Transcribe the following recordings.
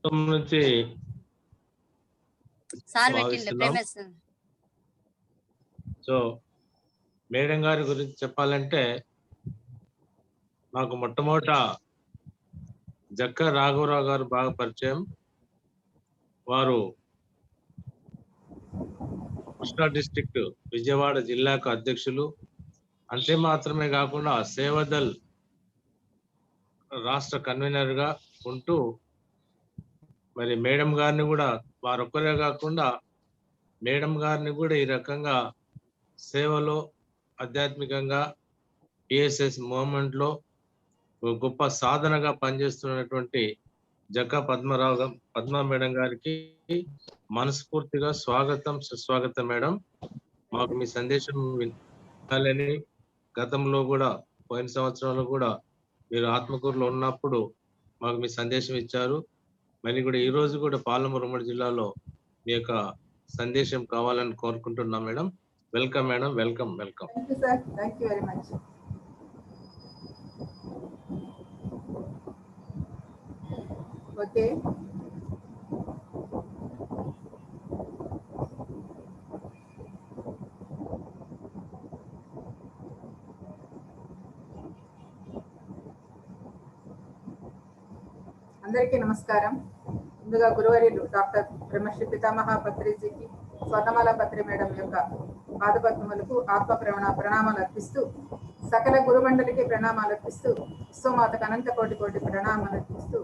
నుంచి so madam గారి గురించి చెప్పాలంటే నాకు మొట్టమొదట జక్క రాఘవరావు గారు బాగా పరిచయం. వారు కృష్ణా డిస్ట్రిక్ట్ విజయవాడ జిల్లాకు అధ్యక్షులు. అంతే మాత్రమే కాకుండా సేవదల్ రాష్ట్ర కన్వీనర్ గా ఉంటూ మరి మేడం గారిని కూడా వారొక్కరే కాకుండా మేడం గారిని కూడా ఈ రకంగా సేవలో ఆధ్యాత్మికంగా పిఎస్ఎస్ మూవ్మెంట్ లో గొప్ప సాధనగా పనిచేస్తున్నటువంటి జక్క పద్మ మేడం గారికి మనస్ఫూర్తిగా స్వాగతం, సుస్వాగతం మేడం. మాకు మీ సందేశం వినాలని, గతంలో కూడా పోయిన సంవత్సరంలో కూడా మీరు ఆత్మకూరులో ఉన్నప్పుడు మాకు మీ సందేశం ఇచ్చారు. మరి కూడా ఈ రోజు కూడా పాలమూరు ఉమ్మడి జిల్లాలో మీ యొక్క సందేశం కావాలని కోరుకుంటున్నాం madam. Welcome madam, welcome welcome. Thank you very much. Okay, అందరికీ నమస్కారం. ముందుగా గురువర్యులు డాక్టర్ బ్రహ్మశ్రీ పితామహ పత్రిజీకి, స్వర్ణమాల పత్రి మేడం యొక్క పాదపద్మములకు ఆత్మ ప్రణామాలు అర్పిస్తూ, సకల గురుమండలికి ప్రణామాలు అర్పిస్తూ, విశ్వమాతకు అనంత కోటి కోటి ప్రణామాలు అర్పిస్తూ,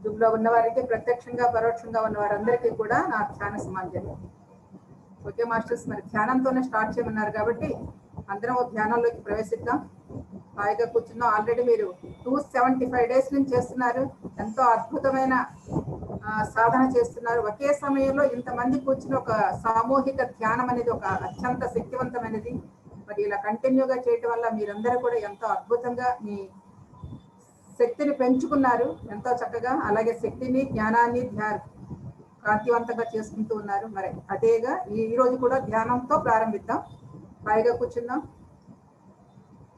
జూబ్లో ఉన్నవారికి, ప్రత్యక్షంగా పరోక్షంగా ఉన్న వారందరికీ కూడా నా ధ్యాన సమాంజలి. ఓకే మాస్టర్స్, మరి ధ్యానంతోనే స్టార్ట్ చేయమన్నారు కాబట్టి అందరం ధ్యానంలోకి ప్రవేశిద్దాం. హాయిగా కూర్చున్నాం. ఆల్రెడీ మీరు 275 days నుంచి చేస్తున్నారు. ఎంతో అద్భుతమైన సాధన చేస్తున్నారు. ఒకే సమయంలో ఇంతమంది కూర్చుని ఒక సామూహిక ధ్యానం అనేది ఒక అత్యంత శక్తివంతమైనది. మరి ఇలా కంటిన్యూగా చేయటం వల్ల మీరందరూ కూడా ఎంతో అద్భుతంగా మీ శక్తిని పెంచుకున్నారు, ఎంతో చక్కగా. అలాగే శక్తిని, జ్ఞానాన్ని కాంతివంతంగా చేసుకుంటూ ఉన్నారు. మరి అదేగా ఈ రోజు కూడా ధ్యానంతో ప్రారంభిద్దాం. హాయిగా కూర్చుందాం,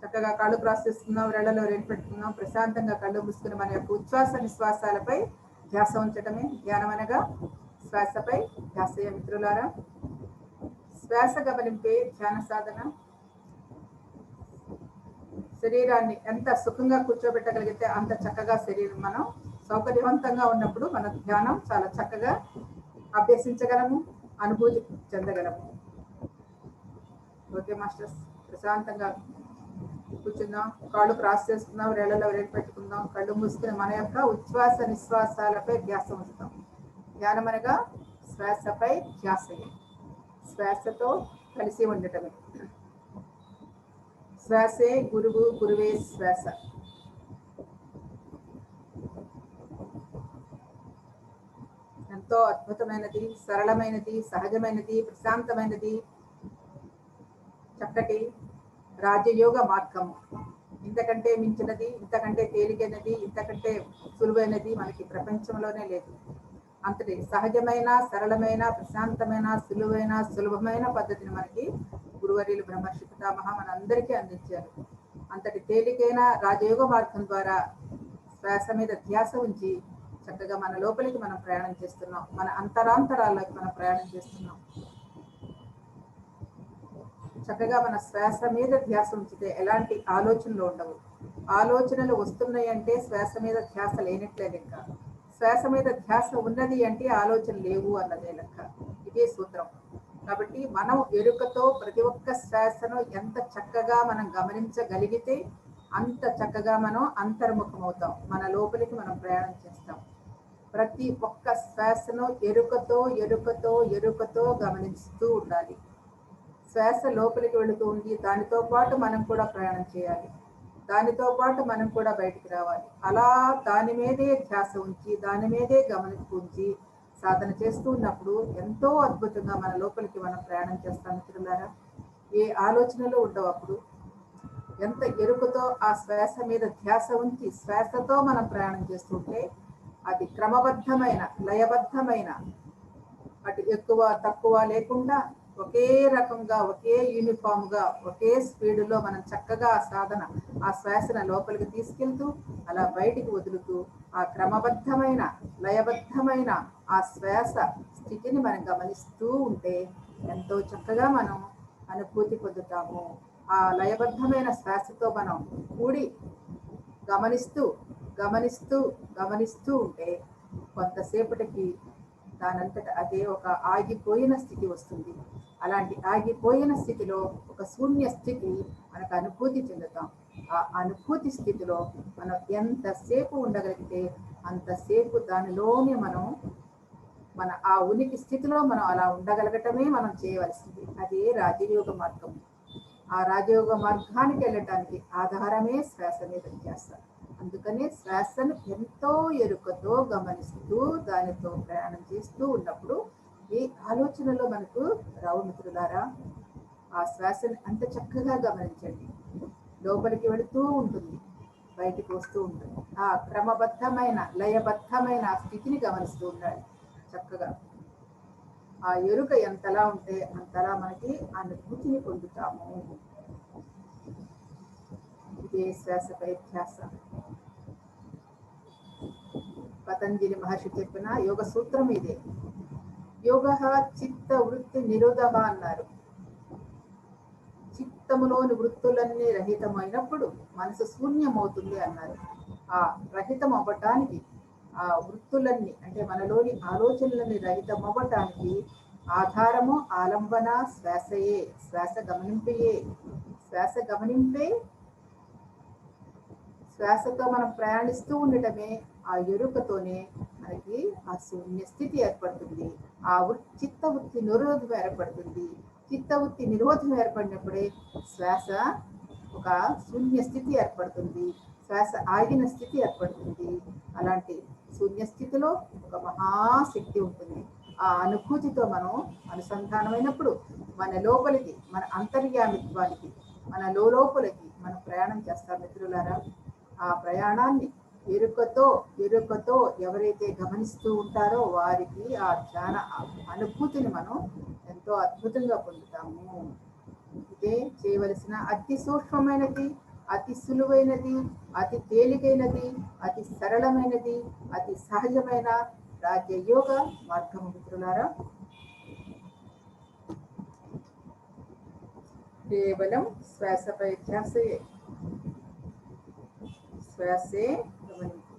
చక్కగా కళ్ళు క్రాస్ చేసుకుందాం, రెళ్లలో రేటు పెట్టుకుందాం, ప్రశాంతంగా కళ్ళు మూసుకుని మన యొక్క ఉచ్ఛ్వాస నిశ్వాసాలపై ధ్యాస ఉంచటమే ధ్యానం అనగా. శ్వాసపై ధ్యాసయ మిత్రులారా. శ్వాస గమనింపే ధ్యాన సాధన. శరీరాన్ని ఎంత సుఖంగా కూర్చోబెట్టగలిగితే అంత చక్కగా శరీరం మనం సౌకర్యవంతంగా ఉన్నప్పుడు మన ధ్యానం చాలా చక్కగా అభ్యసించగలము, అనుభూతి చెందగలము. ఓకే మాస్టర్స్, ప్రశాంతంగా కూర్చుందాం, కాళ్ళు క్రాస్ చేసుకుందాం, రెళ్లలో రేటు పెట్టుకుందాం, కళ్ళు మూసుకుని మన యొక్క ఉచ్ఛ్వాస నిశ్వాసాలపై ధ్యాస ఉంచుతాం. ధ్యానం అనగా శ్వాసపై ధ్యాస, శ్వాసతో కలిసి ఉండటమే. శ్వాసే గురువు, గురువే శ్వాస. ఎంతో అద్భుతమైనది, సరళమైనది, సహజమైనది, ప్రశాంతమైనది, చక్కటి రాజయోగ మార్గము. ఇంతకంటే మించినది, ఇంతకంటే తేలికైనది, ఇంతకంటే సులువైనది మనకి ప్రపంచంలోనే లేదు. అంతటి సహజమైన, సరళమైన, ప్రశాంతమైన, సులభమైన పద్ధతిని మనకి గురువర్యులు బ్రహ్మర్షి పితామహ మనందరికీ అందించారు. అంతటి తేలికైన రాజయోగ మార్గం ద్వారా శ్వాస మీద ధ్యాస ఉంచి చక్కగా మన లోపలికి మనం ప్రయాణం చేస్తున్నాం, మన అంతరాంతరాల్లోకి మనం ప్రయాణం చేస్తున్నాం. చక్కగా మన శ్వాస మీద ధ్యాస ఉంచితే ఎలాంటి ఆలోచనలు ఉండవు. ఆలోచనలు వస్తున్నాయి అంటే శ్వాస మీద ధ్యాస లేనట్లే లెక్క. శ్వాస మీద ధ్యాస ఉన్నది అంటే ఆలోచన లేవు అన్నదే లెక్క. ఇదే సూత్రం. కాబట్టి మనం ఎరుకతో ప్రతి ఒక్క శ్వాసను ఎంత చక్కగా మనం గమనించగలిగితే అంత చక్కగా మనం అంతర్ముఖం అవుతాం, మన లోపలికి మనం ప్రయాణం చేస్తాం. ప్రతి ఒక్క శ్వాసను ఎరుకతో ఎరుకతో ఎరుకతో గమనిస్తూ ఉండాలి. శ్వాస లోపలికి వెళుతూ ఉంది, దానితో పాటు మనం కూడా ప్రయాణం చేయాలి, దానితో పాటు మనం కూడా బయటికి రావాలి. అలా దాని మీదే ధ్యాస ఉంచి, దాని మీదే గమనించి ఉంచి సాధన చేస్తూ ఉన్నప్పుడు ఎంతో అద్భుతంగా మన లోపలికి మనం ప్రయాణం చేస్తాం మిత్రులారా. ఏ ఆలోచనలు ఉండవు. అప్పుడు ఎంత ఎరుకతో ఆ శ్వాస మీద ధ్యాస ఉంచి శ్వాసతో మనం ప్రయాణం చేస్తుంటే అది క్రమబద్ధమైన, లయబద్ధమైన, అటు ఎక్కువ తక్కువ లేకుండా ఒకే రకంగా, ఒకే యూనిఫామ్గా, ఒకే స్పీడ్లో మనం చక్కగా ఆ సాధన, ఆ శ్వాసన లోపలికి తీసుకెళ్తూ అలా బయటికి వదులుతూ ఆ క్రమబద్ధమైన లయబద్ధమైన ఆ శ్వాస స్థితిని మనం గమనిస్తూ ఉంటే ఎంతో చక్కగా మనం అనుభూతి పొందుతాము. ఆ లయబద్ధమైన శ్వాసతో మనం కూడి గమనిస్తూ గమనిస్తూ గమనిస్తూ ఉంటే కొంతసేపటికి దానంతట అదే ఒక ఆగిపోయిన స్థితి వస్తుంది. అలాంటి ఆగిపోయిన స్థితిలో ఒక శూన్య స్థితి మనకు అనుభూతి చెందుతాం. ఆ అనుభూతి స్థితిలో మనం ఎంతసేపు ఉండగలిగితే అంతసేపు దానిలోనే మన ఆ ఉనికి స్థితిలో మనం అలా ఉండగలగటమే మనం చేయవలసింది. అదే రాజయోగ మార్గం. ఆ రాజయోగ మార్గానికి వెళ్ళటానికి ఆధారమే శ్వాస మీద చేస్తారు. అందుకనే శ్వాసను ఎంతో ఎరుకతో గమనిస్తూ దానితో ప్రయాణం చేస్తూ ఉన్నప్పుడు ఏ ఆలోచనలో మనకు రావు మిత్రులారా. ఆ శ్వాసను అంత చక్కగా గమనించండి. లోపలికి వెళుతూ ఉంటుంది, బయటికి వస్తూ ఉంటుంది. ఆ క్రమబద్ధమైన లయబద్ధమైన స్థితిని గమనిస్తూ ఉండాలి చక్కగా. ఆ ఎరుక ఎంతలా ఉంటే అంతలా మనకి అనుభూతిని పొందుతాము. ఇదే శ్వాసపై ధ్యాస. పతంజలి మహర్షి చెప్పిన యోగ సూత్రం ఇదే. యోగ చిత్త వృత్తి నిరోధ అన్నారు. చిత్తములోని వృత్తులన్నీ రహితమైనప్పుడు మనసు శూన్యమవుతుంది అన్నారు. ఆ రహితం అవ్వటానికి, ఆ వృత్తులన్నీ అంటే మనలోని ఆలోచనలని రహితం అవ్వటానికి ఆధారము ఆలంబన శ్వాసయే. శ్వాస గమనింపే. శ్వాస గమనింపే. శ్వాసతో మనం ప్రయాణిస్తూ ఉండటమే ఆ ఎరుకతోనే మనకి ఆ శూన్య స్థితి ఏర్పడుతుంది. ఆ చిత్తవృత్తి నిరోధం ఏర్పడుతుంది. చిత్తవృత్తి నిరోధం ఏర్పడినప్పుడే శ్వాస ఒక శూన్య స్థితి ఏర్పడుతుంది. శ్వాస ఆగిన స్థితి ఏర్పడుతుంది. అలాంటి శూన్య స్థితిలో ఒక మహాశక్తి ఉంటుంది. ఆ అనుభూతితో మనం అనుసంధానమైనప్పుడు మన లోపలికి, మన అంతర్యామిత్వానికి, మన లోపలికి మనం ప్రయాణం చేస్తాం మిత్రులారా. ఆ ప్రయాణాన్ని ఎరుకతో ఎవరైతే గమనిస్తూ ఉంటారో వారికి ఆ ధ్యాన అనుభూతిని మనం ఎంతో అద్భుతంగా పొందుతాము. ఇదే చేయవలసిన అతి సూక్ష్మమైనది, అతి సులువైనది, అతి తేలికైనది, అతి సరళమైనది, అతి సహజమైన రాజయోగ మార్గము మిత్రులారా. కేవలం శ్వాసపై ధ్యాసే. శ్వాసే గమనింపు.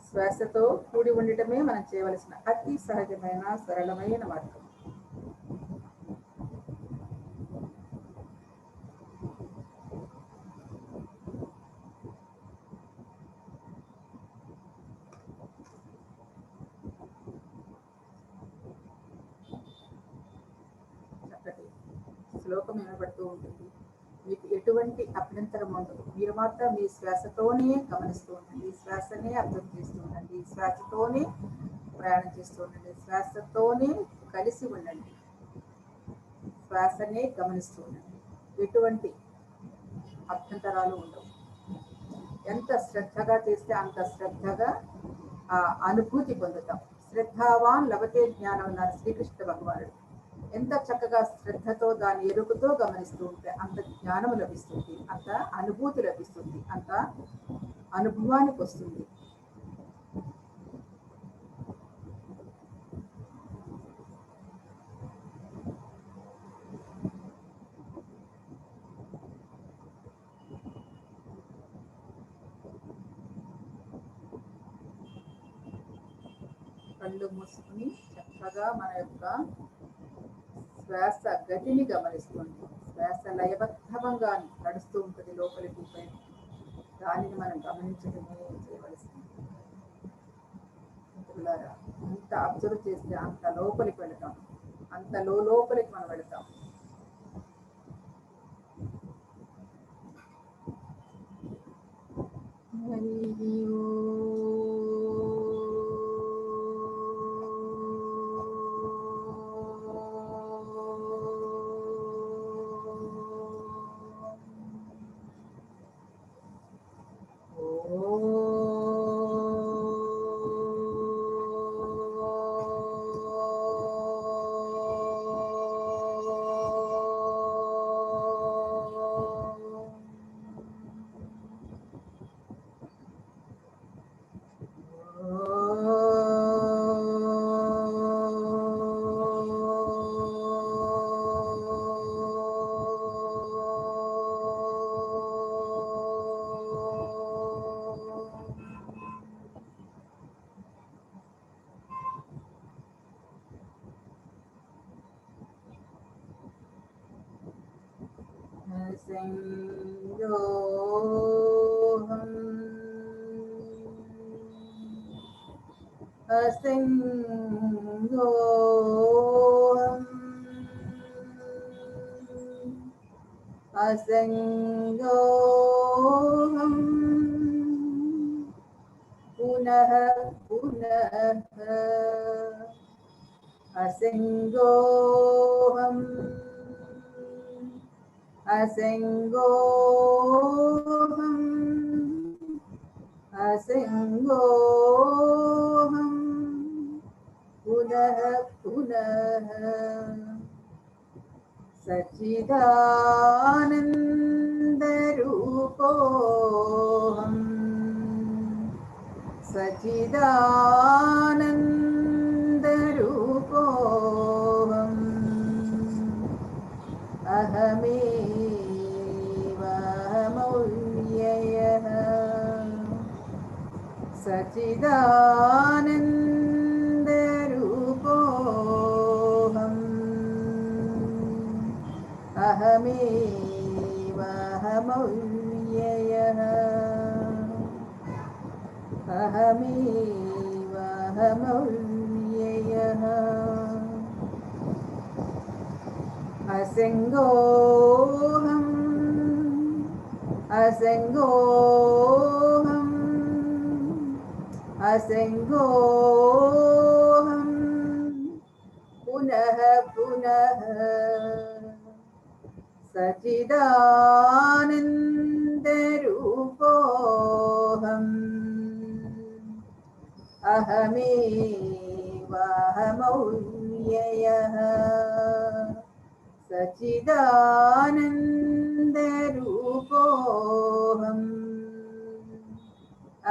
శ్వాసతో కూడి ఉండటమే మనం చేయవలసిన అతి సహజమైన సరళమైన మార్గం. చక్కటి శ్లోకం వినబడుతూ ఉంటుంది. మీకు ఎటువంటి అభ్యంతరం ఉండదు. మీరు మాత్రం మీ శ్వాసతోనే గమనిస్తూ ఉండండి. శ్వాసనే అర్థం చేస్తూ ఉండండి. శ్వాసతోనే ప్రయాణం చేస్తూ ఉండండి. శ్వాసతోనే కలిసి ఉండండి. శ్వాసనే గమనిస్తూ ఉండండి. ఎటువంటి అభ్యంతరాలు ఉండవు. ఎంత శ్రద్ధగా చేస్తే అంత శ్రద్ధగా ఆ అనుభూతి పొందుతాం. శ్రద్ధావాన్ లభతే జ్ఞానం అన్నారు శ్రీకృష్ణ భగవానుడు. ఎంత చక్కగా శ్రద్ధతో దాని ఎరుకుతో గమనిస్తూ ఉంటే అంత జ్ఞానం లభిస్తుంది, అంత అనుభూతి లభిస్తుంది, అంత అనుభవానికి వస్తుంది. కళ్ళు మూసుకుని చక్కగా మన యొక్క శ్వాస గతిని గమనిస్తుంది. శ్వాస లయబద్ధంగా నడుస్తూ ఉంటుంది లోపలికి పైకి. దానిని మనం గమనించడమే చేయవలసింది. మిత్రులారా, ఎంత అబ్జర్వ్ చేస్తే అంత లోపలికి వెళతాం, అంత లోపలికి మనం వెళతాం. असंगोऽहम् असंगोऽहम् पुनः पुनः असंगोऽहम् असंगोऽहम् असंगोऽहम् पुनः पुनः सच्चिदानन्दरूपोऽहम् सच्चिदानन्दरूपोऽहम् अहमेवाहमव्ययः सच्चिदानन्दरूपोऽहम् अहमेवाहमव्ययः अहमेवाहमव्ययः असंगोऽहम् असंगोऽहम् असंगोऽहम् पुनः पुनः सच्चिदानन्दरूपोऽहम् अहमेवाहमव्ययः सच्चिदानन्दरूपोऽहम्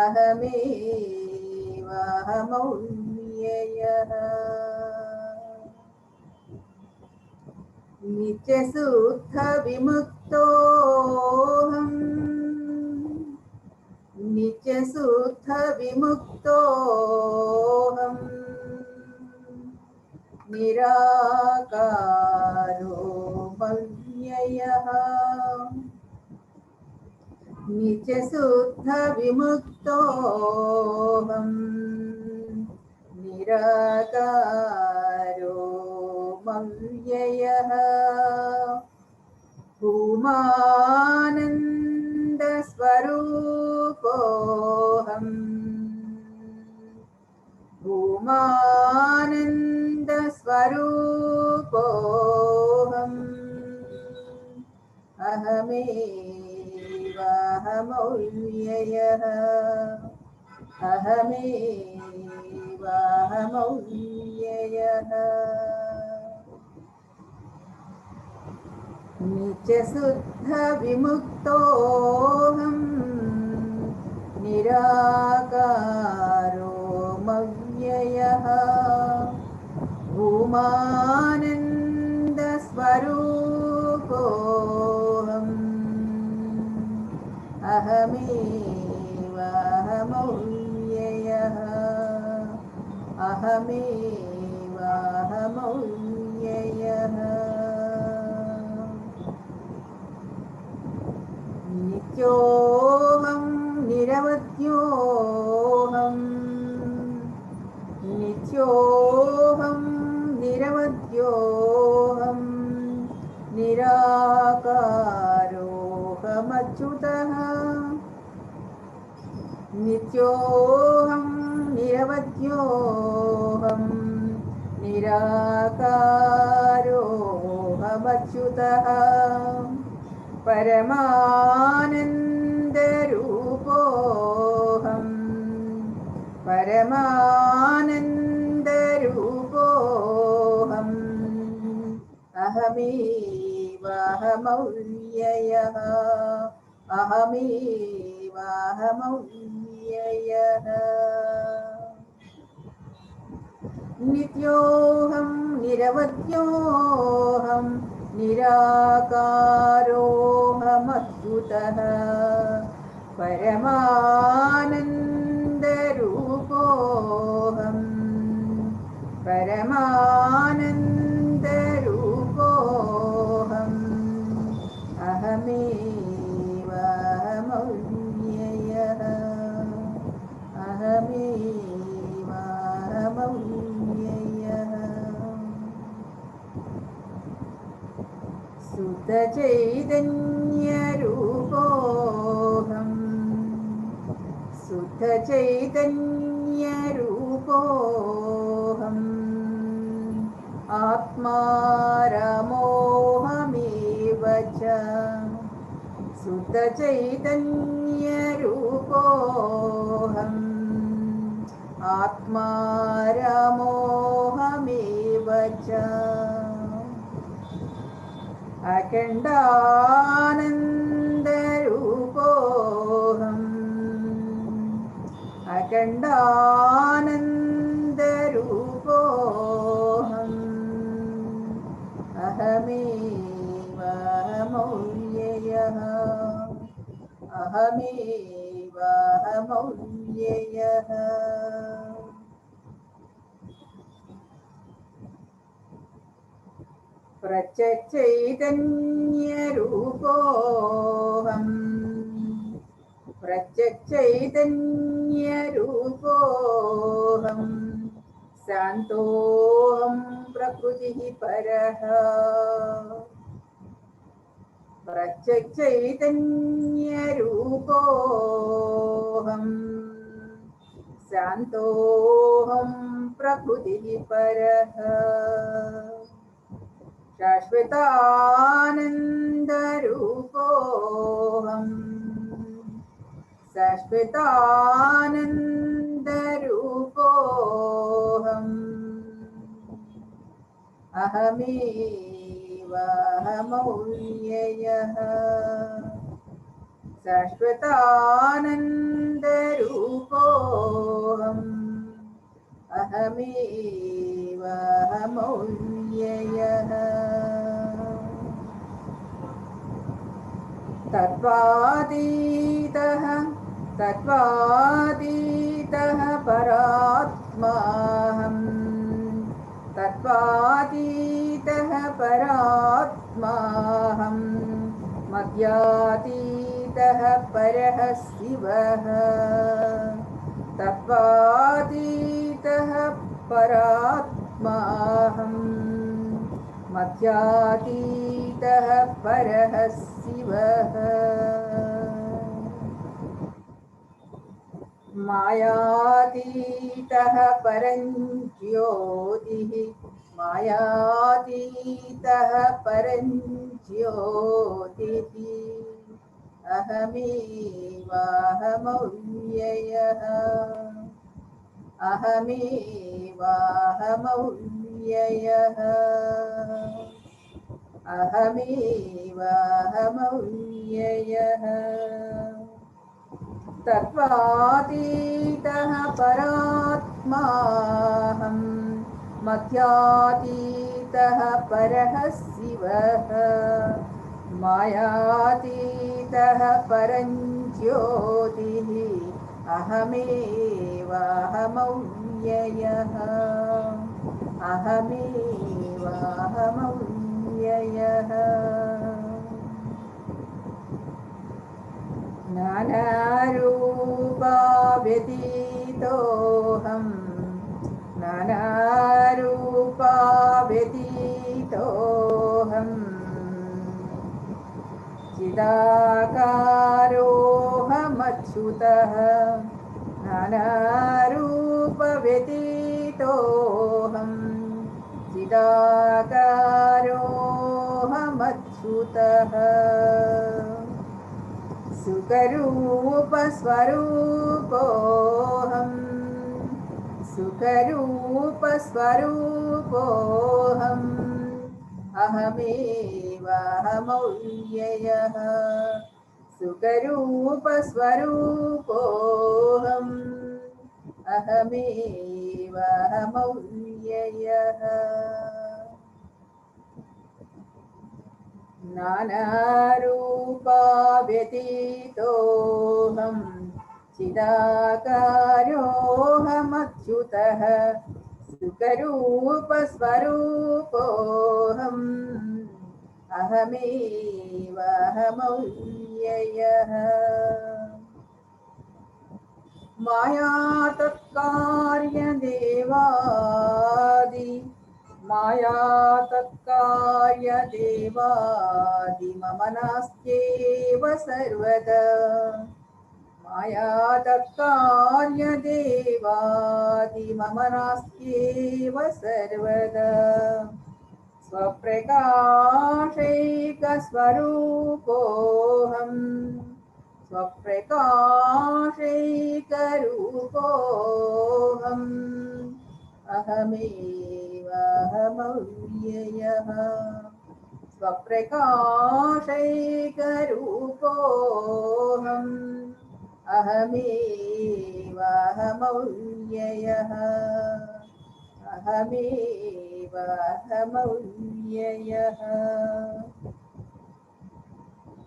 अहमेवाहमव्ययः नित्यशुद्धविमुक्तोऽहम् नित्यशुद्धविमुक्तोऽहम् निराकारो मव्ययः नित्यशुद्धविमुक्तोऽहम् निराकारो मव्ययः भूमानन्दस्वरूपोऽहम् भूमानन्दस्वरूपोऽहम् अहमेवाहमव्ययः अहमेवाहमव्ययः नित्यशुद्धविमुक्तोऽहम् निराकारो मव्ययः भूमानन्दस्वरूपोऽहम् अहमेवाहमव्ययः अहमेवाहमव्ययः नित्योऽहं निरवध्योऽहम् नित्योऽहं निरवध्योऽहम् निराकारोऽहमच्युतः नित्योऽहं निरवध्योऽहम् निराकारोऽहमच्युतः परमानन्दरूपोऽहम् परमानन्दरूपोऽहम् अहमेवाहमव्ययः अहमेवाहमव्ययः नित्योऽहं निरवध्योऽहम् निराकारोऽहमच्युतः परमानन्दरूपोऽहम् परमानन्दरूपोऽहम् अहमेवाहमव्ययः अहमेवाहमव्ययः शुद्धचैतन्यरूपोऽहम् शुद्धचैतन्यरूपोऽहम् आत्मारमोऽहमेव च शुद्धचैतन्यरूपोऽहम् आत्मारमोऽहमेव च अखण्डानन्दरूपोऽहम् अखण्डानन्दरूपोऽहम् अहमेवाहमौल्ययः अहमेवाहमौल्ययः प्रत्यक्षचैतन्यरूपोऽहम् प्रत्यक्षचैतन्यरूपोऽहम् शान्तोऽहं प्रकृतिः परः प्रत्यक्षचैतन्यरूपोऽहम् शान्तोऽहं प्रकृतिः परः शाश्वतानन्दरूपोऽहम् शाश्वतानन्दरूपोऽहम् अहमेवाहमौल्ययः शाश्वतानन्दरूपोऽहम् अहमेवाहमौल्ययः तत्त्वातीतः तत्त्वातीतः परात्माहम् तत्त्वातीतः परात्माहम् मध्यातीतः परः शिवः तत्त्वातीतः परात्माहम् मध्यातीतः परः शिवः मायातीतः परं ज्योतिः मायातीतः परं ज्योतिः अहमेवाहमौल्ययः अहमेवाहमौल्ययः अहमेवाहमौल्ययः तत्त्वातीतः परात्माहम् मध्यातीतः परः शिवः मायातीतः परं ज्योतिः अहमेवाहमौल्ययः अहमेवाहमौल्ययः नानारूपाव्यतीतोऽहम् नानारूपाव्यतीतोऽहम् चिदाकारोऽहमच्युतः नानारूपव्यतीतोऽहम् चिदाकारोऽहमच्युतः सुखरूपस्वरूपोऽहम् सुखरूपस्वरूपोऽहम् अहमेवाहमौल्ययः सुखरूपस्वरूपोऽहम् अहमेवाहमौल्ययः नानारूपाव्यतीतोऽहम् चिदाकारोऽहमच्युतः सुखरूपस्वरूपोऽहम् अहमेवाहमौल्ययः माया तत्कार्यदेवादि माया तत्कार्यदेवादिमम नास्त्येव सर्वदा माया तत्कार्यदेवादिमम नास्त्येव सर्वदा स्वप्रकाशैकस्वरूपोऽहम् स्वप्रकाशैकरूपोऽहम् अहमेवाहमव्ययः स्वप्रकाशैकरूपोऽहम् अहमेवाहमव्ययः अहमेवाहमव्ययः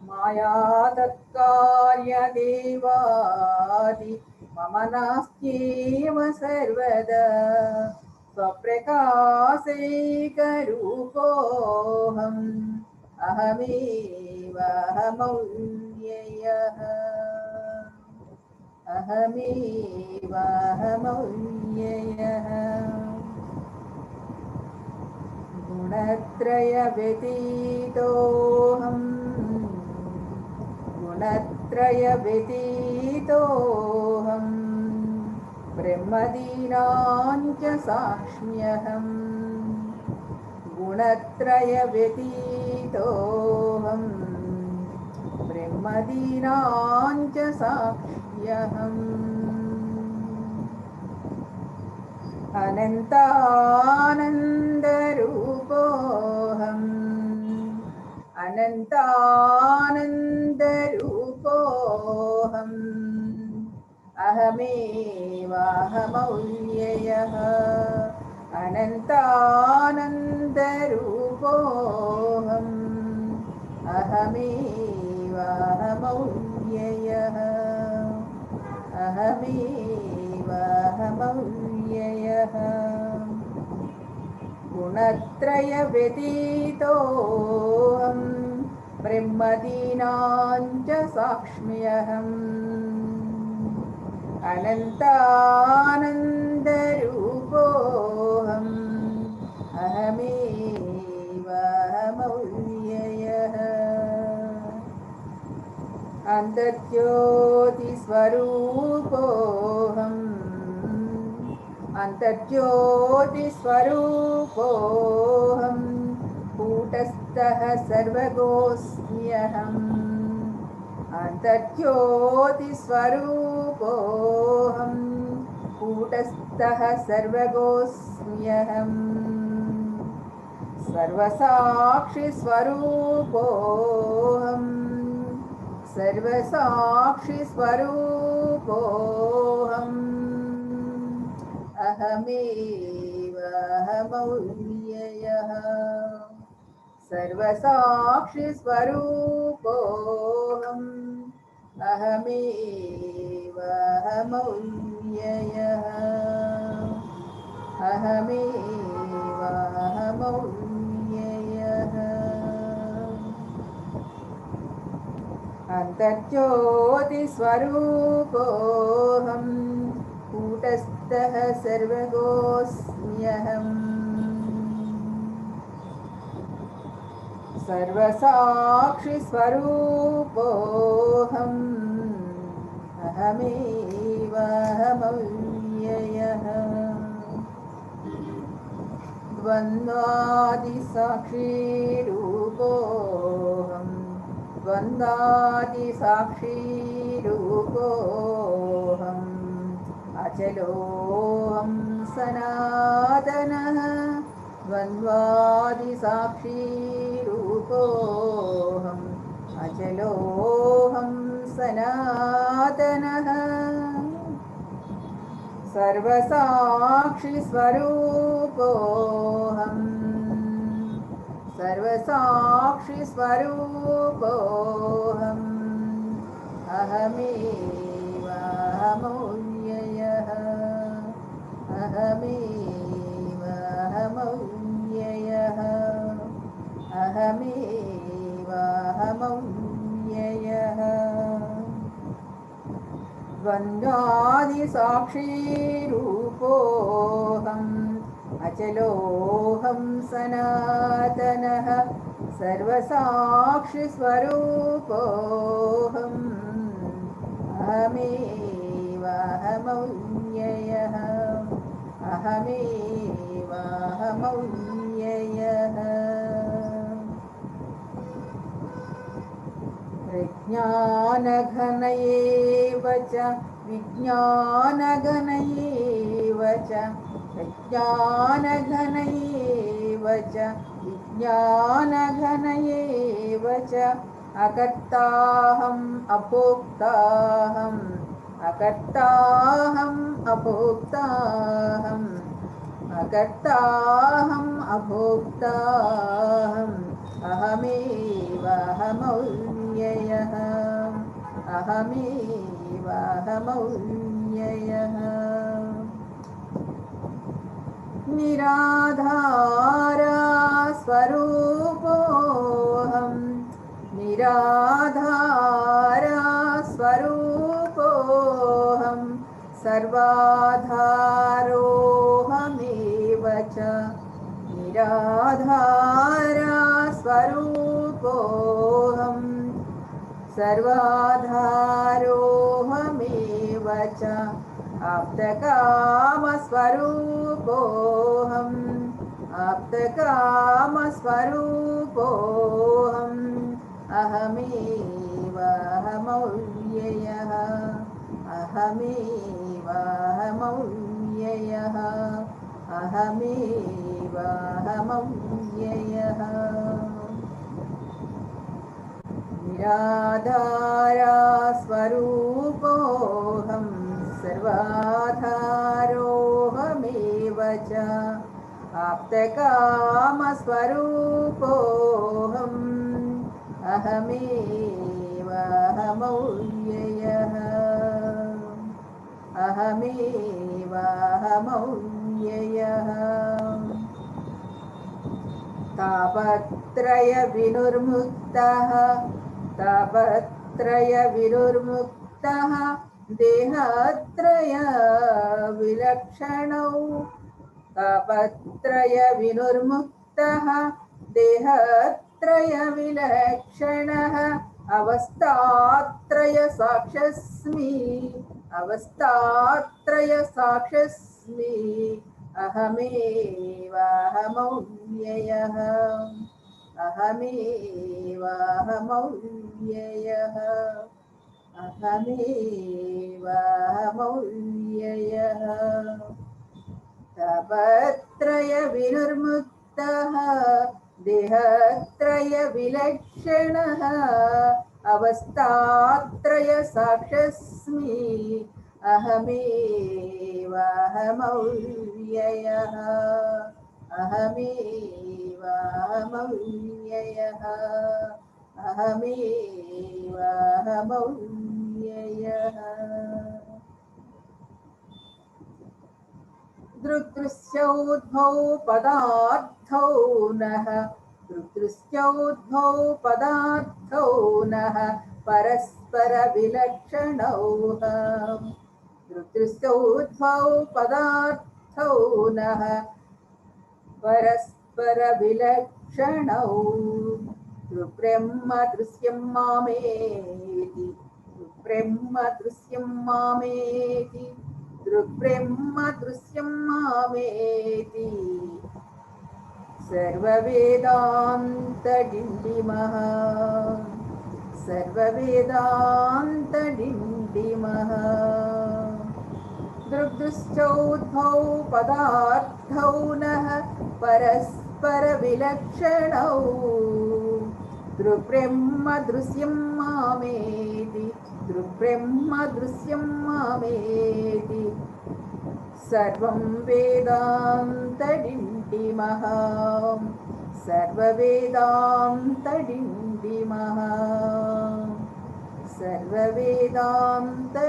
माया तत्कार्यदेवादि मम नास्त्येव सर्वदा स्वप्रकाशैकरूपोऽहम् अहमेवाहमव्ययः अहमेवाहमव्ययः गुणत्रयव्यतीतोऽहम् गुणत्रयव्यतीतोऽहम् ब्रह्मदीनां च साक्ष्म्यहम् गुणत्रयव्यतीतोऽहम् ब्रह्मदीनां च साक्ष्म्यहम् अनन्तानन्दरूपोऽहम् अनन्तानन्दरूपोऽहम् अहमेवाहमव्ययः अनन्तानन्दरूपोऽहम् अहमेवाहमव्ययः अहमेवाहमव्ययः गुणत्रयव्यतीतोऽहम् ब्रह्मदीनां च साक्ष्म्यहम् अनन्तानन्दरूपोऽहम् अहमेवाहमव्ययः अन्तर्ज्योतिस्वरूपोऽहम् अन्तर्ज्योतिस्वरूपोऽहम् कूटस्थः सर्वगोऽस्म्यहम् अन्तर्ज्योतिस्वरूपोऽहम् कूटस्थः सर्वगोऽस्म्यहम् सर्वसाक्षिस्वरूपोऽहम् सर्वसाक्षिस्वरूपोऽहम् अहमेवाहमव्ययः सर्वसाक्षिस्वरूपोऽहम् अहमेवाहमव्ययः अहमेवाहमव्ययः अन्तर्ज्योतिस्वरूपोऽहम् कूटस्थः सर्वगोऽस्म्यहम् सर्वसाक्षिस्वरूपोऽहम् अहमेवाहमव्ययः द्वन्द्वादिसाक्षीरूपोऽहम् द्वन्द्वादिसाक्षीरूपोऽहम् अचलोऽहं सनातनः द्वन्द्वादिसाक्षीरूपोऽहम् अचलोऽहं सनातनः सर्वसाक्षिस्वरूपोऽहम् सर्वसाक्षिस्वरूपोऽहम् अहमेवाहमव्ययः अहमेवाहमव्ययः अहमेवाहमव्ययः द्वन्द्वादिसाक्षीरूपोऽहम् अचलोऽहं सनातनः सर्वसाक्षिस्वरूपोऽहम् अहमेवाहमव्ययः अहमेवाहमव्ययः प्रज्ञानघनयेव च विज्ञानघनयेव च प्रज्ञानघनयेव च विज्ञानघनयेव च अकर्ताहम् अभोक्ताहम् अकर्ताहम् अभोक्ताहम् अकर्ताहम् अभोक्ताहम् अहमेवाहमव्ययः अहमेवाहमव्ययः निराधारा स्वरूपोऽहम् निराधारा स्वरूपोऽहम् सर्वाधारोऽहमेव च निराधारा स्वरूपोऽहम् सर्वाधारोऽहमेव च आप्तकामस्वरूपोऽहम् आप्तकामस्वरूपोऽहम् अहमेवाहमव्ययः अहमेवाहमव्ययः अहमेवाहमव्ययः निराधारा स्वरूपोऽहम् सर्वाधारोऽहमेव च आप्तकामस्वरूपोऽहम् अहमेवाहमव्ययः अहमेवाहमव्ययः तापत्रयविनिर्मुक्तः तापत्रयविनिर्मुक्तः देहत्रय विलक्षणौ तापत्रयविनिर्मुक्तः देहत्रय विलक्षणः अवस्थात्रय साक्षस्मि अवस्थात्रय साक्षस्मि अहमेवाहमव्ययः अहमेवाहमव्ययः अहमेवाहमव्ययः तापत्रयविनिर्मुक्तः देहत्रय विलक्षणः अवस्थात्रय साक्षस्मि अहमेवाहमव्ययः अहमेवाहमव्ययः अहमेवाहमव्ययः दृक्दृश्यौद्भौ पदार्थौ नः दृक्दृश्यौद्भौ पदार्थौ नः परस्परविलक्षणौ दृक्दृश्यौद्भौ पदार्थौ नः परस्परविलक्षणौ दृक्ब्रह्म दृश्यं मामेति दृक्ब्रह्म दृश्यं मामेति दृक्ब्रह्म दृश्यं मामेति सर्ववेदान्तडिण्डिमः सर्ववेदान्तडिण्डिमः दृग्दृश्चौद्भौ पदार्थौ नः परस्परविलक्षणौ दृक्ब्रह्म दृश्यं मामेति दृक्ब्रह्म दृश्यं मामेति सर्वं वेदान्तडिण्डिमः सर्ववेदान्तडिण्डिमः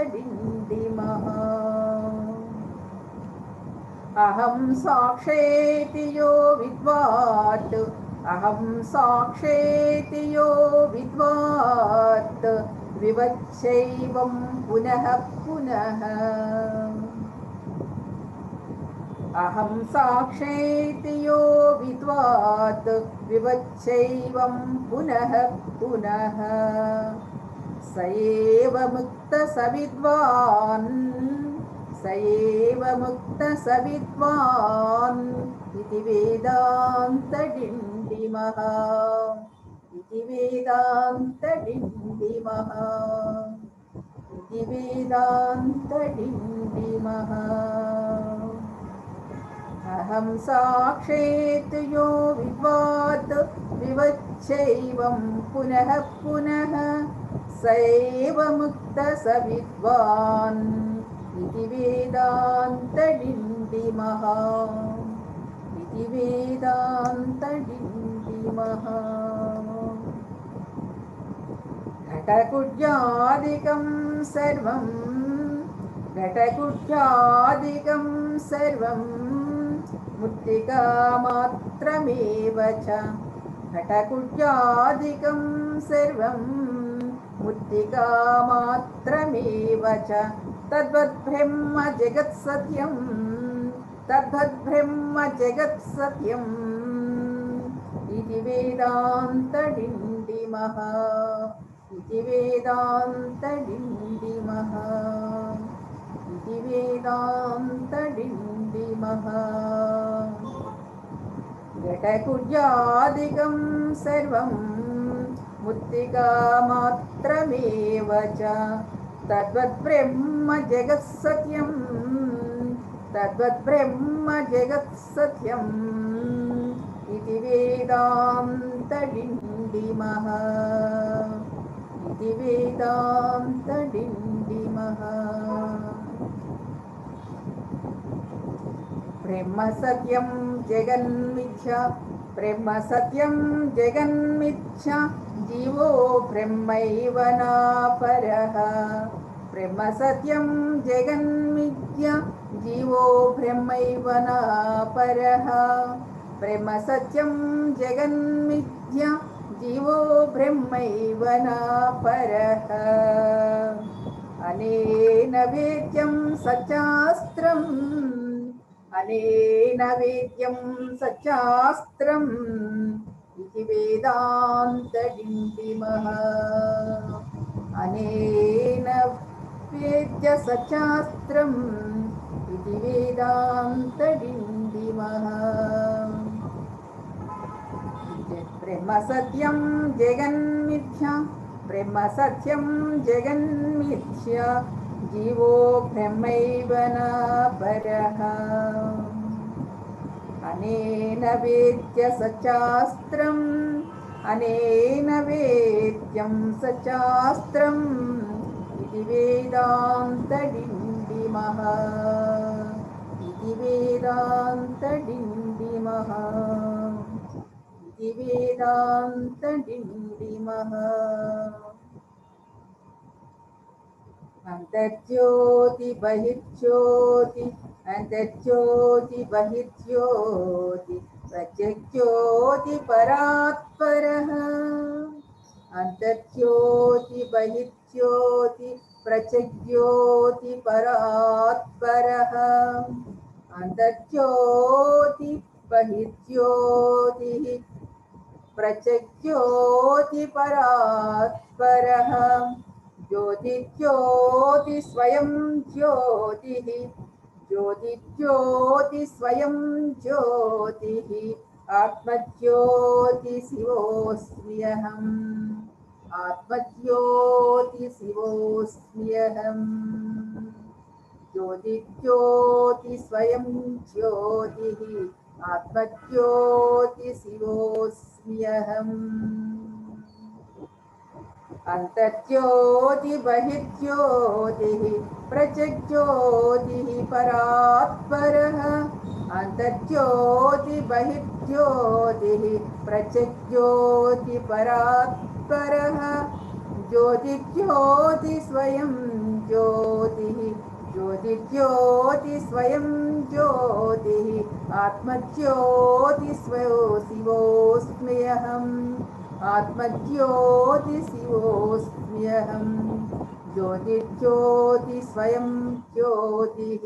सर्ववेदान्तडिण्डिमः अहं साक्षेति यो विद्वात् अहं साक्षेति यो विद्वात् विवच्चैवं पुनः पुनः अहं साक्षेति यो विद्वात् विवच्चैवं पुनः पुनः स एव मुक्तः स विद्वान् स एव मुक्तः स विद्वान् इति वेदान्तडिण्डिमः इति वेदान्तडिण्डिमः इति वेदान्तडिण्डिमः अहं साक्षेतु यो विद्वात् विवच्चैवं पुनः पुनः स एव मुक्तः स विद्वान् इति वेदान्तडिण्डिमः इति वेदान्तडिण्डिमः घटकुड्यादिकं सर्वं घटकुड्यादिकं सर्वं मृत्तिकामात्रमेव च घटकुड्यादिकं सर्वं मृत्तिकामात्रमेव च तद्वद्ब्रह्म जगत्सत्यं तद्वद्ब्रह्म जगत्सत्यम् इति वेदान्तडिण्डिमः इति वेदान्तडिण्डिमः इति वेदान्तडिण्डिमः घटकुड्यादिकं सर्वं मृत्तिकामात्रमेव च तद्वद्ब्रह्म जगत्सत्यं तद्वद्ब्रह्म जगत्सत्यम् इति वेदान्तडिण्डिमः इति वेदान्तडिण्डिमः ब्रह्म सत्यं जगन्मिथ्या ब्रह्म सत्यं जगन्मिथ्या जीवो ब्रह्मैव नापरः ब्रह्म सत्यं जगन्मिथ्या जीवो ब्रह्मैव नापरः ब्रह्म सत्यं जगन्मिथ्या जीवो ब्रह्मैव नापरः अनेन वेद्यं सच्चास्त्रम् अनेन वेद्यं सच्चास्त्रम् इति वेदान्तडिण्डिमः अनेन वेद्य सच्चास्त्रम् इति वेदान्तडिण्डिमः ब्रह्म सत्यं जगन्मिथ्या ब्रह्म सत्यं जगन्मिथ्या जीवो ब्रह्मैव नापरः अनेन वेद्य सच्चास्त्रम् अनेन वेद्यं सच्चास्त्रम् इति वेदान्तडिण्डिमः इति वेदान्तडिण्डिमः इति वेदान्तडिण्डिमः अन्तर्ज्योति बहिर्ज्योति अन्तर्ज्योति बहिर्ज्योति प्रत्यग्ज्योति परात्परः अन्तर्ज्योति बहिर्ज्योति प्रत्यग्ज्योति परात्परः अन्तर्ज्योति बहिर्ज्योतिः प्रत्यग्ज्योति परात्परः ज्योतिज्योति स्वयं ज्योतिः ज्योतिज्योति स्वयं ज्योतिः आत्मज्योति शिवोऽस्म्यहम् आत्मज्योति शिवोऽस्म्यहम् ज्योतिज्योति स्वयं ज्योतिः आत्मज्योति शिवोऽस्म्यहम् अन्तर्ज्योति बहिर्ज्योतिः प्रत्यग्ज्योतिः परात्परः अन्तर्ज्योति बहिर्ज्योतिः प्रत्यग्ज्योति परात्परः ज्योतिज्योति स्वयं ज्योतिः ज्योतिज्योति स्वयं ज्योतिः आत्मज्योति शिवोऽस्म्यहम् आत्मज्योति शिवोऽस्म्यहम् ज्योतिज्योति स्वयं ज्योतिः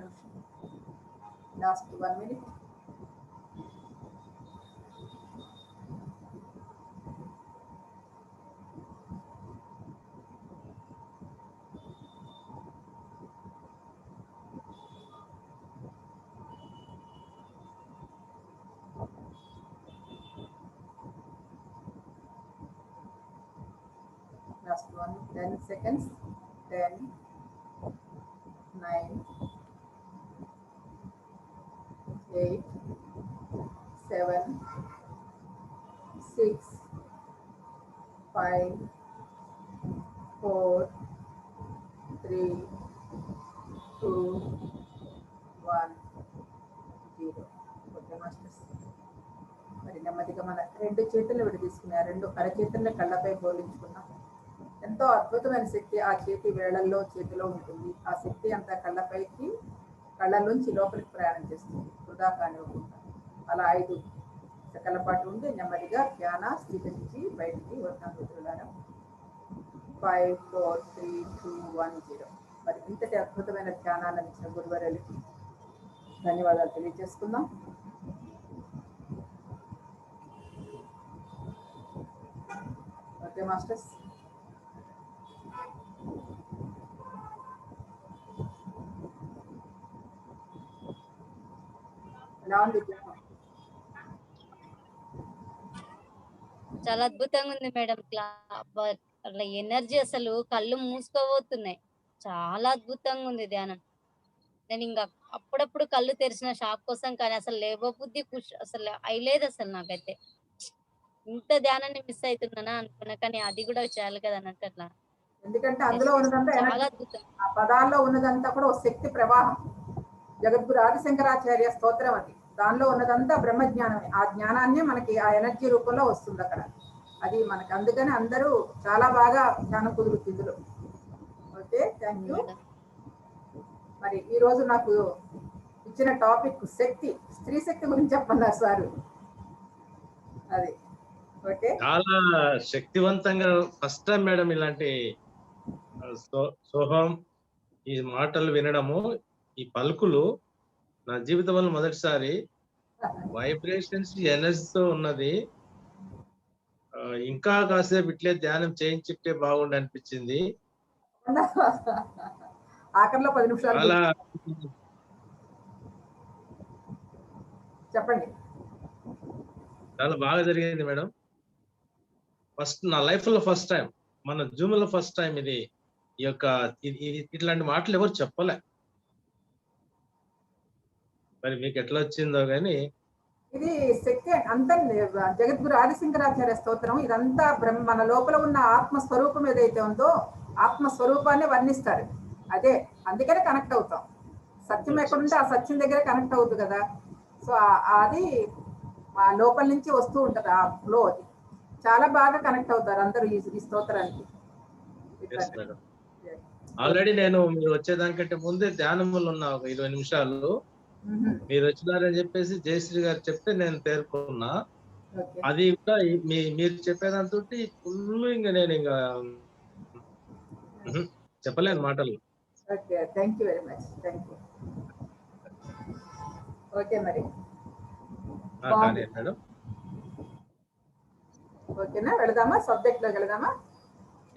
నిమిషం, last 1 minute. Last 10 seconds. 10, 9, 8, 7, 6, 5, 4, 3, 2, 1, 0. Okay masters, మరి నెమ్మదిగా మన 2 చేతులు విడదీసుకుని ఆ 2 అరచేతుల్ని కళ్ళపై బోలించుకున్నాం. ఎంతో అద్భుతమైన శక్తి ఆ చేతి వేళల్లో చేతిలో ఉంటుంది. ఆ శక్తి అంతా కళ్ళపైకి, కళ్ళలోంచి లోపలికి ప్రయాణం చేస్తుంది, వృధా కానివ్వకుండా. అలా 5 సెకన్ల పాటు ఉండి నెమ్మదిగా ధ్యాన స్థితి నుంచి బయటికి వస్తాం మిత్రులారా. 5, 4, 3, 2, 1, 0. మరి ఇంతటి అద్భుతమైన ధ్యానాన్ని ఇచ్చిన గురువర్యులకి ధన్యవాదాలు తెలియజేసుకుందాం. ఓకే మాస్టర్స్, ఎలా ఉంది? చాలా అద్భుతంగా ఉంది మేడం. అట్లా ఎనర్జీ అసలు కళ్ళు మూసుకోబోతున్నాయి. చాలా అద్భుతంగా ఉంది ధ్యానం. నేను ఇంకా అప్పుడప్పుడు కళ్ళు తెరిచిన షాప్ కోసం, కానీ అసలు లేవబుద్ధి అసలు అయ్యలేదు అసలు నాకైతే. ఇంత ధ్యానాన్ని మిస్ అవుతున్నానా అనుకున్నా, కానీ అది కూడా చేయాలి కదా అన్నట్టు అట్లా. ఎందుకంటే అందులో ఉన్నదంతా చాలా ఎనర్జీ, అద్భుతం. ఆ పదాల్లో ఉన్నదంతా కూడా ఒక శక్తి ప్రవాహం. జగద్గురు ఆదిశంకరాచార్య స్తోత్రం అది. దానిలో ఉన్నదంతా బ్రహ్మజ్ఞానమే. ఆ జ్ఞానాన్ని మనకి ఆ ఎనర్జీ రూపంలో వస్తుంది అక్కడ. అది మనకి అందుకని అందరూ చాలా బాగా ధ్యానం కుదురుతుంది ఇందులో. Okay, thank you. మరి ఈ రోజు నాకు ఇచ్చిన టాపిక్ శక్తి, స్త్రీ శక్తి గురించి చెప్పన్నారు సార్. అది ఓకే, చాలా శక్తివంతంగా ఫస్ట్ టైం మేడం ఇలాంటి సోహం ఈ మాటలు వినడము, ఈ పలుకులు నా జీవితంలో మొదటిసారి. వైబ్రేషన్స్ ఎనర్జీతో ఉన్నది. ఇంకా కాసేపు ఇట్లే ధ్యానం చేయించుంటే బాగుండి అనిపించింది. ఆఖరిలో 10 నిమిషాలు చాలా చెప్పండి. చాలా బాగా జరిగింది మేడం. ఫస్ట్ నా లైఫ్ లో ఫస్ట్ టైం, మన జూమ్ లో ఫస్ట్ టైం ఇది. ఈ యొక్క ఇట్లాంటి మాటలు ఎవరు చెప్పలే. మరి మీకు ఎట్లా వచ్చిందో గానీ ఇది శక్తి అంతా జగద్గురు ఆదిశంకరాచార్య స్తోత్రం. ఇదంతా మన లోపల ఉన్న ఆత్మస్వరూపం ఏదైతే ఉందో ఆత్మస్వరూపాన్ని వర్ణిస్తారు. అదే అందుకనే కనెక్ట్ అవుతాం. సత్యం ఎక్కడుంటే ఆ సత్యం దగ్గర కనెక్ట్ అవుతుంది కదా. సో అది మా లోపల నుంచి వస్తూ ఉంటది ఆ ఫ్లో. అది చాలా బాగా కనెక్ట్ అవుతారు అందరూ ఈ స్తోత్రానికి. ఆల్రెడీ నేను మీరు వచ్చేదానికంటే ముందే ధ్యానంలో ఉన్నా ఒక 20 నిమిషాలు. మీరు వచ్చినారని చెప్పేసి జయశ్రీ గారు చెప్తే నేను పేర్కొన్నా. అది ఇంకా మీరు చెప్పేదాంతో ఫుల్ ఇంకా నేను ఇంకా చెప్పలేను మాటలు. Okay, thank you very much. Thank you. Okay మరి మేడం, ఓకేనా, వెళదామా సబ్జెక్ట్ లోకి వెళదామా?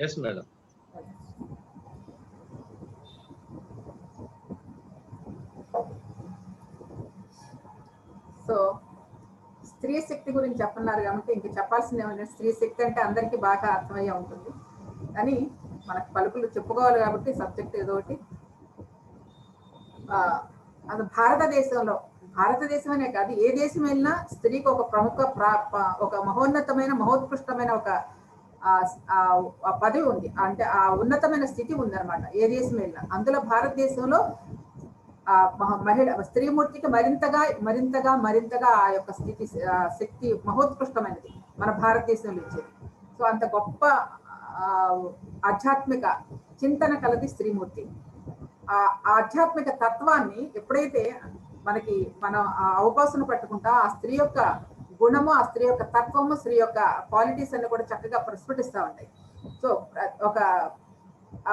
Yes madam. సో స్త్రీ శక్తి గురించి చెప్పన్నారు కాబట్టి ఇంక చెప్పాల్సింది ఏమంటే, స్త్రీ శక్తి అంటే అందరికీ బాగా అర్థమయ్యే ఉంటుంది, కానీ మనకు పలుకులు చెప్పుకోవాలి కాబట్టి సబ్జెక్ట్ ఏదో ఒకటి. అది భారతదేశం అనే కాదు, ఏ దేశం వెళ్ళినా స్త్రీకి ఒక ప్రముఖ ఒక మహోన్నతమైన మహోత్కృష్టమైన ఒక పదవి ఉంది. అంటే ఆ ఉన్నతమైన స్థితి ఉంది అనమాట ఏ దేశం వెళ్ళినా. అందులో భారతదేశంలో స్త్రీమూర్తికి మరింతగా ఆ యొక్క శక్తి మహోత్కృష్టమైనది మన భారతదేశంలో ఇచ్చేది. సో అంత గొప్ప ఆధ్యాత్మిక చింతన కలది స్త్రీమూర్తి. ఆ ఆధ్యాత్మిక తత్వాన్ని ఎప్పుడైతే మనం అవకాశం పట్టుకుంటా, ఆ స్త్రీ యొక్క గుణము, ఆ స్త్రీ యొక్క తత్వము, స్త్రీ యొక్క క్వాలిటీస్ అన్ని కూడా చక్కగా ప్రస్ఫుటిస్తూ ఉంటాయి. సో ఒక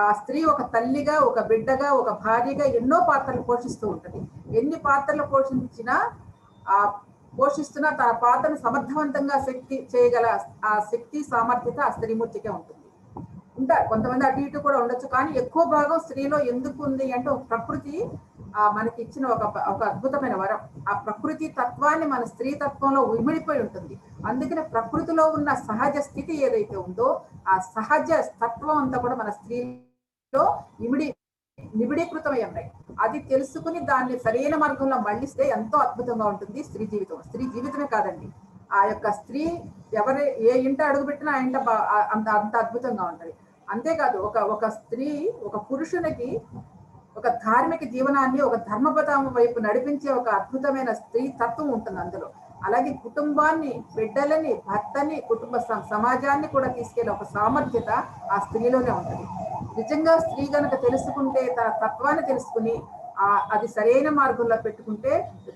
ఆ స్త్రీ ఒక తల్లిగా, ఒక బిడ్డగా, ఒక భార్యగా ఎన్నో పాత్రలు పోషిస్తూ ఉంటుంది. ఎన్ని పాత్రలు పోషించినా పోషిస్తున్న తన పాత్రను సమర్థవంతంగా చేయగల ఆ శక్తి సామర్థ్యత ఆ స్త్రీమూర్తికే ఉంటుంది. ఉంటారు కొంతమంది అటు ఇటు కూడా ఉండొచ్చు, కానీ ఎక్కువ భాగం స్త్రీలో ఎందుకు ఉంది అంటే ఒక ప్రకృతి మనకి ఇచ్చిన ఒక అద్భుతమైన వరం. ఆ ప్రకృతి తత్వాన్ని మన స్త్రీ తత్వంలో ఇమిడిపోయి ఉంటుంది. అందుకనే ప్రకృతిలో ఉన్న సహజ స్థితి ఏదైతే ఉందో ఆ సహజ తత్వం అంతా కూడా మన స్త్రీలో నిబిడీకృతమై ఉన్నాయి. అది తెలుసుకుని దాన్ని సరైన మార్గంలో మళ్ళిస్తే ఎంతో అద్భుతంగా ఉంటుంది స్త్రీ జీవితం. స్త్రీ జీవితమే కాదండి, ఆ యొక్క స్త్రీ ఏ ఇంట అడుగుపెట్టినా ఆ ఇంట అంత అద్భుతంగా ఉంటుంది. అంతేకాదు ఒక స్త్రీ ఒక పురుషునికి ఒక ధార్మిక జీవనాన్ని, ఒక ధర్మపథం వైపు నడిపించే ఒక అద్భుతమైన స్త్రీ తత్వం ఉంటుంది అందులో. అలాగే కుటుంబాన్ని, బిడ్డలని, భర్తని, కుటుంబ సమాజాన్ని కూడా తీసుకెళ్లే ఒక సామర్థ్యత ఆ స్త్రీలోనే ఉంటుంది. నిజంగా స్త్రీ గనక తెలుసుకుంటే, తన తత్వాన్ని తెలుసుకుని అది సరైన మార్గంలో పెట్టుకుంటే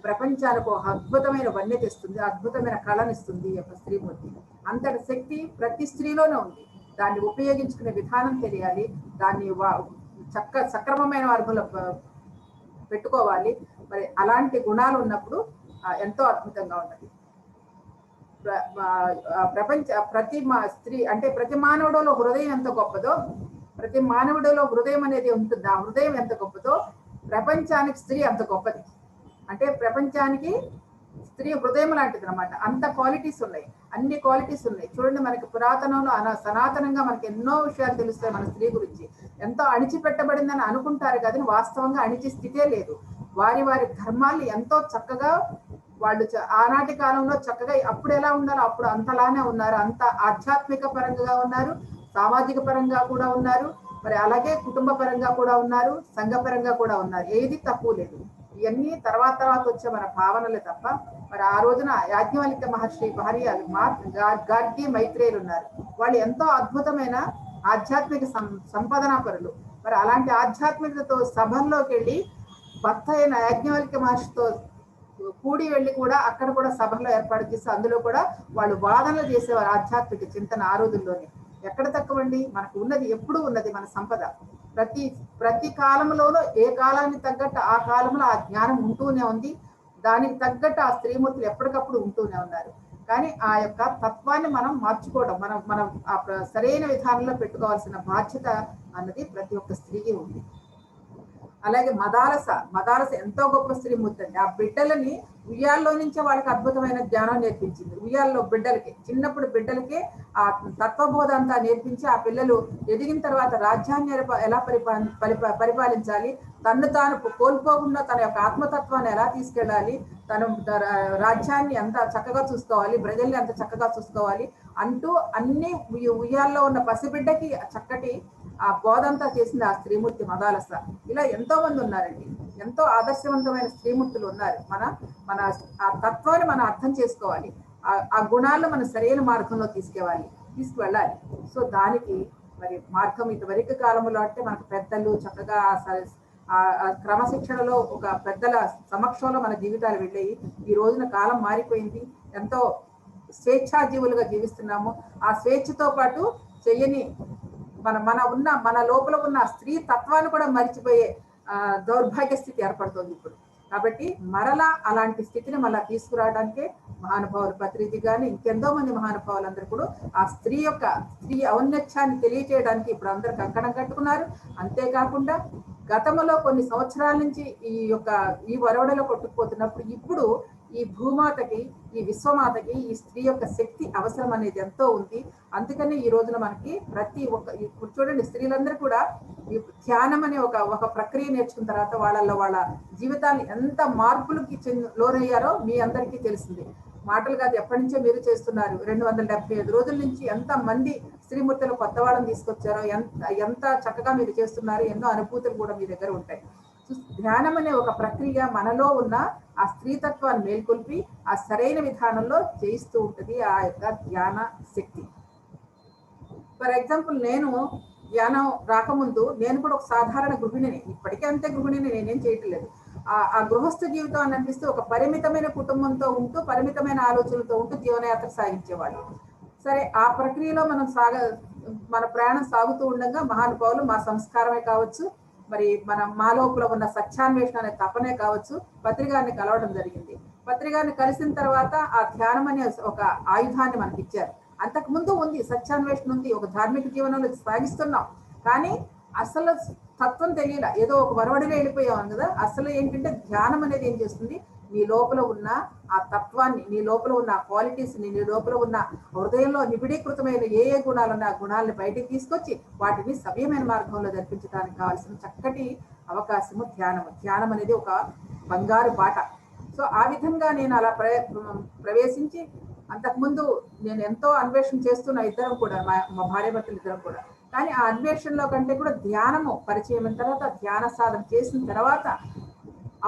ప్రపంచానికి ఒక అద్భుతమైన వన్యత ఇస్తుంది, అద్భుతమైన కళనిస్తుంది ఈ యొక్క స్త్రీమూర్తి. అంతటి శక్తి ప్రతి స్త్రీలోనే ఉంది. దాన్ని ఉపయోగించుకునే విధానం తెలియాలి, దాన్ని సక్రమమైన మార్గంలో పెట్టుకోవాలి. మరి అలాంటి గుణాలు ఉన్నప్పుడు ఎంతో అద్భుతంగా ఉంటుంది. ప్రతి స్త్రీ అంటే ప్రతి మానవుడిలో హృదయం ఎంత గొప్పదో, ప్రతి మానవుడిలో హృదయం అనేది ఉంటుంది. ఆ హృదయం ఎంత గొప్పదో ప్రపంచానికి స్త్రీ అంత గొప్పది. అంటే ప్రపంచానికి స్త్రీ హృదయం లాంటిది అనమాట. అంత క్వాలిటీస్ ఉన్నాయి, అన్ని క్వాలిటీస్ ఉన్నాయి. చూడండి, మనకి పురాతనంలో సనాతనంగా మనకి ఎన్నో విషయాలు తెలుస్తాయి మన స్త్రీ గురించి. ఎంతో అణిచిపెట్టబడిందని అనుకుంటారు కానీ వాస్తవంగా అణిచి స్థితే లేదు. వారి ధర్మాలు ఎంతో చక్కగా వాళ్ళు ఆనాటి కాలంలో చక్కగా అప్పుడు ఎలా ఉన్నారో అప్పుడు అంతలానే ఉన్నారు. అంత ఆధ్యాత్మిక పరంగా ఉన్నారు, సామాజిక పరంగా కూడా ఉన్నారు, మరి అలాగే కుటుంబ పరంగా కూడా ఉన్నారు, సంఘ పరంగా కూడా ఉన్నారు. ఏది తక్కువ లేదు. ఇవన్నీ తర్వాత వచ్చే మన భావనలే తప్ప. మరి ఆ రోజున యాజ్ఞవల్క్య మహర్షి భార్య గార్గి మైత్రేయులు ఉన్నారు. వాళ్ళు ఎంతో అద్భుతమైన ఆధ్యాత్మిక సంపాదనా పరులు. మరి అలాంటి ఆధ్యాత్మికతతో సభల్లోకి వెళ్ళి భర్త అయిన యాజ్ఞవల్క్య మహర్షితో కూడి వెళ్ళి కూడా అక్కడ కూడా సభలో ఏర్పాటు చేసి అందులో కూడా వాళ్ళు వాదనలు చేసేవారు. ఆధ్యాత్మిక చింతన ఆ రోజుల్లోనే. ఎక్కడ తక్కువండి, మనకు ఉన్నది ఎప్పుడు ఉన్నది మన సంపద. ప్రతి కాలంలోనూ ఏ కాలానికి తగ్గట్టు ఆ కాలంలో ఆ జ్ఞానం ఉంటూనే ఉంది. దానికి తగ్గట్టు ఆ స్త్రీమూర్తులు ఎప్పటికప్పుడు ఉంటూనే ఉన్నారు. కానీ ఆ యొక్క తత్వాన్ని మనం మార్చుకోవడం, మనం ఆ సరైన విధానంలో పెట్టుకోవాల్సిన బాధ్యత అన్నది ప్రతి ఒక్క స్త్రీకి ఉంది. అలాగే మదాలస ఎంతో గొప్ప స్త్రీమూర్తి అండి. ఆ బిడ్డలని ఉయ్యాల్లో నుంచే వాళ్ళకి అద్భుతమైన జ్ఞానం నేర్పించింది. ఉయ్యాల్లో చిన్నప్పుడు బిడ్డలకి ఆ తత్వబోధ అంతా నేర్పించి ఆ పిల్లలు ఎదిగిన తర్వాత రాజ్యాన్ని ఎలా పరిపాలించాలి, తను తాను కోల్పోకుండా తన యొక్క ఆత్మతత్వాన్ని ఎలా తీసుకెళ్ళాలి, తను రాజ్యాన్ని ఎంత చక్కగా చూసుకోవాలి, ప్రజల్ని ఎంత చక్కగా చూసుకోవాలి అంటూ అన్ని ఉయ్యాల్లో ఉన్న పసిబిడ్డకి చక్కటి ఆ బోధంతా చేసింది ఆ స్త్రీమూర్తి మదాలస. ఇలా ఎంతో మంది ఉన్నారండి, ఎంతో ఆదర్శవంతమైన స్త్రీమూర్తులు ఉన్నారు. మన ఆ తత్వాన్ని మనం అర్థం చేసుకోవాలి, ఆ గుణాలను మనం సరైన మార్గంలో తీసుకువెళ్ళాలి. సో దానికి మరి మార్గం ఇటువరకు కాలంలో అంటే మనకు పెద్దలు చక్కగా ఆ క్రమశిక్షణలో ఒక పెద్దల సమక్షంలో మన జీవితాలు వెళ్ళాయి. ఈ రోజున కాలం మారిపోయింది, ఎంతో స్వేచ్ఛాజీవులుగా జీవిస్తున్నాము. ఆ స్వేచ్ఛతో పాటు చెయ్యని మన లోపల ఉన్న స్త్రీ తత్వాన్ని కూడా మర్చిపోయే దౌర్భాగ్య స్థితి ఏర్పడుతుంది ఇప్పుడు. కాబట్టి మరలా అలాంటి స్థితిని మళ్ళా తీసుకురావడానికే మహానుభావులు పత్రిజీ కానీ ఇంకెంతో మంది మహానుభావులందరూ కూడా ఆ స్త్రీ ఔన్నత్యాన్ని తెలియజేయడానికి ఇప్పుడు అందరు కంకణం కట్టుకున్నారు. అంతేకాకుండా గతంలో కొన్ని సంవత్సరాల నుంచి ఈ వరవడలో కొట్టుకుపోతున్నప్పుడు ఇప్పుడు ఈ భూమాతకి, ఈ విశ్వమాతకి ఈ స్త్రీ యొక్క శక్తి అవసరం అనేది ఎంతో ఉంది. అందుకని ఈ రోజున మనకి ఇప్పుడు చూడండి, స్త్రీలందరూ కూడా ఈ ధ్యానం అనే ఒక ప్రక్రియ నేర్చుకున్న తర్వాత వాళ్ళ జీవితాన్ని ఎంత మార్పులకి లోనయ్యారో మీ అందరికీ తెలిసింది. మాటలు కాదు, ఎప్పటి నుంచో మీరు చేస్తున్నారు. 275 రోజుల నుంచి ఎంత మంది స్త్రీమూర్తులు కొత్త వాళ్ళని తీసుకొచ్చారో, ఎంత చక్కగా మీరు చేస్తున్నారు. ఎన్నో అనుభూతులు కూడా మీ దగ్గర ఉంటాయి. ధ్యానం అనే ఒక ప్రక్రియ మనలో ఉన్న ఆ స్త్రీతత్వాన్ని మేల్కొల్పి ఆ సరైన విధానంలో చేయిస్తూ ఉంటుంది ఆ యొక్క ధ్యాన శక్తి. ఫర్ ఎగ్జాంపుల్, నేను ధ్యానం రాకముందు నేను కూడా ఒక సాధారణ గృహిణిని, ఇప్పటికే అంతే గృహిణిని, నేనేం చేయట్లేదు. ఆ గృహస్థ జీవితం అని అనిపిస్తే ఒక పరిమితమైన కుటుంబంతో ఉంటూ పరిమితమైన ఆలోచనలతో ఉంటూ జీవనయాత్ర సాగించేవాళ్ళు. సరే, ఆ ప్రక్రియలో మనం మన ప్రయాణం సాగుతూ ఉండగా మహానుభావులు మా సంస్కారమే కావచ్చు, మరి మా లోపల ఉన్న సత్యాన్వేషణ అనే తపనే కావచ్చు, పత్రిగారిని కలవడం జరిగింది. పత్రిగారిని కలిసిన తర్వాత ఆ ధ్యానం అనే ఒక ఆయుధాన్ని మనకి ఇచ్చారు. అంతకు ముందు ఉంది, సత్యాన్వేషణ ఉంది, ఒక ధార్మిక జీవనంలో సాగిస్తున్నాం. కానీ అసలు తత్వం తెలియలా, ఏదో ఒక వరవడిలో వెళ్ళిపోయాం కదా. అసలు ఏంటంటే ధ్యానం అనేది ఏం చేస్తుంది, నీ లోపల ఉన్న ఆ తత్వాన్ని, నీ లోపల ఉన్న క్వాలిటీస్ ని, నీ లోపల ఉన్న హృదయంలో నిబిడీకృతమైన ఏ గుణాలు ఉన్న ఆ గుణాలను బయటికి తీసుకొచ్చి వాటిని సవ్యమైన మార్గంలో జరిపించడానికి కావాల్సిన చక్కటి అవకాశము ధ్యానం. ధ్యానం అనేది ఒక బంగారు బాట. సో ఆ విధంగా నేను అలా ప్రవేశించి, అంతకుముందు నేను ఎంతో అన్వేషణ చేస్తున్న ఇద్దరం కూడా, మా భార్యాభర్తలు ఇద్దరం కూడా. కానీ ఆ అన్వేషణలో కంటే కూడా ధ్యానము పరిచయం అయిన తర్వాత, ధ్యాన సాధన చేసిన తర్వాత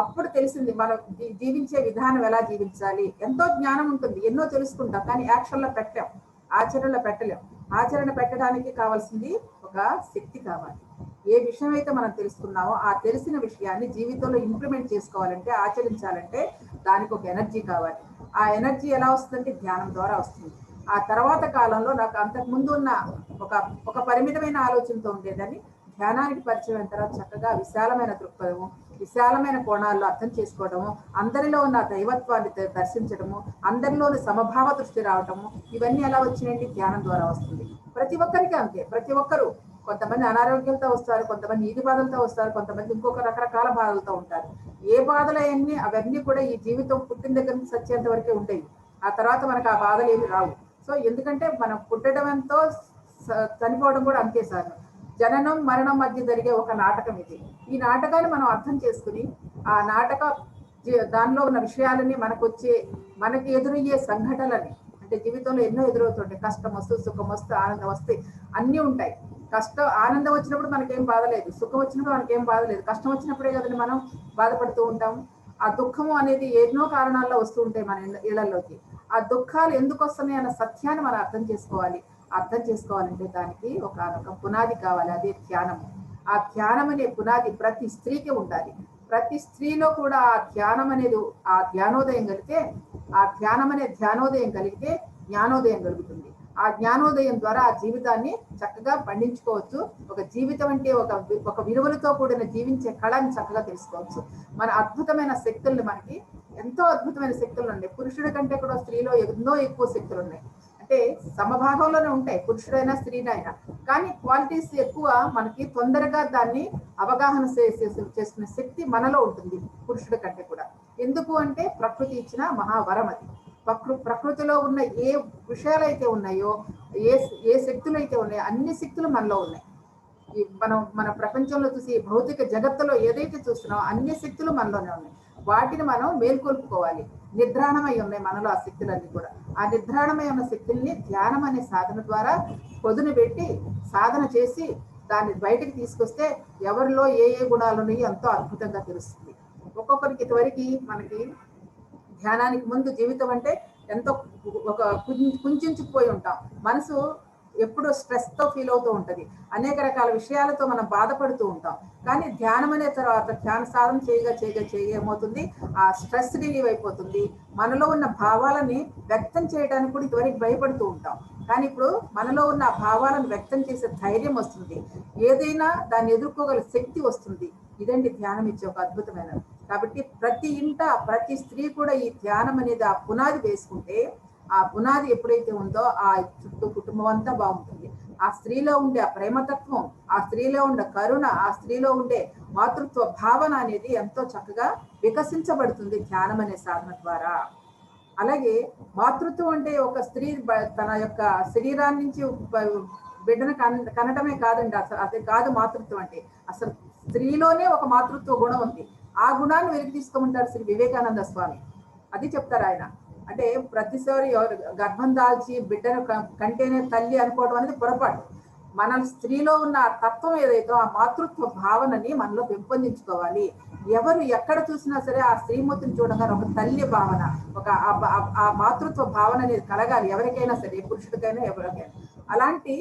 అప్పుడు తెలిసింది మనం జీవించే విధానం ఎలా జీవించాలి. ఎంతో జ్ఞానం ఉంటుంది, ఎన్నో తెలుసుకుంటాం, కానీ యాక్షన్లో పెట్టాం, ఆచరణలో పెట్టలేం. ఆచరణ పెట్టడానికి కావాల్సింది ఒక శక్తి కావాలి. ఏ విషయం అయితే మనం తెలుసుకున్నామో ఆ తెలిసిన విషయాన్ని జీవితంలో ఇంప్లిమెంట్ చేసుకోవాలంటే, ఆచరించాలంటే దానికి ఒక ఎనర్జీ కావాలి. ఆ ఎనర్జీ ఎలా వస్తుందంటే ధ్యానం ద్వారా వస్తుంది. ఆ తర్వాత కాలంలో నాకు అంతకు ముందు ఉన్న ఒక పరిమితమైన ఆలోచనతో ఉండేదాన్ని, ధ్యానానికి పరిచయం అయిన తర్వాత చక్కగా విశాలమైన దృక్పథము, విశాలమైన కోణాల్లో అర్థం చేసుకోవడము, అందరిలో ఉన్న దైవత్వాన్ని దర్శించడము, అందరిలోని సమభావ దృష్టి రావటము, ఇవన్నీ ఎలా వచ్చినాయంటే ధ్యానం ద్వారా వస్తుంది. ప్రతి ఒక్కరికి అంతే. ప్రతి ఒక్కరు, కొంతమంది అనారోగ్యంతో వస్తారు, కొంతమంది ఈది బాధలతో వస్తారు, కొంతమంది ఇంకొక రకరకాల బాధలతో ఉంటారు. ఏ బాధలు అవన్నీ కూడా ఈ జీవితం పుట్టిన దగ్గర నుంచి సచ్చేంత వరకే ఉంటాయి. ఆ తర్వాత మనకు ఆ బాధలు ఏమి రావు. సో ఎందుకంటే మనం పుట్టడం ఎంతో, చనిపోవడం కూడా అంతే సార్. జననం మరణం మధ్య జరిగే ఒక నాటకం ఇది. ఈ నాటకాన్ని మనం అర్థం చేసుకుని, ఆ దానిలో ఉన్న విషయాలని, మనకి ఎదురయ్యే సంఘటనలని, అంటే జీవితంలో ఎన్నో ఎదురవుతుంటాయి. కష్టం వస్తూ, సుఖం వస్తూ, ఆనందం వస్తే అన్నీ ఉంటాయి. ఆనందం వచ్చినప్పుడు మనకేం బాధ లేదు, సుఖం వచ్చినప్పుడు మనకేం బాధ లేదు, కష్టం వచ్చినప్పుడే కదండి మనం బాధపడుతూ ఉంటాం. ఆ దుఃఖము అనేది ఎన్నో కారణాల్లో వస్తూ ఉంటాయి మన ఇళ్లలోకి. ఆ దుఃఖాలు ఎందుకు వస్తున్నాయి అన్న సత్యాన్ని మనం అర్థం చేసుకోవాలి. అర్థం చేసుకోవాలంటే దానికి ఒక పునాది కావాలి, అదే ధ్యానము. ఆ ధ్యానం అనే పునాది ప్రతి స్త్రీకి ఉండాలి. ప్రతి స్త్రీలో కూడా ఆ ధ్యానం అనేది, ఆ ధ్యానోదయం కలిగితే జ్ఞానోదయం కలుగుతుంది. ఆ జ్ఞానోదయం ద్వారా ఆ జీవితాన్ని చక్కగా పండించుకోవచ్చు. ఒక జీవితం అంటే ఒక విలువలతో కూడిన జీవించే కళని చక్కగా తెలుసుకోవచ్చు. మన అద్భుతమైన శక్తుల్ని, మనకి ఎంతో అద్భుతమైన శక్తులు ఉన్నాయి. పురుషుడి కంటే కూడా స్త్రీలో ఎన్నో ఎక్కువ శక్తులు ఉన్నాయి. అంటే సమభాగంలోనే ఉంటాయి, పురుషుడైనా స్త్రీనైనా. కానీ క్వాలిటీస్ ఎక్కువ, మనకి తొందరగా దాన్ని అవగాహన చేసుకునే శక్తి మనలో ఉంటుంది పురుషుడి కంటే కూడా. ఎందుకు అంటే ప్రకృతి ఇచ్చిన మహావరం అది. ప్రకృతిలో ఉన్న ఏ విషయాలు అయితే ఉన్నాయో, ఏ శక్తులు అయితే ఉన్నాయో, అన్ని శక్తులు మనలో ఉన్నాయి. మన ప్రపంచంలో చూసి భౌతిక జగత్తులో ఏదైతే చూస్తున్నామో అన్ని శక్తులు మనలోనే ఉన్నాయి. వాటిని మనం మేల్కొల్పుకోవాలి. నిద్రాణమై ఉన్నాయి మనలో ఆ శక్తులన్నీ కూడా. ఆ నిద్రాణమై ఉన్న శక్తుల్ని ధ్యానం అనే సాధన ద్వారా పొదును పెట్టి సాధన చేసి దాన్ని బయటకు తీసుకొస్తే ఎవరిలో ఏ గుణాలు ఉన్నాయో ఎంతో అద్భుతంగా తెలుస్తుంది. ఒక్కొక్కరికి ఇదివరకు మనకి ధ్యానానికి ముందు జీవితం అంటే ఎంతో కుంచుకుపోయి ఉంటాం. మనసు ఎప్పుడు స్ట్రెస్ తో ఫీల్ అవుతూ ఉంటది, అనేక రకాల విషయాలతో మనం బాధపడుతూ ఉంటాం. కానీ ధ్యానం అనే తర్వాత, ధ్యాన సాధన చేయగా ఏమవుతుంది, ఆ స్ట్రెస్ రిలీవ్ అయిపోతుంది. మనలో ఉన్న భావాలని వ్యక్తం చేయడానికి కూడా ఇదివరకు భయపడుతూ ఉంటాం. కానీ ఇప్పుడు మనలో ఉన్న భావాలను వ్యక్తం చేసే ధైర్యం వస్తుంది, ఏదైనా దాన్ని ఎదుర్కోగల శక్తి వస్తుంది. ఇదండి ధ్యానం ఇచ్చే ఒక అద్భుతమైనది. కాబట్టి ప్రతి ఇంట, ప్రతి స్త్రీ కూడా ఈ ధ్యానం అనేది ఆ పునాది వేసుకుంటే, ఆ పునాది ఎప్పుడైతే ఉందో ఆ చుట్టూ కుటుంబం అంతా బాగుంటుంది. ఆ స్త్రీలో ఉండే ఆ ప్రేమతత్వం, ఆ స్త్రీలో ఉండే కరుణ, ఆ స్త్రీలో ఉండే మాతృత్వ భావన అనేది ఎంతో చక్కగా వికసించబడుతుంది ధ్యానం అనే సాధన ద్వారా. అలాగే మాతృత్వం అంటే ఒక స్త్రీ తన యొక్క శరీరాన్ని నుంచి బిడ్డను కనటమే కాదండి. అది కాదు మాతృత్వం అంటే. అసలు స్త్రీలోనే ఒక మాతృత్వ గుణం ఉంది. ఆ గుణాన్ని వెలికి తీసుకోమంటారు శ్రీ వివేకానంద స్వామి. అది చెప్తారు ఆయన. అంటే ప్రతిసారి గర్భం దాల్చి బిడ్డను కంటేనే తల్లి అనుకోవడం అనేది పొరపాటు. మన స్త్రీలో ఉన్న తత్వం ఏదైతే ఆ మాతృత్వ భావనని మనలో పెంపొందించుకోవాలి. ఎవరు ఎక్కడ చూసినా సరే ఆ స్త్రీమూర్తిని చూడగానే ఒక తల్లి భావన, ఆ మాతృత్వ భావన అనేది కలగాలి ఎవరికైనా సరే, పురుషుడికైనా ఎవరికైనా. అలాంటి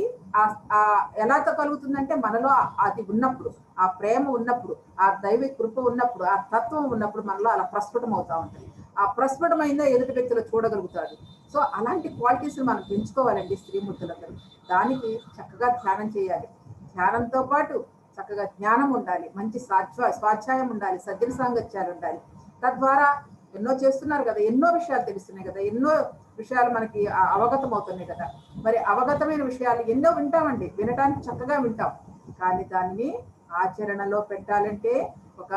ఎలాతో కలుగుతుందంటే మనలో అది ఉన్నప్పుడు, ఆ ప్రేమ ఉన్నప్పుడు, ఆ దైవిక కృప ఉన్నప్పుడు, ఆ తత్వం ఉన్నప్పుడు మనలో అలా ప్రస్ఫుటం అవుతా ఉంటుంది. ఆ ప్రస్ఫుటమైందో ఎదుటి వ్యక్తులు చూడగలుగుతాడు. సో అలాంటి క్వాలిటీస్ మనం పెంచుకోవాలండి స్త్రీమూర్తులందరూ. దానికి చక్కగా ధ్యానం చేయాలి. ధ్యానంతో పాటు చక్కగా జ్ఞానం ఉండాలి, మంచి స్వాధ్యాయం ఉండాలి, సజ్జన సాంగత్యాలు ఉండాలి. తద్వారా ఎన్నో చేస్తున్నారు కదా, ఎన్నో విషయాలు తెలుస్తున్నాయి కదా, ఎన్నో విషయాలు మనకి అవగతం అవుతున్నాయి కదా. మరి అవగతమైన విషయాలు ఎన్నో వింటామండి, వినటానికి చక్కగా వింటాం, కానీ దాన్ని ఆచరణలో పెట్టాలంటే ఒక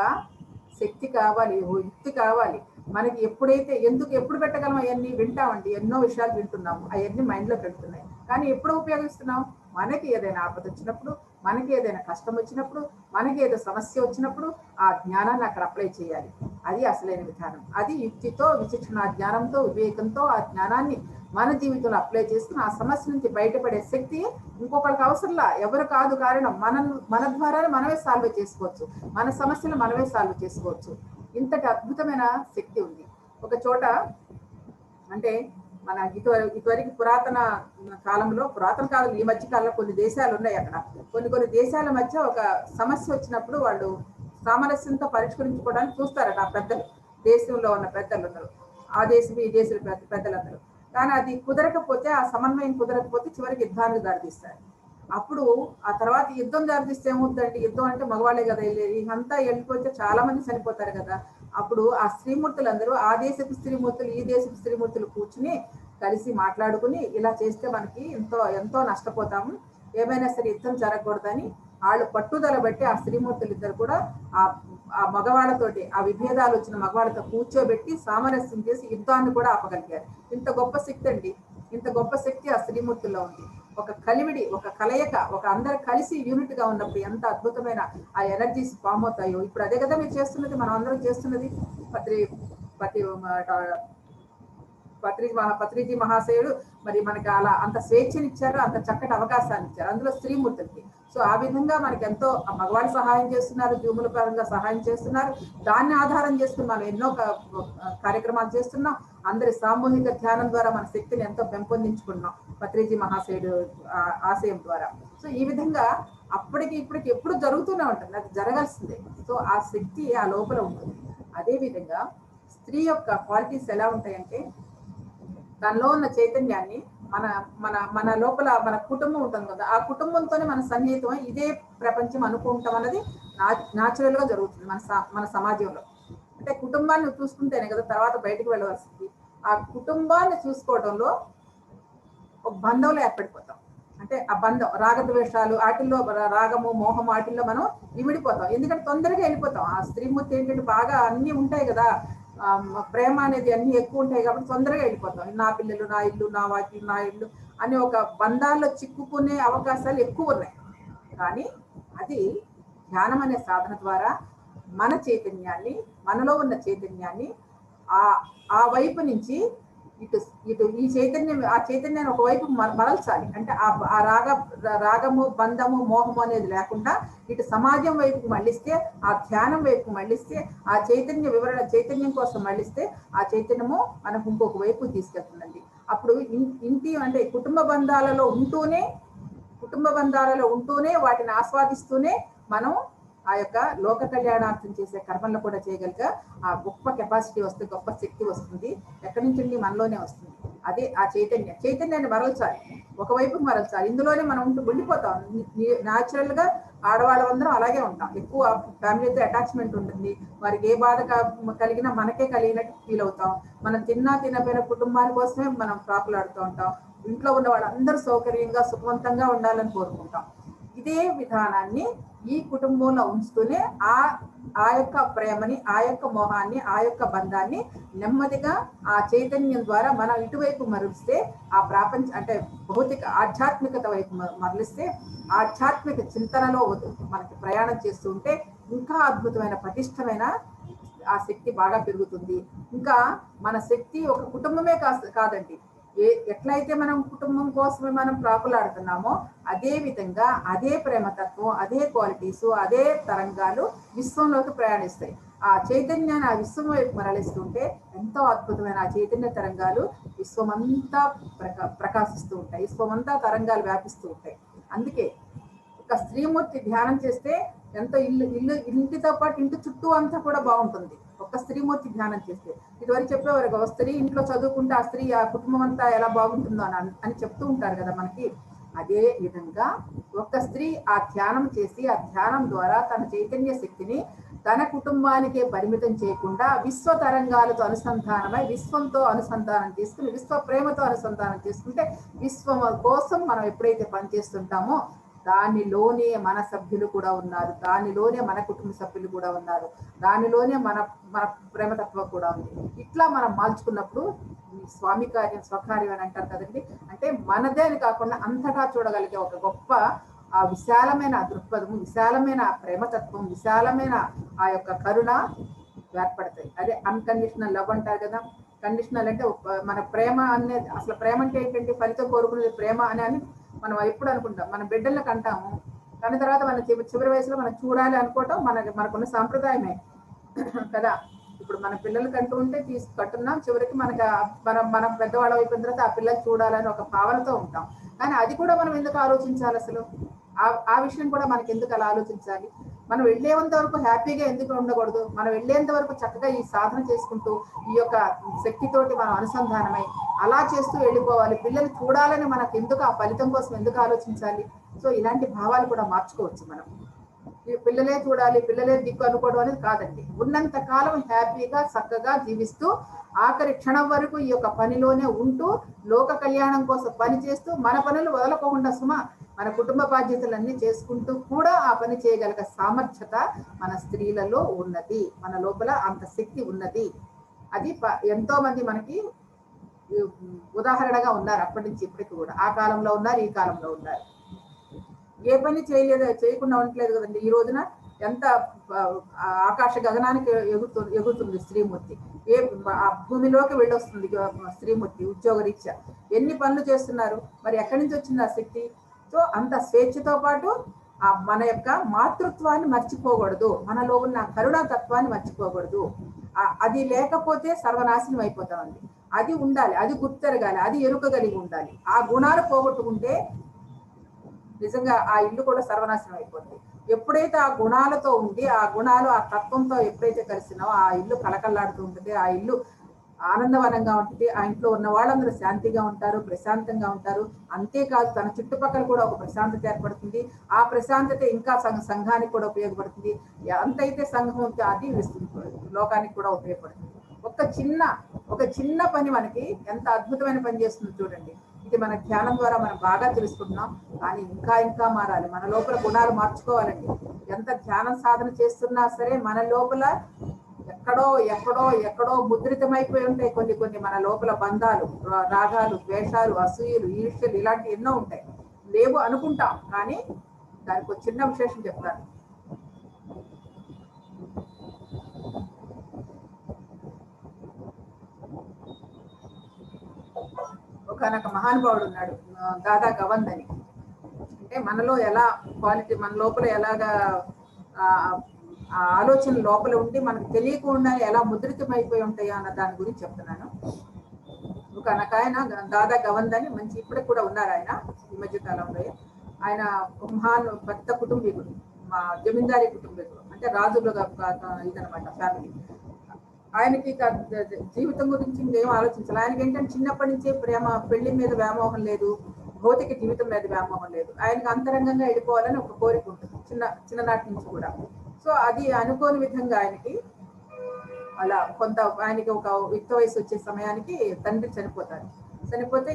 శక్తి కావాలి, ఓ యుక్తి కావాలి. మనకి ఎప్పుడు పెట్టగలం అవన్నీ వింటామండి, ఎన్నో విషయాలు వింటున్నాము, అవన్నీ మైండ్లో పెడుతున్నాయి, కానీ ఎప్పుడు ఉపయోగిస్తున్నాం? మనకి ఏదైనా ఆపద వచ్చినప్పుడు, మనకి ఏదైనా కష్టం వచ్చినప్పుడు, మనకి ఏదో సమస్య వచ్చినప్పుడు ఆ జ్ఞానాన్ని అక్కడ అప్లై చేయాలి. అది అసలైన విధానం. అది యుక్తితో, విచక్షణ జ్ఞానంతో, వివేకంతో ఆ జ్ఞానాన్ని మన జీవితంలో అప్లై చేసుకుని ఆ సమస్య నుంచి బయటపడే శక్తి ఇంకొకరికి అవసరంలా, ఎవరు కాదు కారణం. మన ద్వారానే మనమే సాల్వ్ చేసుకోవచ్చు, మన సమస్యలు మనమే సాల్వ్ చేసుకోవచ్చు. ఇంతటి అద్భుతమైన శక్తి ఉంది. ఒక చోట అంటే మన ఇటువరకు పురాతన కాలంలో, పురాతన కాలంలో ఈ మధ్య కాలంలో కొన్ని దేశాలు ఉన్నాయి. అక్కడ కొన్ని దేశాల మధ్య ఒక సమస్య వచ్చినప్పుడు వాళ్ళు సామరస్యంతో పరిష్కరించుకోవడానికి చూస్తారట ఆ పెద్దలు, దేశంలో ఉన్న పెద్దలందరూ, ఆ దేశం ఈ దేశం పెద్దలందరూ. కానీ అది కుదరకపోతే, ఆ సమన్వయం కుదరకపోతే చివరికి యుద్ధానికి దారితీస్తారు. అప్పుడు ఆ తర్వాత యుద్ధం దారితీస్తే ఏమవుతుందంటే, యుద్ధం అంటే మగవాళ్ళే కదా వెళ్ళేది, అంతా వెళ్ళిపోతే చాలా మంది చనిపోతారు కదా. అప్పుడు ఆ స్త్రీమూర్తులందరూ, ఆ దేశపు స్త్రీమూర్తులు ఈ దేశపు స్త్రీమూర్తులు కూర్చుని కలిసి మాట్లాడుకుని, ఇలా చేస్తే మనకి ఎంతో నష్టపోతాము, ఏమైనా సరే యుద్ధం జరగకూడదని వాళ్ళు పట్టుదల బట్టి ఆ స్త్రీమూర్తులు ఇద్దరు కూడా ఆ మగవాళ్ళతోటి, ఆ విభేదాలు వచ్చిన మగవాళ్ళతో కూర్చోబెట్టి సామరస్యం చేసి యుద్ధాన్ని కూడా ఆపగలిగారు. ఇంత గొప్ప శక్తి అండి, ఇంత గొప్ప శక్తి ఆ స్త్రీమూర్తుల్లో ఉంది. ఒక కలివిడి, ఒక కలయిక, ఒక అందరు కలిసి యూనిట్ గా ఉన్నప్పుడు ఎంత అద్భుతమైన ఆ ఎనర్జీస్ ఫామ్ అవుతాయో. ఇప్పుడు అదే కదా మీరు చేస్తున్నది, మనం అందరం చేస్తున్నది. పత్రిజీ మహాశయుడు మరి మనకి అలా అంత స్వేచ్ఛనిచ్చారు, అంత చక్కటి అవకాశాన్ని ఇచ్చారు, అందులో స్త్రీమూర్తులకి. సో ఆ విధంగా మనకి ఎంతో మగవాళ్ళు సహాయం చేస్తున్నారు, జూముల పరంగా సహాయం చేస్తున్నారు. దాన్ని ఆధారం చేసుకుని మనం ఎన్నో కార్యక్రమాలు చేస్తున్నాం. అందరి సామూహిక ధ్యానం ద్వారా మన శక్తిని ఎంతో పెంపొందించుకున్నాం పత్రిజీ మహాశయుడు ఆశయం ద్వారా. సో ఈ విధంగా అప్పటికి ఇప్పటికి ఎప్పుడు జరుగుతూనే ఉంటుంది, అది జరగాల్సిందే. సో ఆ శక్తి ఆ లోపల ఉంటుంది. అదే విధంగా స్త్రీ యొక్క క్వాలిటీస్ ఎలా ఉంటాయంటే, తనలో ఉన్న చైతన్యాన్ని మన మన మన లోపల మన కుటుంబం ఉంటుంది కదా, ఆ కుటుంబంతోనే మన సన్నిహితం ఇదే ప్రపంచం అనుకుంటాం అన్నది న్యాచురల్ గా జరుగుతుంది మన సమాజంలో. అంటే కుటుంబాన్ని చూసుకుంటేనే కదా తర్వాత బయటకు వెళ్ళవలసింది. ఆ కుటుంబాన్ని చూసుకోవడంలో ఒక బంధంలో ఏర్పడిపోతాం. అంటే ఆ బంధం, రాగద్వేషాలు వాటిల్లో, రాగము మోహము వాటిల్లో మనం ఇమిడిపోతాం. ఎందుకంటే తొందరగా వెళ్ళిపోతాం. ఆ స్త్రీమూర్తి ఏంటంటే బాగా అన్ని ఉంటాయి కదా, ప్రేమ అనేది అన్ని ఎక్కువ ఉంటాయి కాబట్టి తొందరగా వెళ్ళిపోతాం. నా పిల్లలు, నా ఇల్లు, నా వాకిలు, నా ఇల్లు అనే ఒక బంధాల్లో చిక్కుకునే అవకాశాలు ఎక్కువ ఉన్నాయి. కానీ అది ధ్యానం అనే సాధన ద్వారా మన చైతన్యాన్ని, మనలో ఉన్న చైతన్యాన్ని ఆ వైపు నుంచి ఇటు ఈ చైతన్యాన్ని ఒకవైపు మరల్చాలి. అంటే ఆ రాగము, బంధము, మోహము అనేది లేకుండా ఇటు సమాజం వైపుకు మళ్ళిస్తే, ఆ ధ్యానం వైపుకు మళ్ళిస్తే, ఆ చైతన్యం కోసం మళ్ళిస్తే ఆ చైతన్యము మనకు ఇంకొక వైపు తీసుకెళ్తుందండి. అప్పుడు ఇంటి అంటే కుటుంబ బంధాలలో ఉంటూనే వాటిని ఆస్వాదిస్తూనే మనం ఆ యొక్క లోక కళ్యాణార్థం చేసే కర్మలను కూడా చేయగలిగా ఆ గొప్ప కెపాసిటీ వస్తుంది, గొప్ప శక్తి వస్తుంది. ఎక్కడి నుంచి మనలోనే వస్తుంది. అదే ఆ చైతన్యాన్ని మరల్చాలి, ఒకవైపుకి మరల్చాలి. ఇందులోనే మనం ఉండిపోతాం. న్యాచురల్ గా ఆడవాళ్ళందరం అలాగే ఉంటాం. ఎక్కువ ఫ్యామిలీతో అటాచ్మెంట్ ఉంటుంది. వారికి ఏ బాధ కలిగినా మనకే కలిగినట్టు ఫీల్ అవుతాం. మనం తినపోయిన కుటుంబాల కోసమే మనం ప్రాకులాడుతూ ఉంటాం. ఇంట్లో ఉన్న వాళ్ళందరూ సౌకర్యంగా సుఖవంతంగా ఉండాలని కోరుకుంటాం. ఇదే విధానాన్ని ఈ కుటుంబంలో ఉంచుతూనే ఆ యొక్క ప్రేమని, ఆ యొక్క మోహాన్ని, ఆ యొక్క బంధాన్ని నెమ్మదిగా ఆ చైతన్యం ద్వారా మనం ఇటువైపు మరలిస్తే, ఆ అంటే భౌతిక ఆధ్యాత్మికత వైపు మరలిస్తే, ఆధ్యాత్మిక చింతనలో మనకి ప్రయాణం చేస్తూ ఉంటే ఇంకా అద్భుతమైన పటిష్టమైన ఆ శక్తి బాగా పెరుగుతుంది. ఇంకా మన శక్తి ఒక కుటుంబమే కాదండి, ఎట్లయితే మనం కుటుంబం కోసమే మనం ప్రాకులాడుతున్నామో అదే విధంగా అదే ప్రేమతత్వం, అదే క్వాలిటీస్, అదే తరంగాలు విశ్వంలోకి ప్రయాణిస్తాయి. ఆ చైతన్యాన్ని ఆ విశ్వం వైపు మరలిస్తుంటే ఎంతో అద్భుతమైన ఆ చైతన్య తరంగాలు విశ్వమంతా ప్రకాశిస్తూ ఉంటాయి, విశ్వమంతా తరంగాలు వ్యాపిస్తూ ఉంటాయి. అందుకే ఒక స్త్రీమూర్తి ధ్యానం చేస్తే ఎంతో ఇంటితో పాటు ఇంటి చుట్టూ అంతా కూడా బాగుంటుంది. ఒక ఒక్క స్త్రీమూర్తి ధ్యానం చేస్తే. ఇదివరకు చెప్పేవారు ఒక స్త్రీ ఇంట్లో చదువుకుంటే ఆ స్త్రీ ఆ కుటుంబం అంతా ఎలా బాగుంటుందో అని చెప్తూ ఉంటారు కదా మనకి. అదే విధంగా ఒక స్త్రీ ఆ ధ్యానం చేసి ఆ ధ్యానం ద్వారా తన చైతన్య శక్తిని తన కుటుంబానికే పరిమితం చేయకుండా విశ్వ తరంగాలతో అనుసంధానమై విశ్వంతో అనుసంధానం చేసుకుని విశ్వ ప్రేమతో అనుసంధానం చేసుకుంటే విశ్వం కోసం మనం ఎప్పుడైతే పనిచేస్తుంటామో దానిలోనే మన సభ్యులు కూడా ఉన్నారు, దానిలోనే మన కుటుంబ సభ్యులు కూడా ఉన్నారు, దానిలోనే మన మన ప్రేమతత్వం కూడా ఉంది. ఇట్లా మనం మార్చుకున్నప్పుడు స్వామి కార్యం స్వకార్యం అని అంటారు కదండి. అంటే మనదే అని కాకుండా అంతటా చూడగలిగే ఒక గొప్ప ఆ విశాలమైన దృక్పథము, విశాలమైన ప్రేమతత్వం, విశాలమైన ఆ యొక్క కరుణ ఏర్పడతాయి. అదే అన్కండిషనల్ లవ్ అంటారు కదా. కండిషనల్ అంటే మన ప్రేమ అనేది, అసలు ప్రేమ అంటే ఏంటంటే ఫలితం కోరుకునేది ప్రేమ అని మనం ఎప్పుడు అనుకుంటాం. మన బిడ్డలకు అంటాము, కానీ తర్వాత మన చివరి వయసులో మనం చూడాలి అనుకోవటం మనకున్న సాంప్రదాయమే కదా. ఇప్పుడు మన పిల్లలకి అంటూ ఉంటే కట్టున్నాం, చివరికి మనం పెద్దవాళ్ళ అయిపోయిన తర్వాత ఆ పిల్లలు చూడాలని ఒక భావనతో ఉంటాం. కానీ అది కూడా మనం ఎందుకు ఆలోచించాలి అసలు? ఆ విషయం కూడా మనకి ఎందుకు అలా ఆలోచించాలి? మనం వెళ్ళేంత వరకు హ్యాపీగా ఎందుకు ఉండకూడదు? మనం వెళ్ళేంత వరకు చక్కగా ఈ సాధన చేసుకుంటూ ఈ యొక్క శక్తితోటి మనం అనుసంధానమై అలా చేస్తూ వెళ్ళిపోవాలి. పిల్లలు చూడాలని మనకు ఎందుకు, ఆ ఫలితం కోసం ఎందుకు ఆలోచించాలి? సో ఇలాంటి భావాలు కూడా మార్చుకోవచ్చు మనం. పిల్లలే చూడాలి, పిల్లలే దిక్కు అనుకోవడం అనేది కాదండి. ఉన్నంత కాలం హ్యాపీగా చక్కగా జీవిస్తూ ఆఖరి క్షణం వరకు ఈ యొక్క పనిలోనే ఉంటూ లోక కళ్యాణం కోసం పని చేస్తూ మన పనులు వదలకోకుండా మన కుటుంబ బాధ్యతలన్నీ చేసుకుంటూ కూడా ఆ పని చేయగలిగే సామర్థ్యత మన స్త్రీలలో ఉన్నది, మన లోపల అంత శక్తి ఉన్నది. అది ఎంతో మంది మనకి ఉదాహరణగా ఉన్నారు, అప్పటి నుంచి ఇప్పటికి కూడా. ఆ కాలంలో ఉన్నారు, ఈ కాలంలో ఉన్నారు. ఏ పని చేయకుండా ఉండట్లేదు కదండి. ఈ రోజున ఎంత ఆకాశ గగనానికి ఎగురుతుంది స్త్రీమూర్తి. ఆ భూమిలోకి వెళ్ళొస్తుంది స్త్రీమూర్తి ఉద్యోగరీత్యా. ఎన్ని పనులు చేస్తున్నారు, మరి ఎక్కడి నుంచి వచ్చింది ఆ శక్తి? సో అంత స్వేచ్ఛతో పాటు మన యొక్క మాతృత్వాన్ని మర్చిపోకూడదు, మనలో ఉన్న కరుణాతత్వాన్ని మర్చిపోకూడదు. అది లేకపోతే సర్వనాశనం అయిపోతామండి. అది ఉండాలి, అది గుర్తెరగాలి, అది ఎరుకగలిగి ఉండాలి. ఆ గుణాలు పోగొట్టుకుంటే నిజంగా ఆ ఇల్లు కూడా సర్వనాశనం అయిపోతుంది. ఎప్పుడైతే ఆ గుణాలతో ఉండి ఆ గుణాలు ఆ తత్వంతో ఎప్పుడైతే కలిసినావో ఆ ఇల్లు కలకల్లాడుతూ ఉంటుంది, ఆ ఇల్లు ఆనందవనంగా ఉంటుంది. ఆ ఇంట్లో ఉన్న వాళ్ళందరూ శాంతిగా ఉంటారు, ప్రశాంతంగా ఉంటారు. అంతేకాదు తన చుట్టుపక్కల కూడా ఒక ప్రశాంతత ఏర్పడుతుంది. ఆ ప్రశాంతత ఇంకా సంఘానికి కూడా ఉపయోగపడుతుంది. ఎంతైతే సంఘం ఉంటే అది లోకానికి కూడా ఉపయోగపడుతుంది. ఒక చిన్న పని మనకి ఎంత అద్భుతమైన పని చేస్తుందో చూడండి. ఇది మన ధ్యానం ద్వారా మనం బాగా తెలుసుకుంటున్నాం, కానీ ఇంకా మారాలి. మన లోపల గుణాలు మార్చుకోవాలండి. ఎంత ధ్యానం సాధన చేస్తున్నా సరే మన లోపల ఎక్కడో ముద్రితమైపోయి ఉంటాయి కొన్ని మన లోపల బంధాలు, రాగాలు, ద్వేషాలు, అసూయలు, ఈర్ష్యలు ఇలాంటి ఎన్నో ఉంటాయి. లేవు అనుకుంటాం, కానీ దానికి ఒక చిన్న విశేషం చెప్తాను. ఒకనొక మహానుభావుడు ఉన్నాడు, దాదా గవంద్ అని. అంటే మనలో ఎలా క్వాలిటీ, మన లోపల ఎలాగా ఆ ఆలోచన లోపల ఉండి మనకు తెలియకుండా ఎలా ముద్రితమైపోయి ఉంటాయో అన్న దాని గురించి చెప్తున్నాను. ఒకనొక ఆయన దాదా గవంద్ అని మంచి ఇప్పటికి కూడా ఉన్నారు ఆయన, ఈ మధ్య కాలంలో. ఆయన పెద్ద కుటుంబీకుడు, మా జమీందారీ కుటుంబీకుడు, అంటే రాజులు ఇదనమాట ఫ్యామిలీ. ఆయనకి జీవితం గురించి ఇంకేం ఆలోచించాలి. ఆయనకి ఏంటంటే చిన్నప్పటి నుంచే పెళ్లి మీద వ్యామోహం లేదు, భౌతిక జీవితం మీద వ్యామోహం లేదు. ఆయనకు అంతరంగంగా వెళ్ళిపోవాలని ఒక కోరిక ఉంటుంది చిన్ననాటి నుంచి కూడా. సో అది అనుకోని విధంగా ఆయనకి ఆయనకి ఒక యుక్త వయసు వచ్చే సమయానికి తండ్రి చనిపోతే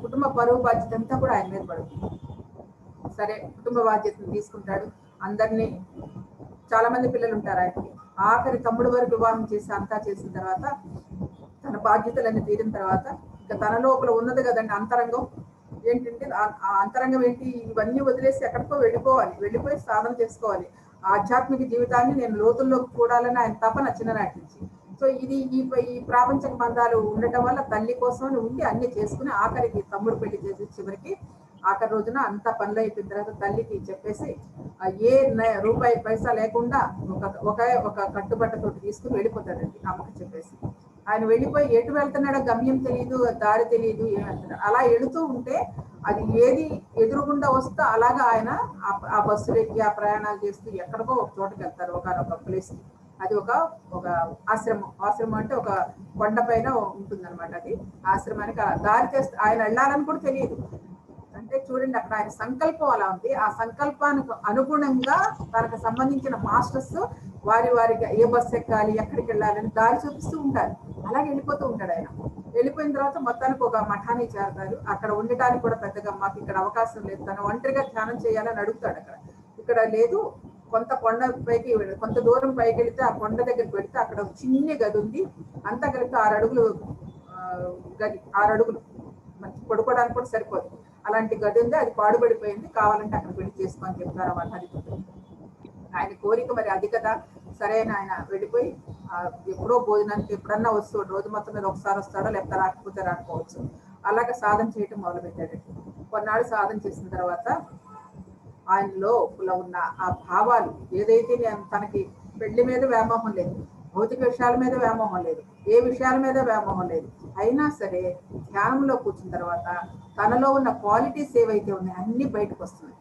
కుటుంబ పరువు బాధ్యత అంతా కూడా ఆయన మీద పడుతుంది. సరే, కుటుంబ బాధ్యతను తీసుకుంటాడు. అందరినీ, చాలా మంది పిల్లలు ఉంటారు ఆయనకి. ఆఖరి తమ్ముడు వరకు వివాహం చేసి అంతా చేసిన తర్వాత, తన బాధ్యతలన్నీ తీరిన తర్వాత, ఇంకా తన లోపల ఉన్నది కదండి అంతరంగం. ఏంటంటే ఆ అంతరంగం ఏంటి? ఇవన్నీ వదిలేసి ఎక్కడికో వెళ్ళిపోయి సాధన చేసుకోవాలి. ఆధ్యాత్మిక జీవితాన్ని నేను లోతుల్లోకి చూడాలని ఆయన తపన చిన్ననాటి నుంచి. సో ఇది ఈ ప్రాపంచక బంధాలు ఉండటం వల్ల తల్లి కోసం ఉండి అన్ని చేసుకుని ఆఖరికి తమ్ముడు పెళ్లి చేసి చివరికి ఆఖరి రోజున అంతా పనులు అయిపోయిన తర్వాత తల్లికి చెప్పేసి ఏ రూపాయి పైసా లేకుండా ఒక కట్టుబట్టతోటి తీసుకుని వెళ్ళిపోతాడండి అమ్మకి చెప్పేసి. ఆయన వెళ్ళిపోయి ఎటు వెళ్తున్నాడో గమ్యం తెలియదు, దారి తెలియదు, ఏమంటున్నాడు. అలా వెళుతూ ఉంటే అది ఏది ఎదురుగుండా వస్తే అలాగా ఆయన ఆ బస్సులు ఎక్కి ఆ ప్రయాణాలు చేస్తూ ఎక్కడికో ఒక చోటకి వెళ్తారు, ఒకనొక ప్లేస్కి. అది ఒక ఒక ఆశ్రమం అంటే ఒక కొండ పైన ఉంటుంది అనమాట. అది ఆశ్రమానికి దారి చేస్తే ఆయన వెళ్ళాలని కూడా తెలియదు. అంటే చూడండి, అక్కడ ఆయన సంకల్పం అలా ఉంది. ఆ సంకల్పానికి అనుగుణంగా తనకు సంబంధించిన మాస్టర్స్ వారికి ఏ బస్సు ఎక్కాలి, ఎక్కడికి వెళ్ళాలని దారి చూపిస్తూ ఉంటారు. అలాగే వెళ్ళిపోతూ ఉంటాడు ఆయన. వెళ్ళిపోయిన తర్వాత మొత్తానికి ఒక మఠానికి చేరతారు. అక్కడ ఉండటానికి కూడా పెద్దగా మాకు ఇక్కడ అవకాశం లేదు, తను ఒంటరిగా ధ్యానం చేయాలని అడుగుతాడు. ఇక్కడ లేదు, కొంత కొండ పైకి కొంత దూరం పైకి వెళితే ఆ కొండ దగ్గరికి వెళితే అక్కడ ఒక చిన్న గది ఉంది. అంతా కలిపి 6 అడుగులు గది, 6 అడుగులు పడుకోవడానికి కూడా సరిపోదు. అలాంటి గది ఉంది, అది పాడుబడిపోయింది, కావాలంటే అక్కడ పెళ్లి చేసుకొని చెప్తారు వాళ్ళ అధిపతులు. ఆయన కోరిక మరి అది కదా, సరే ఆయన వెళ్ళిపోయి ఎప్పుడో భోజనానికి ఎప్పుడన్నా వస్తాడు, రోజు మొత్తం మీద ఒకసారి వస్తాడో లేకపోతే రాకపోతే రాకపోవచ్చు. అలాగే సాధన చేయటం మొదలుపెట్టాడు. కొన్నాళ్ళు సాధన చేసిన తర్వాత ఆయనలో ఉన్న ఆ భావాలు ఏదైతే తనకి పెళ్లి మీద వ్యామోహం లేదు, భౌతిక విషయాల మీద వ్యామోహం లేదు, ఏ విషయాల మీద వ్యామోహం లేదు, అయినా సరే ధ్యానంలో కూర్చున్న తర్వాత తనలో ఉన్న క్వాలిటీస్ ఏవైతే ఉన్నాయో అన్ని బయటకు వస్తున్నాయి.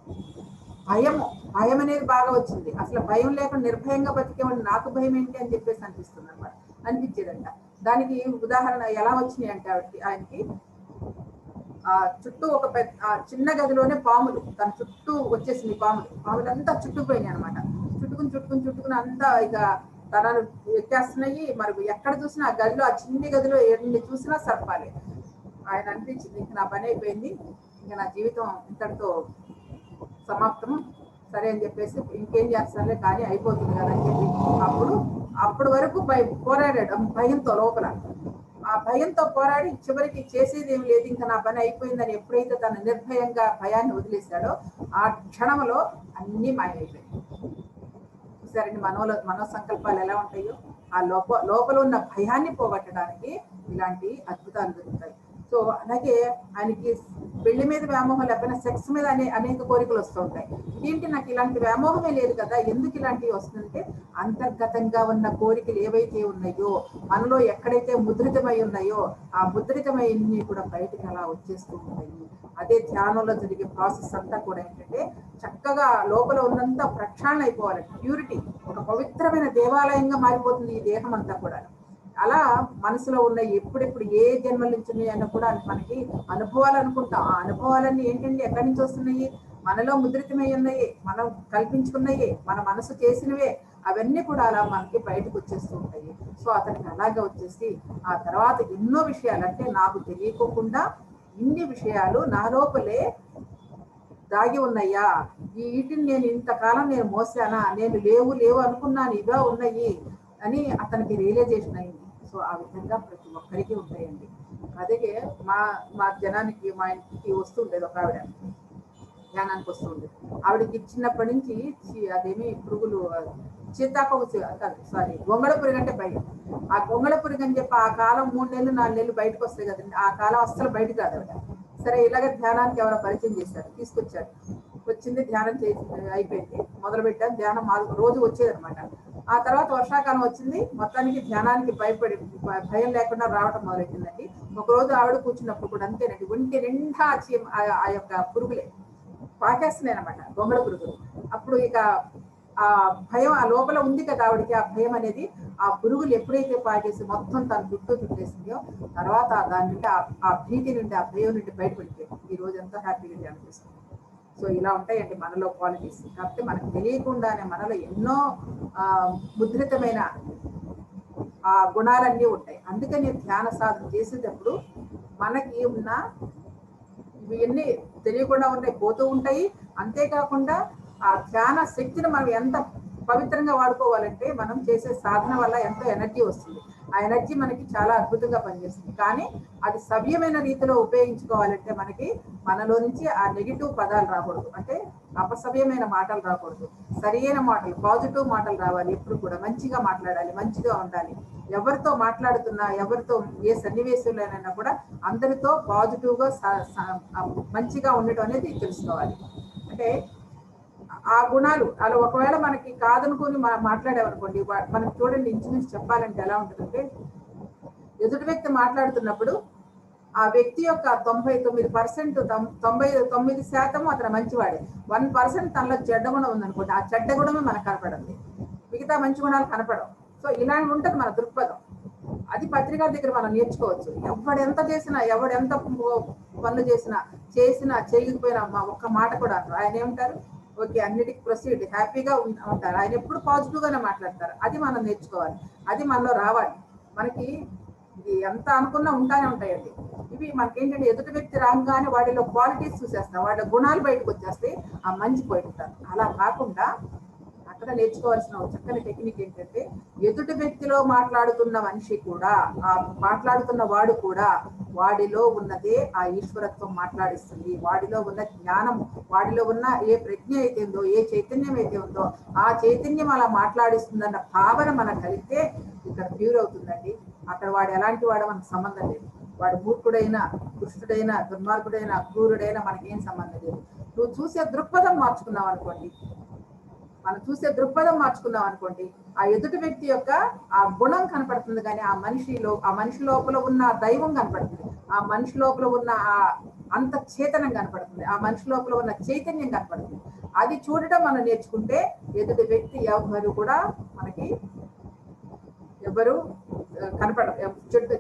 భయం అనేది బాగా వచ్చింది. అసలు భయం లేకుండా నిర్భయంగా బతికేవాడు నాకు భయం ఏంటి అని చెప్పేసి అనిపిస్తుంది అనమాట, అనిపించేదంట. దానికి ఉదాహరణ ఎలా వచ్చినాయి అంటే ఆయనకి చుట్టూ ఒక చిన్న గదిలోనే పాములు తన చుట్టూ వచ్చేసింది. పాములంతా చుట్టుకుపోయినాయి అనమాట. చుట్టుకుని అంతా ఇక తనను ఎక్కేస్తున్నాయి. మరి ఎక్కడ చూసినా ఆ గదిలో, ఆ చిన్ని గదిలో ఎన్ని చూసినా సర్పాలే. ఆయన అనిపించింది, ఇంక నా పని అయిపోయింది, ఇంకా నా జీవితం ఇంతటితో సమాప్తం, సరే అని చెప్పేసి ఇంకేం చేస్తానులే కానీ అయిపోతుంది కదా అని చెప్పి అప్పుడు వరకు పోరాడాడు భయంతో. లోపల ఆ భయంతో పోరాడి చివరికి చేసేది ఏమి లేదు, ఇంకా నా పని అయిపోయిందని ఎప్పుడైతే తన నిర్భయంగా భయాన్ని వదిలేశాడో ఆ క్షణంలో అన్నీ మాయమైపోయాయి. చూసారండి మనో సంకల్పాలు ఎలా ఉంటాయో. ఆ లోపల ఉన్న భయాన్ని పోగొట్టడానికి ఇలాంటి అద్భుతాలు జరుగుతాయి. సో అలాగే ఆయనకి పెళ్లి మీద వ్యామోహం లేకపోయినా సెక్స్ మీద అనేక కోరికలు వస్తూ ఉంటాయి. ఏంటి నాకు ఇలాంటి వ్యామోహమే లేదు కదా, ఎందుకు ఇలాంటివి వస్తుందంటే అంతర్గతంగా ఉన్న కోరికలు ఏవైతే ఉన్నాయో, మనలో ఎక్కడైతే ముద్రితమై ఉన్నాయో ఆ ముద్రితమైనవి కూడా బయటకు అలా వచ్చేస్తూ ఉంటాయి. అదే ధ్యానంలో జరిగే ప్రాసెస్ అంతా కూడా ఏంటంటే చక్కగా లోపల ఉన్నంత ప్రక్షాళన అయిపోవాలంటే ప్యూరిటీ, ఒక పవిత్రమైన దేవాలయంగా మారిపోతుంది ఈ దేహం అంతా కూడా. అలా మనసులో ఉన్న ఎప్పుడెప్పుడు ఏ జన్మల నుంచి ఉన్నాయన్న కూడా మనకి అనుభవాలు అనుకుంటాం. ఆ అనుభవాలన్నీ ఏంటంటే ఎక్కడి నుంచి వస్తున్నాయి, మనలో ముద్రితమై ఉన్నాయి, మనం కల్పించుకున్నాయి, మన మనసు చేసినవే, అవన్నీ కూడా అలా మనకి బయటకు వచ్చేస్తూ ఉంటాయి. సో అతనికి అలాగే వచ్చేసి ఆ తర్వాత ఎన్నో విషయాలు, అంటే నాకు తెలియకోకుండా ఇన్ని విషయాలు నా లోపలే దాగి ఉన్నాయా, వీటిని నేను ఇంతకాలం నేను మోసానా, నేను లేవు అనుకున్నాను, ఇవే ఉన్నాయి అని అతనికి రియలైజేషన్ అయింది. సో ఆ విధంగా ప్రతి ఒక్కరికి ఉంటాయండి. అదే మా జనానికి, మా ఇంటికి వస్తుండేది ఒక ఆవిడ, ధ్యానానికి వస్తుండేది. ఆవిడకి చిన్నప్పటి నుంచి అదేమి పురుగులు, గొంగళ పురుగు అంటే భయం. ఆ గొంగళ పురుగు అని చెప్పి ఆ కాలం 3 నెలలు 4 నెలలు బయటకు వస్తాయి కదండి, ఆ కాలం అస్సలు బయటకు రాదు ఆవిడ. సరే ఇలాగే ధ్యానానికి ఎవరో పరిచయం చేశారు, తీసుకొచ్చారు. వచ్చింది, ధ్యానం చేసి అయిపోయింది, మొదలు పెట్టాను. ధ్యానం రోజు వచ్చేది అనమాట. ఆ తర్వాత వర్షాకాలం వచ్చింది, మొత్తానికి ధ్యానానికి భయం లేకుండా రావటం మొదలెట్టిందండి. ఒకరోజు ఆవిడ కూర్చున్నప్పుడు కూడా అంతేనండి, ఒంటి నిండా ఆ యొక్క పురుగులే పాకేస్తున్నాయి అనమాట, గొంగళ పురుగులు. అప్పుడు ఇక ఆ భయం ఆ లోపల ఉంది కదా ఆవిడకి, ఆ భయం అనేది ఆ పురుగులు ఎప్పుడైతే పాకేసి మొత్తం తన చుట్టేసిందో తర్వాత దాని నుండి ఆ భీతి నుండి, ఆ భయం నుండి బయటపడిపోయింది. ఈ రోజు ఎంతో హ్యాపీగా అనిపిస్తుంది. సో ఇలా ఉంటాయండి మనలో క్వాలిటీస్. కాబట్టి మనకు తెలియకుండానే మనలో ఎన్నో ముద్రితమైన ఆ గుణాలన్నీ ఉంటాయి. అందుకని ధ్యాన సాధన చేసేటప్పుడు మనకి ఉన్న ఇవన్నీ తెలియకుండా ఉన్నాయి, పోతూ ఉంటాయి. అంతేకాకుండా ఆ ధ్యాన శక్తిని మనం ఎంత పవిత్రంగా వాడుకోవాలంటే మనం చేసే సాధన వల్ల ఎంతో ఎనర్జీ వస్తుంది. ఆ ఎనర్జీ మనకి చాలా అద్భుతంగా పనిచేస్తుంది. కానీ అది సవ్యమైన రీతిలో ఉపయోగించుకోవాలంటే మనలో నుంచి ఆ నెగిటివ్ పదాలు రాకూడదు, అంటే అపసవ్యమైన మాటలు రాకూడదు, సరియైన మాటలు, పాజిటివ్ మాటలు రావాలి. ఎప్పుడు కూడా మంచిగా మాట్లాడాలి, మంచిగా ఉండాలి. ఎవరితో మాట్లాడుతున్నా, ఎవరితో ఏ సన్నివేశంలోనైనా కూడా అందరితో పాజిటివ్ గా మంచిగా ఉండటం అనేది తెలుసుకోవాలి. అంటే ఆ గుణాలు అలా ఒకవేళ మనకి కాదనుకుని మాట్లాడామనుకోండి, మనకి చూడండి ఇంచుమించు చెప్పాలంటే ఎలా ఉంటుందంటే, ఎదుటి వ్యక్తి మాట్లాడుతున్నప్పుడు ఆ వ్యక్తి యొక్క 99% 99% అతను మంచివాడే, 1% తనలో చెడ్డ గుణం ఉందనుకోండి, ఆ చెడ్డ గుణమే మనకు కనపడింది, మిగతా మంచి గుణాలు కనపడవు. సో ఇలా ఉంటుంది మన దృక్పథం. అది పత్రికా దగ్గర మనం నేర్చుకోవచ్చు. ఎవడెంత చేసినా, ఎవడెంత పనులు చేసినా చేయకపోయినా ఒక్క మాట కూడా అంటారు. ఆయన ఏమంటారు, ఓకే అన్నిటికీ ప్రొసీడ్, హ్యాపీగా ఉంటారు. ఆయన ఎప్పుడు పాజిటివ్ గానే మాట్లాడతారు. అది మనం నేర్చుకోవాలి, అది మనలో రావాలి. మనకి ఇది ఎంత అనుకున్నా ఉంటానే ఉంటాయండి. ఇవి మనకేంటంటే ఎదుటి వ్యక్తి రాగానే వాడిలో క్వాలిటీస్ చూసేస్తాం, వాళ్ళ గుణాలు బయటకు వచ్చేస్తే ఆ మంచి పోయిఉంటారు. అలా కాకుండా అక్కడ నేర్చుకోవాల్సిన చక్కని టెక్నిక్ ఏంటంటే, ఎదుటి వ్యక్తిలో మాట్లాడుతున్న మనిషి కూడా, ఆ మాట్లాడుతున్న వాడు కూడా వాడిలో ఉన్నదే ఆ ఈశ్వరత్వం మాట్లాడిస్తుంది. వాడిలో ఉన్న జ్ఞానం, వాడిలో ఉన్న ఏ ప్రజ్ఞ అయితే ఉందో, ఏ చైతన్యం అయితే ఉందో ఆ చైతన్యం అలా మాట్లాడిస్తుందన్న భావన మనకు కలిగితే ఇక్కడ ప్యూర్ అవుతుందండి. అక్కడ వాడు ఎలాంటి వాడు మనకు సంబంధం లేదు. వాడు మూర్ఖుడైనా, దుష్టుడైనా, దుర్మార్గుడైనా, క్రూరుడైనా మనకేం సంబంధం లేదు. నువ్వు చూసే దృక్పథం మార్చుకున్నావు అనుకోండి, మనం చూసే దృక్పథం మార్చుకున్నాం అనుకోండి, ఆ ఎదుటి వ్యక్తి యొక్క ఆ గుణం కనపడుతుంది, కానీ ఆ మనిషి లోపల ఉన్న దైవం కనపడుతుంది, ఆ మనిషి లోపల ఉన్న ఆ అంత చేతనం కనపడుతుంది, ఆ మనిషి లోపల ఉన్న చైతన్యం కనపడుతుంది. అది చూడటం మనం నేర్చుకుంటే ఎదుటి వ్యక్తి ఎవరు కూడా మనకి ఎవరు కనపడరు,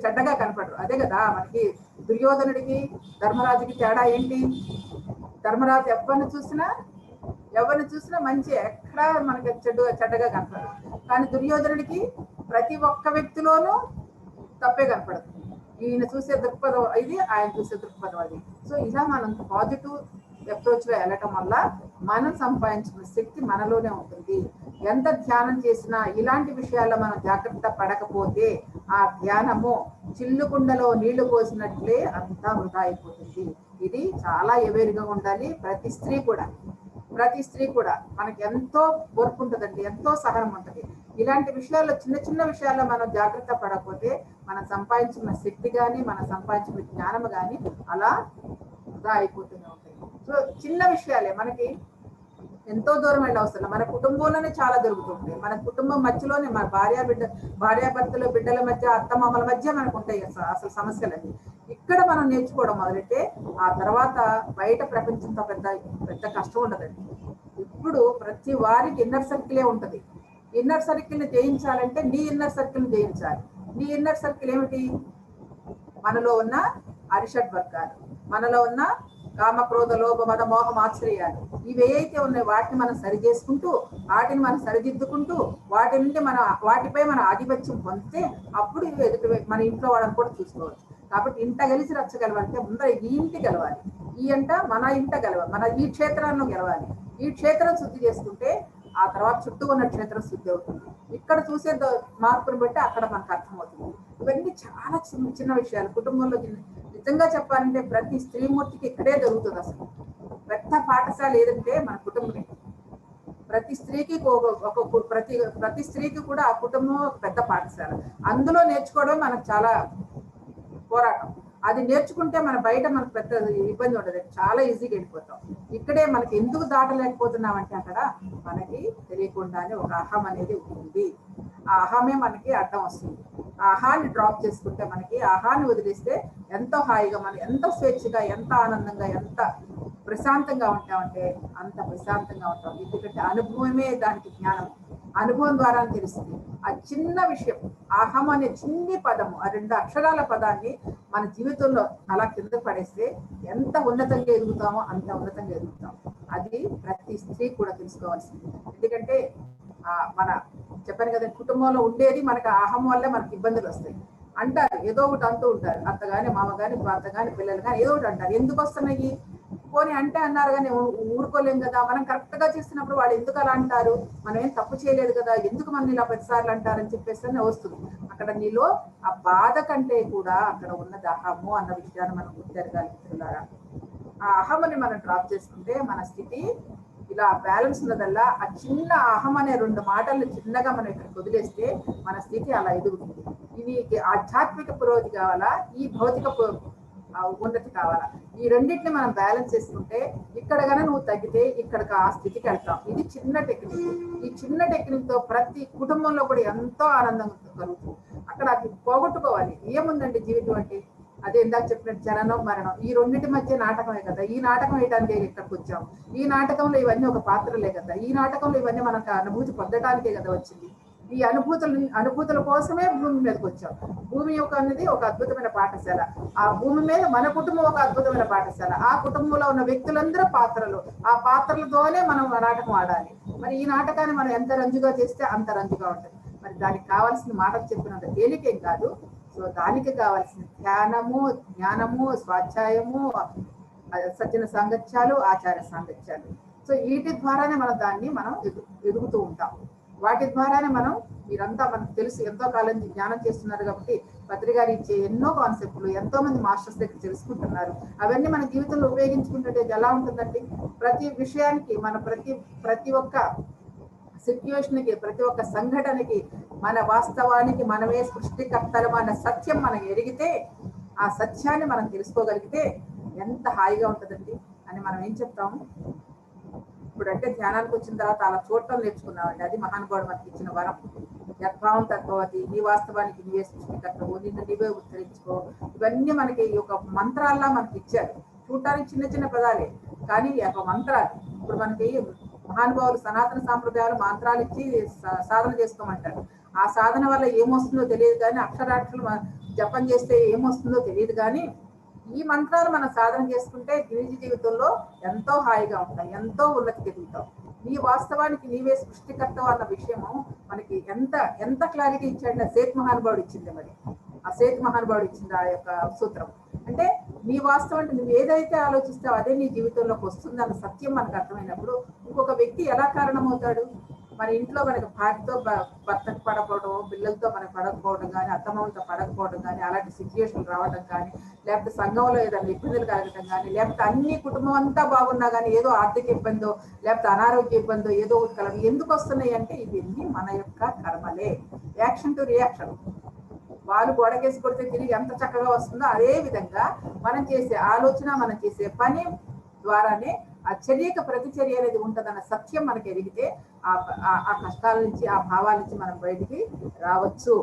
చెడ్డగా కనపడరు. అదే కదా మనకి దుర్యోధనుడికి ధర్మరాజుకి తేడా ఏంటి? ధర్మరాజు ఎవరిని చూసినా మంచి, ఎక్కడ మనకి చెడ్డగా కనపడదు. కానీ దుర్యోధనుడికి ప్రతి ఒక్క వ్యక్తిలోనూ తప్పే కనపడుతుంది. ఈయన చూసే దృక్పథం ఇది, ఆయన చూసే దృక్పథం అది. సో ఇలా మనం పాజిటివ్ అప్రోచ్ లో వెళ్ళటం వల్ల మనం సంపాదించిన శక్తి మనలోనే ఉంటుంది. ఎంత ధ్యానం చేసినా ఇలాంటి విషయాల్లో మనం జాగ్రత్త పడకపోతే ఆ ధ్యానము చిల్లుకుండలో నీళ్లు పోసినట్లే అంతా వృధా అయిపోతుంది. ఇది చాలా ఎవేరుగా ఉండాలి. ప్రతి స్త్రీ కూడా మనకి ఎంతో ఓర్పు ఉంటుందండి, ఎంతో సహనం ఉంటుంది. ఇలాంటి విషయాల్లో చిన్న విషయాల్లో మనం జాగ్రత్త పడకపోతే మనం సంపాదించిన శక్తి కానీ, మనం సంపాదించిన జ్ఞానం కానీ అలా వృధా అయిపోతూనే ఉంటాయి. సో చిన్న విషయాలే మనకి ఎంతో దూరం వెళ్ళి అవసరం. మన కుటుంబంలోనే చాలా దొరుకుతుంటాయి. మన కుటుంబం మధ్యలోనే మన భార్యాభర్తలు, బిడ్డల మధ్య, అత్తమామల మధ్య మనకు ఉంటాయి అసలు సమస్యలన్నీ. ఇక్కడ మనం నేర్చుకోవడం మొదలైతే ఆ తర్వాత బయట ప్రపంచంతో పెద్ద కష్టం ఉండదండి. ఇప్పుడు ప్రతి వారికి ఇన్నర్ సర్కిలే ఉంటది. ఇన్నర్ సర్కిల్ని జయించాలంటే నీ ఇన్నర్ సర్కిల్ని జయించాలి. నీ ఇన్నర్ సర్కిల్ ఏమిటి? మనలో ఉన్న అరిషడ్ వర్గాలు, మనలో ఉన్న కామ, క్రోధ, లోభ, మద, మోహం, ఆశ్రయాలు, ఇవి ఏవైతే ఉన్నాయో వాటిని మనం సరి చేసుకుంటూ, వాటిని మనం సరిదిద్దుకుంటూ, వాటిపై మన ఆధిపత్యం పొందితే అప్పుడు ఎదుటి మన ఇంట్లో వాళ్ళని కూడా చూసుకోవచ్చు. కాబట్టి ఇంట కలిసి రచ్చగలవాలంటే ముందర ఈ ఇంటి గెలవాలి, మన ఇంట గెలవాలి, మన ఈ క్షేత్రాన్ని గెలవాలి. ఈ క్షేత్రం శుద్ధి చేసుకుంటే ఆ తర్వాత చుట్టూ ఉన్న క్షేత్రం శుద్ధి అవుతుంది. ఇక్కడ చూసే మార్పును బట్టి అక్కడ మనకు అర్థమవుతుంది. ఇవన్నీ చాలా చిన్న విషయాలు. కుటుంబంలో నిజంగా చెప్పాలంటే ప్రతి స్త్రీమూర్తికి ఇక్కడే జరుగుతుంది. అసలు పెద్ద పాఠశాల ఏదంటే మన కుటుంబమే. ప్రతి స్త్రీకి ప్రతి స్త్రీకి కూడా ఆ కుటుంబం ఒక పెద్ద పాఠశాల. అందులో నేర్చుకోవడం మనకు చాలా పోరాటం. అది నేర్చుకుంటే మనకు పెద్ద ఇబ్బంది ఉండదు, చాలా ఈజీగా వెళ్ళిపోతాం. ఇక్కడే మనకి ఎందుకు దాటలేకపోతున్నామంటే అక్కడ మనకి తెలియకుండానే ఒక అహం అనేది ఉంటుంది. ఆ అహమే మనకి అడ్డం వస్తుంది. ఆ అహాన్ని డ్రాప్ చేసుకుంటే, మనకి అహాన్ని వదిలేస్తే ఎంతో హాయిగా, మనం ఎంతో స్వేచ్ఛగా, ఎంత ఆనందంగా, ఎంత ప్రశాంతంగా ఉంటామంటే అంత ప్రశాంతంగా ఉంటాం. ఎందుకంటే అనుభవమే దానికి జ్ఞానం. అనుభవం ద్వారా తెలుస్తుంది. ఆ చిన్న విషయం, అహం అనే చిన్ని పదము, ఆ 2 అక్షరాల పదాన్ని మన జీవితంలో అలా కింద పడేస్తే ఎంత ఉన్నతంగా ఎదుగుతామో అంత ఉన్నతంగా ఎదుగుతాం. అది ప్రతి స్త్రీ కూడా తెలుసుకోవాల్సింది. ఎందుకంటే చెప్పాను కదా, కుటుంబంలో ఉండేది మనకు అహం వల్లే మనకి ఇబ్బందులు వస్తాయి అంటారు. ఏదో ఒకటి అంటూ ఉంటారు. అత్త గాని, మామ గాని, భర్త గాని, పిల్లలు కానీ ఏదో ఒకటి అంటారు. ఎందుకు వస్తున్నాయి పోనీ అంటే అన్నారు కానీ ఊరుకోలేం కదా. మనం కరెక్ట్ గా చేస్తున్నప్పుడు వాళ్ళు ఎందుకు అలా అంటారు, మనం ఏం తప్పు చేయలేదు కదా, ఎందుకు మనం ఇలా 10 సార్లు అంటారని చెప్పేసి వస్తుంది. అక్కడ నీలో ఆ బాధ కంటే కూడా అక్కడ ఉన్నది అహము అన్న విషయాన్ని మనం గుర్తెరగాలి. ఆ అహమని మనం డ్రాప్ చేసుకుంటే మన స్థితి ఇలా బ్యాలెన్స్ ఉన్నదల్లా ఆ చిన్న అహం అనే 2 మాటలను చిన్నగా మనం ఇక్కడ వదిలేస్తే మన స్థితి అలా ఎదుగుతుంది. ఇది ఆధ్యాత్మిక పురోగతి కావాలా, ఈ భౌతిక ఉన్నతి కావాలా, ఈ రెండింటిని మనం బ్యాలెన్స్ చేసుకుంటే ఇక్కడ కనుక నువ్వు తగ్గితే ఇక్కడికి ఆ స్థితికి వెళ్తాం. ఇది చిన్న టెక్నిక్. ఈ చిన్న టెక్నిక్ తో ప్రతి కుటుంబంలో కూడా ఎంతో ఆనందం కలుగుతుంది. అక్కడ అది పోగొట్టుకోవాలి. ఏముందండి జీవితం అంటే, అదే ఇందాక చెప్పినట్టు జననం మరణం, ఈ రెండింటి మధ్య నాటకమే కదా. ఈ నాటకం వేయడానికే ఇక్కడికి వచ్చాం. ఈ నాటకంలో ఇవన్నీ ఒక పాత్రలే కదా. ఈ నాటకంలో ఇవన్నీ మనకు అనుభూతి పొందడానికే కదా వచ్చింది. ఈ అనుభూతుల కోసమే భూమి మీదకి వచ్చాం. భూమి యొక్క అనేది ఒక అద్భుతమైన పాఠశాల. ఆ భూమి మీద మన కుటుంబం ఒక అద్భుతమైన పాఠశాల. ఆ కుటుంబంలో ఉన్న వ్యక్తులందరూ పాత్రలు. ఆ పాత్రలతోనే మనం నాటకం ఆడాలి. మరి ఈ నాటకాన్ని మనం ఎంత రంజుగా చేస్తే అంత రంజుగా ఉంటుంది. మరి దానికి కావాల్సిన మాటలు చెప్పినంత తేలికేం కాదు. సో దానికి కావాల్సిన ధ్యానము, జ్ఞానము, స్వాధ్యాయము, సజ్జన సాంగత్యాలు, ఆచార సాంగత్యాలు. సో వీటి ద్వారానే మనం ఎదుగుతూ ఉంటాం. వాటి ద్వారానే మీరంతా మనకు తెలుసు, ఎంతో కాలం జ్ఞానం చేస్తున్నారు కాబట్టి పత్రికారు ఇచ్చే ఎన్నో కాన్సెప్ట్లు ఎంతో మంది మాస్టర్స్ దగ్గర తెలుసుకుంటున్నారు. అవన్నీ మన జీవితంలో ఉపయోగించుకుంటుంటే ఎలా ఉంటుందండి? ప్రతి విషయానికి మన ప్రతి ఒక్క సిచ్యువేషన్కి, ప్రతి ఒక్క సంఘటనకి, మన వాస్తవానికి మనమే సృష్టికర్తలం అన్న సత్యం మనం ఎరిగితే, ఆ సత్యాన్ని మనం తెలుసుకోగలిగితే ఎంత హాయిగా ఉంటుందండి అని మనం ఏం చెప్తాము. ఇప్పుడంటే ధ్యానానికి వచ్చిన తర్వాత అలా చూడటం నేర్చుకున్నామండి. అది మహానుభావుడు మనకి ఇచ్చిన వరం. యద్భావం తత్వవతి, నీ వాస్తవానికి నీవే సృష్టికర్తవు, నిన్ను నీవే ఉత్తరించుకో. ఇవన్నీ మనకి ఒక మంత్రాల్లా మనకి ఇచ్చారు. చూడటానికి చిన్న చిన్న పదాలే, కానీ ఒక మంత్రాలు. ఇప్పుడు మనకి మహానుభావులు సనాతన సాంప్రదాయాలు మంత్రాలు ఇచ్చి సాధన చేసుకోమంటారు. ఆ సాధన వల్ల ఏమొస్తుందో తెలియదు కానీ, అక్షరాక్షలు జపం చేస్తే ఏమొస్తుందో తెలియదు కానీ, ఈ మంత్రాలు మనం సాధన చేసుకుంటే నిజ జీవితంలో ఎంతో హాయిగా ఉంటాయి, ఎంతో ఉన్నతి ఎదుగుతాం. నీ వాస్తవానికి నీవే సృష్టికర్తవు అన్న విషయము మనకి ఎంత క్లారిటీ ఇచ్చాడు సేత్ మహానుభావుడు ఇచ్చింది. మరి ఆ సేత్ మహానుభావుడు ఇచ్చింది ఆ యొక్క సూత్రం. అంటే నీ వాస్తవం అంటే నువ్వు ఏదైతే ఆలోచిస్తావో అదే నీ జీవితంలోకి వస్తుంది అన్న సత్యం మనకు అర్థమైనప్పుడు ఇంకొక వ్యక్తి ఎలా కారణమవుతాడు? మన ఇంట్లో మనకు భార్యతో భర్తకు పడకపోవడం, పిల్లలతో మనకు పడకపోవడం కానీ, అత్తమామలతో పడకపోవడం కానీ, అలాంటి సిచ్యువేషన్ రావడం కానీ, లేకపోతే సంఘంలో ఏదైనా ఇబ్బందులు కలగడం కానీ, లేకపోతే అన్ని కుటుంబం అంతా బాగున్నా కానీ ఏదో ఆర్థిక ఇబ్బందో, లేకపోతే అనారోగ్య ఇబ్బందో ఏదో ఒకటి కలగదు. ఎందుకు వస్తున్నాయి అంటే ఇవన్నీ మన యొక్క కర్మలే. Action to reaction. వాళ్ళు గోడకేసి కొడితే తిరిగి ఎంత చక్కగా వస్తుందో అదే విధంగా మనం చేసే ఆలోచన, మనం చేసే పని ద్వారానే ఆ చర్యకు ప్రతిచర్య అనేది ఉంటుందన్న సత్యం మనకి ఎరిగితే ఆ కష్టాల నుంచి, ఆ భావాల నుంచి మనం బయటికి రావచ్చు.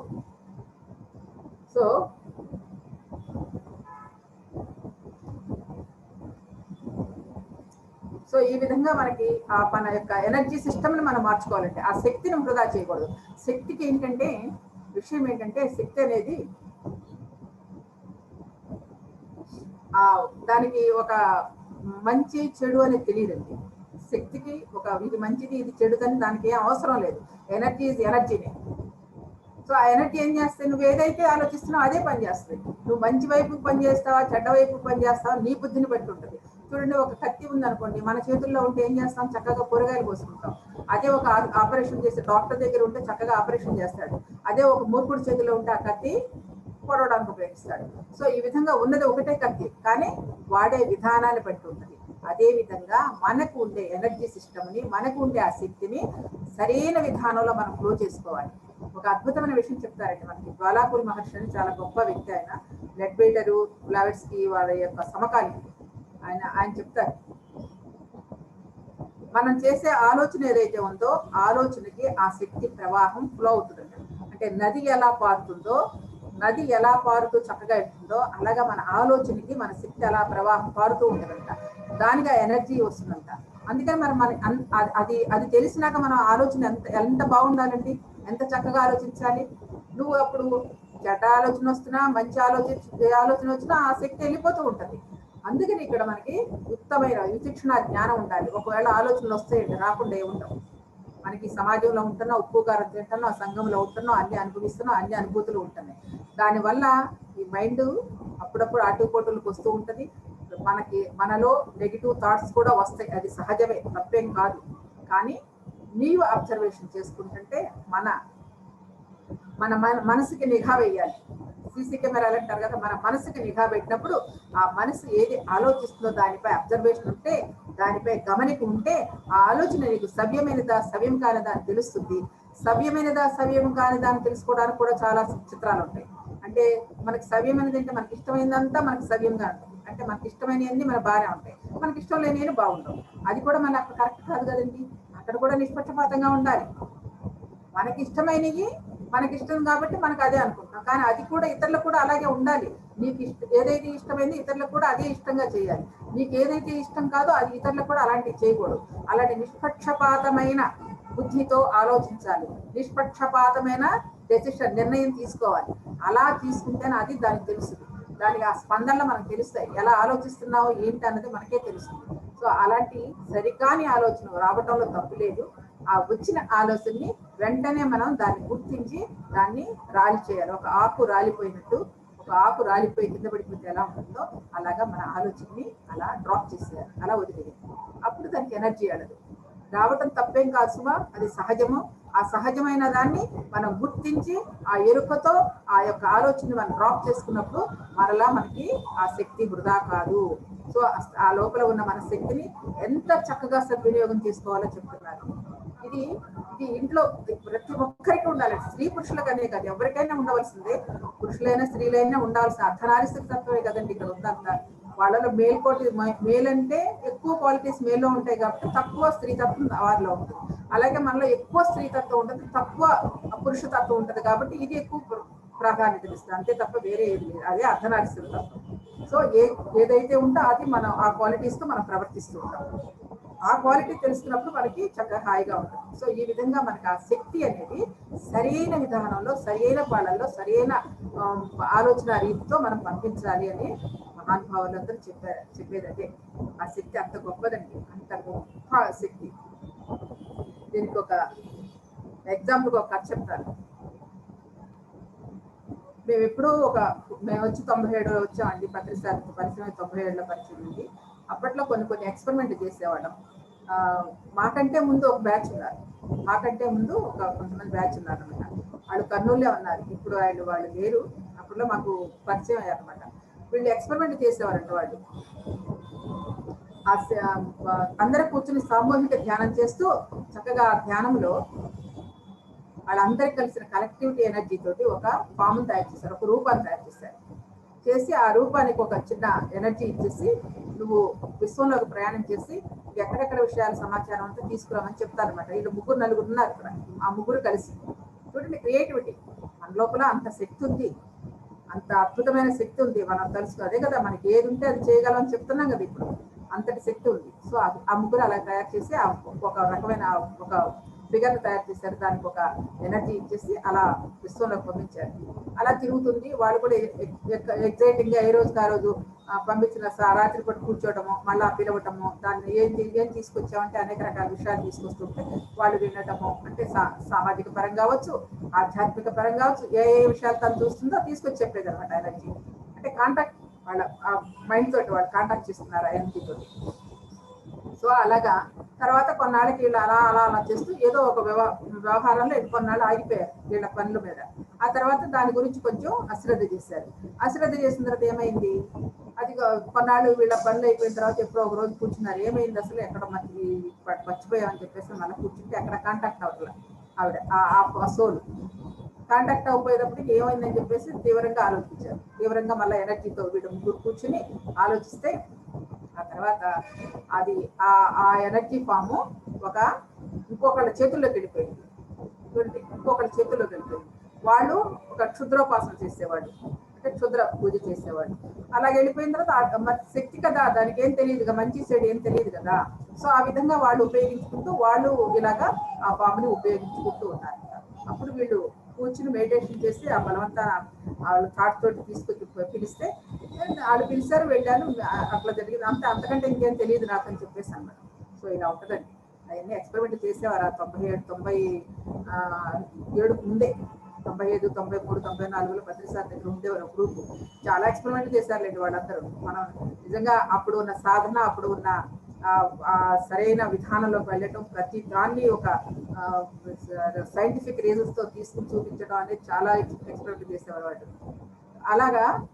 సో ఈ విధంగా మనకి మన యొక్క ఎనర్జీ సిస్టమ్ని మనం మార్చుకోవాలంటే ఆ శక్తిని వృధా చేయకూడదు. శక్తికి ఏంటంటే విషయం ఏంటంటే శక్తి అనేది దానికి ఒక మంచి చెడు అనేది తెలియదండి. శక్తికి ఒక ఇది మంచిది ఇది చెడుదని దానికి ఏం అవసరం లేదు. ఎనర్జీ ఈజ్ ఎనర్జీనే. సో ఆ ఎనర్జీ ఏం చేస్తే నువ్వు ఏదైతే ఆలోచిస్తున్నావు అదే పని చేస్తుంది. నువ్వు మంచి వైపుకి పని చేస్తావా, చెడ్డ వైపుకి పని చేస్తావా, నీ బుద్ధిని బట్టి ఉంటుంది. చూడండి, ఒక కత్తి ఉందనుకోండి, మన చేతుల్లో ఉంటే ఏం చేస్తాం? చక్కగా కూరగాయలు కోసుకుంటాం. అదే ఒక ఆపరేషన్ చేసే డాక్టర్ దగ్గర ఉంటే చక్కగా ఆపరేషన్ చేస్తాడు. అదే ఒక మూర్ఖుడి చేతిలో ఉంటే ఆ కత్తి పొడవడానికి ఉపయోగిస్తాడు. సో ఈ విధంగా ఉన్నది ఒకటే కత్తి, కానీ వాడే విధానాన్ని బట్టి ఉంటుంది. అదే విధంగా మనకు ఉండే ఎనర్జీ సిస్టమ్ని, మనకు ఉండే ఆ శక్తిని సరైన విధానంలో మనం ఫ్లో చేసుకోవాలి. ఒక అద్భుతమైన విషయం చెప్తారండి మనకి. జ్వాలాకుల మహర్షి అని చాలా గొప్ప వ్యక్తి. ఆయన లెడ్బెయిటరు, బ్లావెట్స్కీ వాళ్ళ యొక్క సమకాలీన. ఆయన చెప్తారు, మనం చేసే ఆలోచన ఏదైతే ఉందో ఆలోచనకి ఆ శక్తి ప్రవాహం ఫ్లో అవుతుందంట. అంటే నది ఎలా పారుతుందో, నది ఎలా పారుతూ చక్కగా ఉంటుందో అలాగా మన ఆలోచనకి మన శక్తి అలా ప్రవాహం పారుతూ ఉంటుందంట. దానికి ఆ ఎనర్జీ వస్తుందంట. అందుకని మన అది తెలిసినాక మనం ఆలోచన ఎంత బాగుండాలండి, ఎంత చక్కగా ఆలోచించాలి. నువ్వు అప్పుడు చెడ్డ ఆలోచన వస్తున్నా, మంచి ఆలోచన వచ్చినా ఆ శక్తి వెళ్ళిపోతూ ఉంటుంది. అందుకని ఇక్కడ మనకి ఉత్తమైన విచక్షణ జ్ఞానం ఉండాలి. ఒకవేళ ఆలోచనలు వస్తాయండి, రాకుండా ఏముండవు. మనకి సమాజంలో ఉంటున్నా, ఉప్పు కారం తింటున్నాం, సంఘంలో ఉంటున్నాం, అన్ని అనుభవిస్తున్నాం, అన్ని అనుభూతులు ఉంటున్నాయి. దానివల్ల ఈ మైండ్ అప్పుడప్పుడు ఆటుపోటులకు వస్తూ ఉంటుంది. మనలో నెగిటివ్ థాట్స్ కూడా వస్తాయి. అది సహజమే, తప్పేం కాదు. కానీ నీవు అబ్జర్వేషన్ చేసుకుంటుంటే మన మనసుకి నిఘా వేయాలి. సీసీ కెమెరాలు అంటారు కదా, మన మనసుకి నిఘా పెట్టినప్పుడు ఆ మనసు ఏది ఆలోచిస్తుందో దానిపై అబ్జర్వేషన్ ఉంటే, దానిపై గమనిక ఉంటే ఆ ఆలోచన నీకు సవ్యమైనదా సవ్యం కానిదా అని తెలుస్తుంది. సవ్యమైనదా సవ్యం కానిదా అని తెలుసుకోవడానికి కూడా చాలా చిత్రాలు ఉంటాయి. అంటే మనకి సవ్యమైనది అంటే మనకి ఇష్టమైనదంతా మనకి సవ్యంగా ఉంటుంది. అంటే మనకి ఇష్టమైనవన్నీ మన బాగానే ఉంటాయి, మనకి ఇష్టం లేనివి బాగుండవు. అది కూడా మన అక్కడ కరెక్ట్ కాదు కదండి. అక్కడ కూడా నిష్పక్షపాతంగా ఉండాలి. మనకి ఇష్టమైనవి మనకి ఇష్టం కాబట్టి మనకు అదే అనుకుంటాం, కానీ అది కూడా ఇతరులకు కూడా అలాగే ఉండాలి. నీకు ఏదైతే ఇష్టమైంది ఇతరులకు కూడా అదే ఇష్టంగా చేయాలి. నీకు ఏదైతే ఇష్టం కాదో అది ఇతరులకు కూడా అలాంటివి చేయకూడదు. అలాంటి నిష్పక్షపాతమైన బుద్ధితో ఆలోచించాలి, నిష్పక్షపాతమైన నిర్ణయం తీసుకోవాలి. అలా తీసుకుంటేనే అది దానికి తెలుస్తుంది, దానికి ఆ స్పందనలు మనకు తెలుస్తాయి, ఎలా ఆలోచిస్తున్నావు ఏంటి అన్నది మనకే తెలుస్తుంది. సో అలాంటి సరికాని ఆలోచన రావటంలో తప్పు లేదు. ఆ వచ్చిన ఆలోచనని వెంటనే మనం దాన్ని గుర్తించి దాన్ని రాలి చేయాలి. ఒక ఆకు రాలిపోయినట్టు, ఒక ఆకు రాలిపోయి కింద పడిపోతే ఎలా ఉంటుందో అలాగా మన ఆలోచనని అలా డ్రాప్ చేసేయాలి, అలా వదిలేయాలి. అప్పుడు దానికి ఎనర్జీ అడదు. రావటం తప్పేం కాదు సుమా, అది సహజము. ఆ సహజమైన దాన్ని మనం గుర్తించి ఆ ఎరుకతో ఆ యొక్క ఆలోచనని మనం డ్రాప్ చేసుకున్నప్పుడు మరలా మనకి ఆ శక్తి వృధా కాదు. సో ఆ లోపల ఉన్న మన శక్తిని ఎంత చక్కగా సద్వినియోగం చేసుకోవాలో చెప్తున్నారు. ఇది ఇది ఇంట్లో ప్రతి ఒక్కరికి ఉండాలి, స్త్రీ పురుషులకనే కాదు, ఎవరికైనా ఉండవలసిందే. పురుషులైనా స్త్రీలైనా ఉండాల్సిన అర్ధనారీశ్వర తత్వమే కదండి ఇక్కడ ఉందంతా. వాళ్ళలో మేలంటే ఎక్కువ క్వాలిటీస్ మేల్లో ఉంటాయి కాబట్టి తక్కువ స్త్రీ తత్వం వారిలో ఉంటుంది. అలాగే మనలో ఎక్కువ స్త్రీ తత్వం ఉంటుంది, తక్కువ పురుష తత్వం ఉంటుంది కాబట్టి ఇది ఎక్కువ ప్రాధాన్యత ఇస్తుంది, అంతే తప్ప వేరే ఏది లేదు. అదే అర్ధనారీశ్వర తత్వం. సో ఏదైతే ఉందో అది మనం ఆ క్వాలిటీస్ తో మనం ప్రవర్తిస్తూ ఉంటాం. ఆ క్వాలిటీ తెలుసుకున్నప్పుడు మనకి చక్కగా హాయిగా ఉంటుంది. సో ఈ విధంగా మనకి ఆ శక్తి అనేది సరైన విధానంలో, సరైన పాళ్ళల్లో, సరైన ఆలోచన రీతితో మనం పంపించాలి అని మహానుభావులందరూ చెప్పేదంటే ఆ శక్తి అంత గొప్పదండి, అంత గొప్ప శక్తి. దీనికి ఒక ఎగ్జాంపుల్ ఒక కథ చెప్తాను. మేము వచ్చి 97లో వచ్చామండి, పత్రిసారి పరిశ్రమ 97లో పరిచయం ఉంది. అప్పట్లో కొన్ని ఎక్స్పెరిమెంట్ చేసేవాళ్ళం. మాకంటే ముందు ఒక బ్యాచ్ ఉన్నారు, మాకంటే ముందు కొంతమంది బ్యాచ్ ఉన్నారు అనమాట. వాళ్ళు కర్నూలులో ఉన్నారు, ఇప్పుడు వాళ్ళు లేరు. అప్పట్లో మాకు పరిచయం అయ్యారనమాట. వీళ్ళు ఎక్స్పెరిమెంట్ చేసేవారంట. వాళ్ళు అందరూ కూర్చుని సామూహిక ధ్యానం చేస్తూ చక్కగా ఆ ధ్యానంలో వాళ్ళందరికి కలిసిన కలెక్టివిటీ ఎనర్జీ తోటి ఒక ఫామ్ తయారు చేశారు, ఒక రూపాన్ని తయారు చేసి ఆ రూపానికి ఒక చిన్న ఎనర్జీ ఇచ్చేసి నువ్వు విశ్వంలోకి ప్రయాణం చేసి ఎక్కడెక్కడ విషయాల సమాచారం అంతా తీసుకురామని చెప్తారనమాట. వీళ్ళు 3-4 ఉన్నారు ఇక్కడ, ఆ 3 కలిసి. చూడండి క్రియేటివిటీ, మన లోపల అంత శక్తి ఉంది, అంత అద్భుతమైన శక్తి ఉంది. మనం తెలుసు, అదే కదా మనకి ఏది ఉంటే అది చేయగలం అని చెప్తున్నాం కదా ఇప్పుడు, అంతటి శక్తి ఉంది. సో ఆ 3 అలా తయారు చేసి ఒక రకమైన ఒక ఫిగర్ తయారు చేశారు, దానికి ఒక ఎనర్జీ ఇచ్చేసి అలా విశ్వంలోకి పంపించారు. అలా తిరుగుతుంది. వాళ్ళు కూడా ఎగ్జైటింగ్ గా ఏ రోజుకి ఆ రోజు పంపించిన రాత్రి పూట కూర్చోవటము, మళ్ళీ పిలవటము, దాన్ని ఏం తీసుకొచ్చామంటే అనేక రకాల విషయాలు తీసుకొస్తుంటే వాళ్ళు వినటము, అంటే సామాజిక పరంగా కావచ్చు, ఆధ్యాత్మిక పరంగా కావచ్చు, ఏ విషయాలు తను చూస్తుందో తీసుకొచ్చి చెప్పేది అనమాట ఎనర్జీ. అంటే కాంటాక్ట్, వాళ్ళ మైండ్ తోటి వాళ్ళు కాంటాక్ట్ చేస్తున్నారు ఆ ఎనర్జీ తోటి. సో అలాగా తర్వాత కొన్నాళ్ళకి వీళ్ళు అలా చేస్తూ ఏదో ఒక వ్యవహారంలో కొన్నాళ్ళు ఆగిపోయారు వీళ్ళ పనుల మీద. ఆ తర్వాత దాని గురించి కొంచెం అశ్రద్ధ చేశారు. అశ్రద్ధ చేసిన తర్వాత ఏమైంది, అది కొన్నాళ్ళు వీళ్ళ పనులు అయిపోయిన తర్వాత ఎప్పుడో ఒక రోజు కూర్చున్నారు. ఏమైంది అసలు, ఎక్కడ మనకి మర్చిపోయామని చెప్పేసి మళ్ళీ కూర్చుంటే ఎక్కడ కాంటాక్ట్ అవ్వాలి ఆవిడ, ఆ సోల్ కాంటాక్ట్ అవ్వకపోయేటప్పటికి ఏమైందని చెప్పేసి తీవ్రంగా ఆలోచించారు. తీవ్రంగా మళ్ళీ ఎనర్జీతో వీళ్ళు 3 కూర్చుని ఆలోచిస్తే ఆ తర్వాత అది ఆ ఎనర్జీ ఫామ్ ఇంకొకళ్ళ చేతుల్లోకి వెళ్ళిపోయింది. చూడండి, ఇంకొకళ్ళ చేతుల్లోకి వెళ్ళిపోయింది. వాళ్ళు ఒక క్షుద్రోపాసన చేసేవాళ్ళు, అంటే క్షుద్ర పూజ చేసేవాళ్ళు. అలా వెళ్ళిపోయిన తర్వాత శక్తి కదా, దానికి ఏం తెలియదు, మంచి చెడు ఏం తెలియదు కదా. సో ఆ విధంగా వాళ్ళు ఉపయోగించుకుంటూ వాళ్ళు ఇలాగా ఆ ఫామ్ని ఉపయోగించుకుంటూ ఉన్నారు. అప్పుడు వీళ్ళు కూర్చుని మెడిటేషన్ చేసి ఆ బలవంతా వాళ్ళు థాట్ తోటి తీసుకొచ్చి పిలిస్తే వాళ్ళు పిలిచారు, వెళ్ళాను, అట్లా జరిగింది. అంతకంటే ఇంకేం తెలియదు నాకు అని చెప్పేసి అన్నమాట. సో ఇలా ఉంటుందండి. అవన్నీ ఎక్స్పెరిమెంట్ చేసేవారు ఆ 97 ముందే, 95, 93, 94లో పత్రిసారి దగ్గర ఉండేవారు గ్రూప్. చాలా ఎక్స్పెరిమెంట్ చేశారులేండి వాళ్ళందరూ. మనం నిజంగా అప్పుడు ఉన్న సాధన, అప్పుడు ఉన్న సరైన విధానంలోకి వెళ్ళటం, ప్రతి దాన్ని ఒక సైంటిఫిక్ రీజన్స్ తో తీసుకుని చూపించడం అనేది చాలా ఎక్స్పెరిమెంట్ చేసేవారు వాళ్ళు.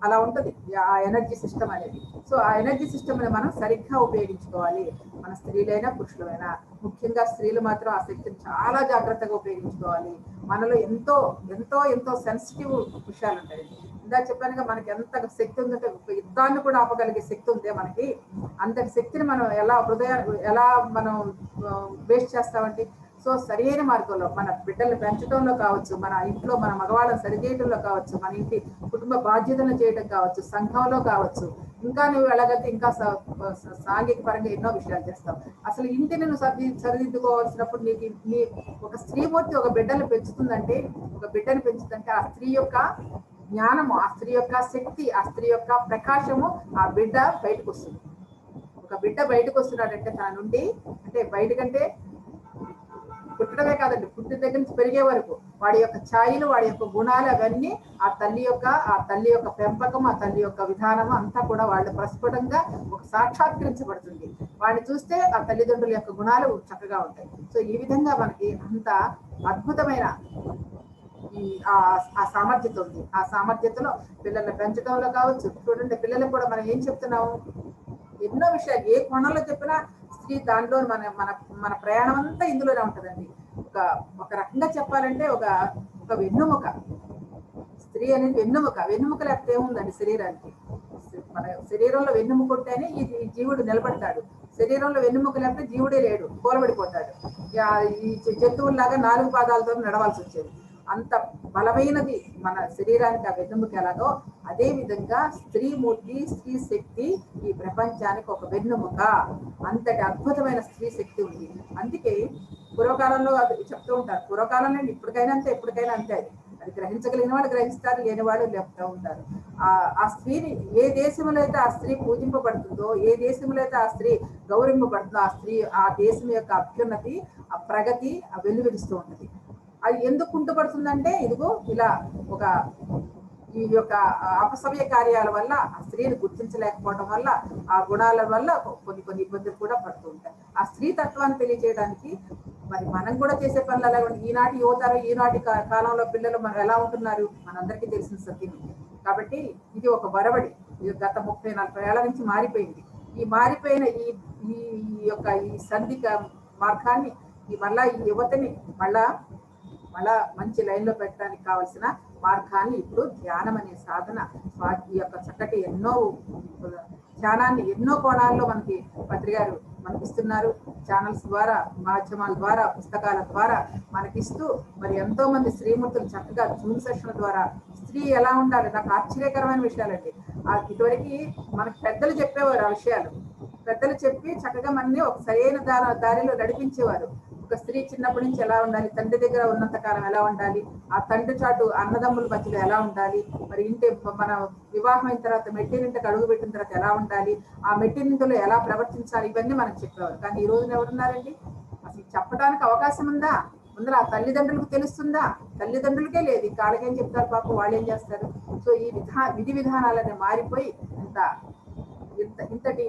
అలా ఉంటది ఆ ఎనర్జీ సిస్టమ్ అనేది. సో ఆ ఎనర్జీ సిస్టమ్ ని మనం సరిగ్గా ఉపయోగించుకోవాలి. మన స్త్రీలైనా పురుషులైనా, ముఖ్యంగా స్త్రీలు మాత్రం ఆ శక్తిని చాలా జాగ్రత్తగా ఉపయోగించుకోవాలి. మనలో ఎంతో ఎంతో ఎంతో సెన్సిటివ్ విషయాలు ఉంటాయి. ఇందా చెప్పానుగా, మనకి ఎంత శక్తి ఉందంటే యుద్ధాన్ని కూడా ఆపగలిగే శక్తి ఉందే మనకి. అంతటి శక్తిని మనం ఎలా మనం వేస్ట్ చేస్తామంటే, సో సరైన మార్గంలో మన బిడ్డల్ని పెంచడంలో కావచ్చు, మన ఇంట్లో మన మగవాళ్ళని సరిచేయడంలో కావచ్చు, మన ఇంటి కుటుంబ బాధ్యతలను చేయడం కావచ్చు, సంఘంలో కావచ్చు, ఇంకా నువ్వు వెళ్ళగలిగితే ఇంకా సాంఘిక పరంగా ఎన్నో విషయాలు చేస్తావు. అసలు ఇంటిని నువ్వు సరిదిద్దుకోవాల్సినప్పుడు నీ ఒక స్త్రీమూర్తి ఒక బిడ్డను పెంచుతుందంటే ఆ స్త్రీ యొక్క జ్ఞానము, ఆ స్త్రీ యొక్క శక్తి, ఆ స్త్రీ యొక్క ప్రకాశము ఆ బిడ్డ బయటకు వస్తుంది. ఒక బిడ్డ బయటకు వస్తున్నాడంటే తన నుండి, అంటే బయటకంటే పుట్టడమే కాదండి, పుట్టిన దగ్గర నుంచి పెరిగే వరకు వాడి యొక్క ఛాయలు, వాడి యొక్క గుణాలు అవన్నీ ఆ తల్లి యొక్క పెంపకం, ఆ తల్లి యొక్క విధానం అంతా కూడా వాళ్ళు ప్రస్ఫుటంగా ఒక సాక్షాత్కరించబడుతుంది. వాడిని చూస్తే ఆ తల్లిదండ్రుల యొక్క గుణాలు చక్కగా ఉంటాయి. సో ఈ విధంగా మనకి అంత అద్భుతమైన ఆ సామర్థ్యత ఉంది. ఆ సామర్థ్యతలో పిల్లల్ని పెంచడంలో కావచ్చు. చూడండి, పిల్లలకు కూడా మనం ఏం చెప్తున్నాము, ఎన్నో విషయాలు ఏ కోణంలో చెప్పినా స్త్రీ దానిలో మన మన మన ప్రయాణం అంతా ఇందులోనే ఉంటుందండి. ఒక రకంగా చెప్పాలంటే ఒక వెన్నుముక, స్త్రీ అనేది వెన్నుముక లేకపోతే ఏముందండి శరీరానికి. మన శరీరంలో వెన్నుముక ఉంటేనే ఈ జీవుడు నిలబడతాడు. శరీరంలో వెన్నుముక లేకపోతే జీవుడే లేడు, కూలబడిపోతాడు. ఈ జంతువుల్లాగా 4 పాదాలతో నడవాల్సి వచ్చేది. అంత బలమైనది మన శరీరానికి ఆ వెన్నుముక ఎలాగో, అదే విధంగా స్త్రీమూర్తి, స్త్రీ శక్తి ఈ ప్రపంచానికి ఒక వెన్నుముక. అంతటి అద్భుతమైన స్త్రీ శక్తి ఉంది. అందుకే పూర్వకాలంలో అది చెప్తూ ఉంటారు. పూర్వకాలంలో ఇప్పటికైనా అంతే, ఎప్పటికైనా అంతే. అది గ్రహించగలిగిన వాళ్ళు గ్రహిస్తారు, లేని వాళ్ళు లేపుతూ ఉంటారు. ఆ స్త్రీని ఏ దేశంలో అయితే ఆ స్త్రీ పూజింపబడుతుందో, ఏ దేశంలో అయితే ఆ స్త్రీ గౌరవింపబడుతుందో, ఆ దేశం యొక్క అభ్యున్నతి, ఆ ప్రగతి వెలువరిస్తూ ఉంటుంది. అది ఎందుకు కుంటుపడుతుందంటే, ఇదిగో ఇలా ఈ యొక్క అపసవ్య కార్యాల వల్ల, ఆ స్త్రీని గుర్తించలేకపోవడం వల్ల, ఆ గుణాల వల్ల కొన్ని ఇబ్బందులు కూడా పడుతూ ఉంటాయి. ఆ స్త్రీ తత్వాన్ని తెలియజేయడానికి మరి మనం కూడా చేసే పనులు ఎలా ఉంటాయి. ఈనాటి యువతరం, ఈనాటి కాలంలో పిల్లలు మనం ఎలా ఉంటున్నారు మనందరికీ తెలిసిన సత్యం. కాబట్టి ఇది ఒక వరవడి. ఇది గత 30-40 ఏళ్ల నుంచి మారిపోయింది. ఈ మారిపోయిన ఈ సంధిక మార్గాన్ని మళ్ళా ఈ యువతని మళ్ళా మంచి లైన్ లో పెట్టడానికి కావాల్సిన మార్గాన్ని ఇప్పుడు ధ్యానం అనే సాధన, ఈ యొక్క చక్కటి ధ్యానాన్ని ఎన్నో కోణాల్లో మనకి పత్రికారు మనకిస్తున్నారు. ఛానల్స్ ద్వారా, మాధ్యమాల ద్వారా, పుస్తకాల ద్వారా మనకిస్తూ, మరి ఎంతో మంది స్త్రీమూర్తులు చక్కగా జూమ్ సెషన్ ద్వారా స్త్రీ ఎలా ఉండాలి. నాకు ఆశ్చర్యకరమైన విషయాలండి. ఇటువరకు మనకి పెద్దలు చెప్పేవారు ఆ విషయాలు. పెద్దలు చెప్పి చక్కగా మనని ఒక సరైన దారిలో నడిపించేవారు. ఒక స్త్రీ చిన్నప్పటి నుంచి ఎలా ఉండాలి, తండ్రి దగ్గర ఉన్నంత కాలం ఎలా ఉండాలి, ఆ తండ్రి చాటు అన్నదమ్ముల మధ్యలో ఎలా ఉండాలి, మరి మన వివాహం అయిన తర్వాత మెట్టినింటికి అడుగు పెట్టిన తర్వాత ఎలా ఉండాలి, ఆ మెట్టినింటిలో ఎలా ప్రవర్తించాలి, ఇవన్నీ మనకు చెప్పేవారు. కానీ ఈ రోజున ఎవరున్నారండి? అసలు చెప్పడానికి అవకాశం ఉందా? ముందర ఆ తల్లిదండ్రులకు తెలుస్తుందా? తల్లిదండ్రులకే లేదు. ఇంకా వాళ్ళకేం చెప్తారు పాపం, వాళ్ళు ఏం చేస్తారు? సో ఈ విధి విధానాలన్నీ మారిపోయి ఇంతటి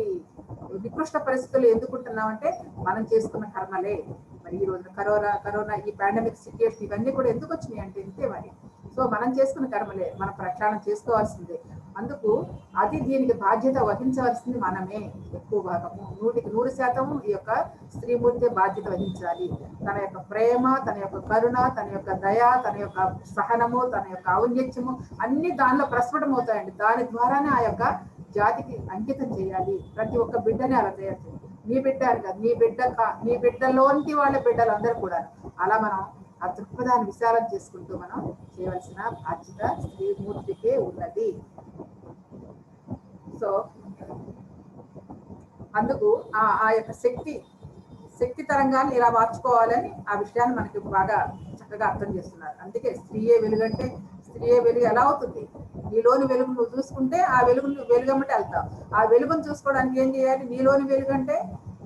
నికృష్ట పరిస్థితులు ఎందుకుంటున్నామంటే మనం చేసుకున్న కర్మలే. మరి ఈ రోజు కరోనా ఈ పాండమిక్ సిచ్యుయేషన్ ఇవన్నీ కూడా ఎందుకు వచ్చినాయి అంటే ఇంతే మరి. సో మనం చేసుకున్న కర్మలే, మనం ప్రక్షాళన చేసుకోవాల్సిందే. అందుకు దీనికి బాధ్యత వహించవలసింది మనమే. ఎక్కువ భాగము 100% ఈ యొక్క స్త్రీమూర్తి బాధ్యత వహించాలి. తన యొక్క ప్రేమ, తన యొక్క కరుణ, తన యొక్క దయ, తన యొక్క సహనము, తన యొక్క ఔన్నత్యము అన్ని దానిలో ప్రస్ఫుటం అవుతాయండి. దాని ద్వారానే ఆ యొక్క జాతికి అంకితం చేయాలి. ప్రతి ఒక్క బిడ్డని అలా తయారు చేయాలి. నీ బిడ్డ అని కాదు, నీ బిడ్డలోంటి వాళ్ళ బిడ్డలందరూ కూడా అలా మనం ఆ దృక్పథాన్ని విశాలం చేసుకుంటూ మనం చేయవలసిన బాధ్యత స్త్రీమూర్తికే ఉన్నది. సో అందుకు ఆ యొక్క శక్తి తరంగాన్ని ఇలా మార్చుకోవాలని ఆ విషయాన్ని మనకి బాగా చక్కగా అర్థం చేస్తున్నారు. అందుకే స్త్రీయే వెలుగంటే స్త్రీయే వెలుగు ఎలా అవుతుంది? నీలోని వెలుగు నువ్వు చూసుకుంటే ఆ వెలుగును వెలుగమ్మటే వెళ్తావు. ఆ వెలుగును చూసుకోవడానికి ఏం చేయాలి? నీలోని వెలుగు అంటే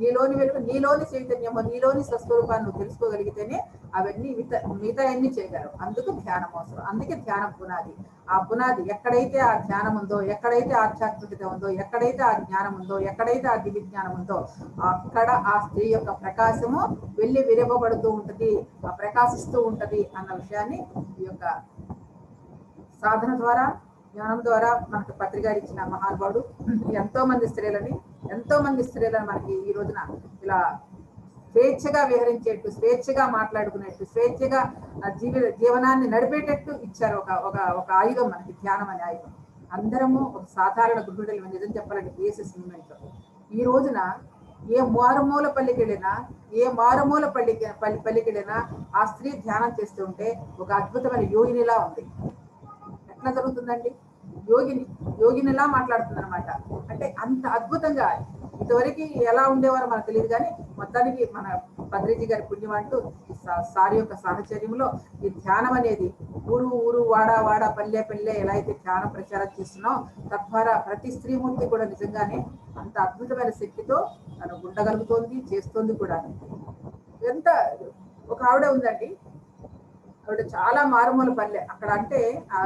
నీలోని వెలుగు, నీలోని చైతన్యము, నీలోని స్వస్వరూపాన్ని నువ్వు తెలుసుకోగలిగితేనే అవన్నీ మిగతా అన్ని చేయగలవు. అందుకు ధ్యానం అవసరం. అందుకే ధ్యానం పునాది. ఆ పునాది ఎక్కడైతే ఆ ధ్యానం ఉందో, ఎక్కడైతే ఆధ్యాత్మికత ఉందో, ఎక్కడైతే ఆ జ్ఞానం ఉందో, ఎక్కడైతే ఆ దివ్య జ్ఞానం ఉందో, అక్కడ ఆ స్త్రీ యొక్క ప్రకాశము వెళ్ళి విరవబడుతూ ఉంటది, ఆ ప్రకాశిస్తూ ఉంటది అన్న విషయాన్ని ఈ యొక్క సాధన ద్వారా, జ్ఞానం ద్వారా మనకు పత్రిక ఇచ్చిన మహానుభావుడు ఎంతో మంది స్త్రీలని మనకి ఈ రోజున ఇలా స్వేచ్ఛగా విహరించేట్టు, స్వేచ్ఛగా మాట్లాడుకునేట్టు, స్వేచ్ఛగా జీవనాన్ని నడిపేటట్టు ఇచ్చారు ఒక ఆయుధం మనకి, ధ్యానం అనే ఆయుధం. అందరము ఒక సాధారణ గృహిణులు, నిజం చెప్పాలంటే బేసిస్ మూమెంట్. ఈ రోజున ఏ మారుమూల పల్లికెళ్ళినా ఆ స్త్రీ ధ్యానం చేస్తూ ఉంటే ఒక అద్భుతమైన యోగినిలా ఉంది. ఎట్లా జరుగుతుందండి? యోగినిలా మాట్లాడుతుంది అనమాట. అంటే అంత అద్భుతంగా, ఇంతవరకు ఎలా ఉండేవారో మనకు తెలియదు, కానీ మొత్తానికి మన పత్రిజీ గారి పుణ్యం అంటూ సారి యొక్క సాహచర్యంలో ఈ ధ్యానం అనేది ఊరు ఊరు వాడ వాడ పల్లె పల్లె ఎలా అయితే ధ్యానం ప్రచారం చేస్తున్నాం, తద్వారా ప్రతి స్త్రీమూర్తి కూడా నిజంగానే అంత అద్భుతమైన శక్తితో తను ఉండగలుగుతోంది, చేస్తోంది కూడా. ఎంత ఒక ఆవిడ ఉందండి, ఆవిడ చాలా మారుమూల పల్లె, అక్కడ అంటే ఆ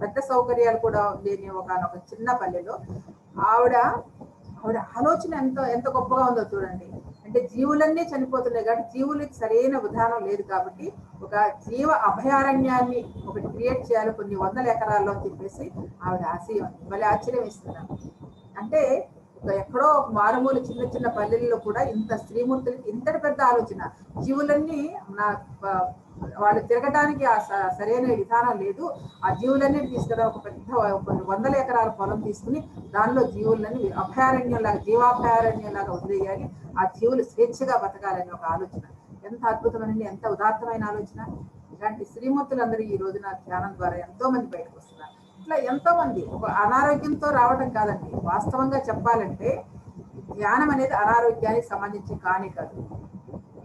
పెద్ద సౌకర్యాలు కూడా లేని ఒక చిన్న పల్లెలో ఆవిడ ఆలోచన ఎంత గొప్పగా ఉందో చూడండి. అంటే జీవులన్నీ చనిపోతున్నాయి కాబట్టి జీవులకి సరైన విధానం లేదు కాబట్టి ఒక జీవ అభయారణ్యాన్ని ఒకటి క్రియేట్ చేయాలి కొన్ని వందల ఎకరాల్లో అని చెప్పేసి ఆవిడ ఆశయం. మళ్ళీ ఆశ్చర్యం ఇస్తున్నాను. అంటే ఎక్కడో మారుమూల చిన్న చిన్న పల్లెల్లో కూడా ఇంత స్త్రీమూర్తులకి ఇంతటి పెద్ద ఆలోచన. జీవులన్నీ వాళ్ళు తిరగడానికి ఆ సరైన విధానం లేదు, ఆ జీవులన్నీ తీసుకురా ఒక పెద్ద కొన్ని వందల ఎకరాల పొలం తీసుకుని దానిలో జీవులన్నీ అభయారణ్యంలాగా జీవాభయారణ్యంలాగా వదిలేయాలి, ఆ జీవులు స్వేచ్ఛగా బతకాలని ఒక ఆలోచన. ఎంత అద్భుతమైన, ఎంత ఉదాత్తమైన ఆలోచన. ఇలాంటి శ్రీమూర్తులందరూ ఈ రోజున ధ్యానం ద్వారా ఎంతో మంది బయటకు వస్తున్నారు. ఇట్లా ఎంతో మంది ఒక అనారోగ్యంతో రావడం కాదండి, వాస్తవంగా చెప్పాలంటే ధ్యానం అనేది అనారోగ్యానికి సంబంధించి కానే కాదు.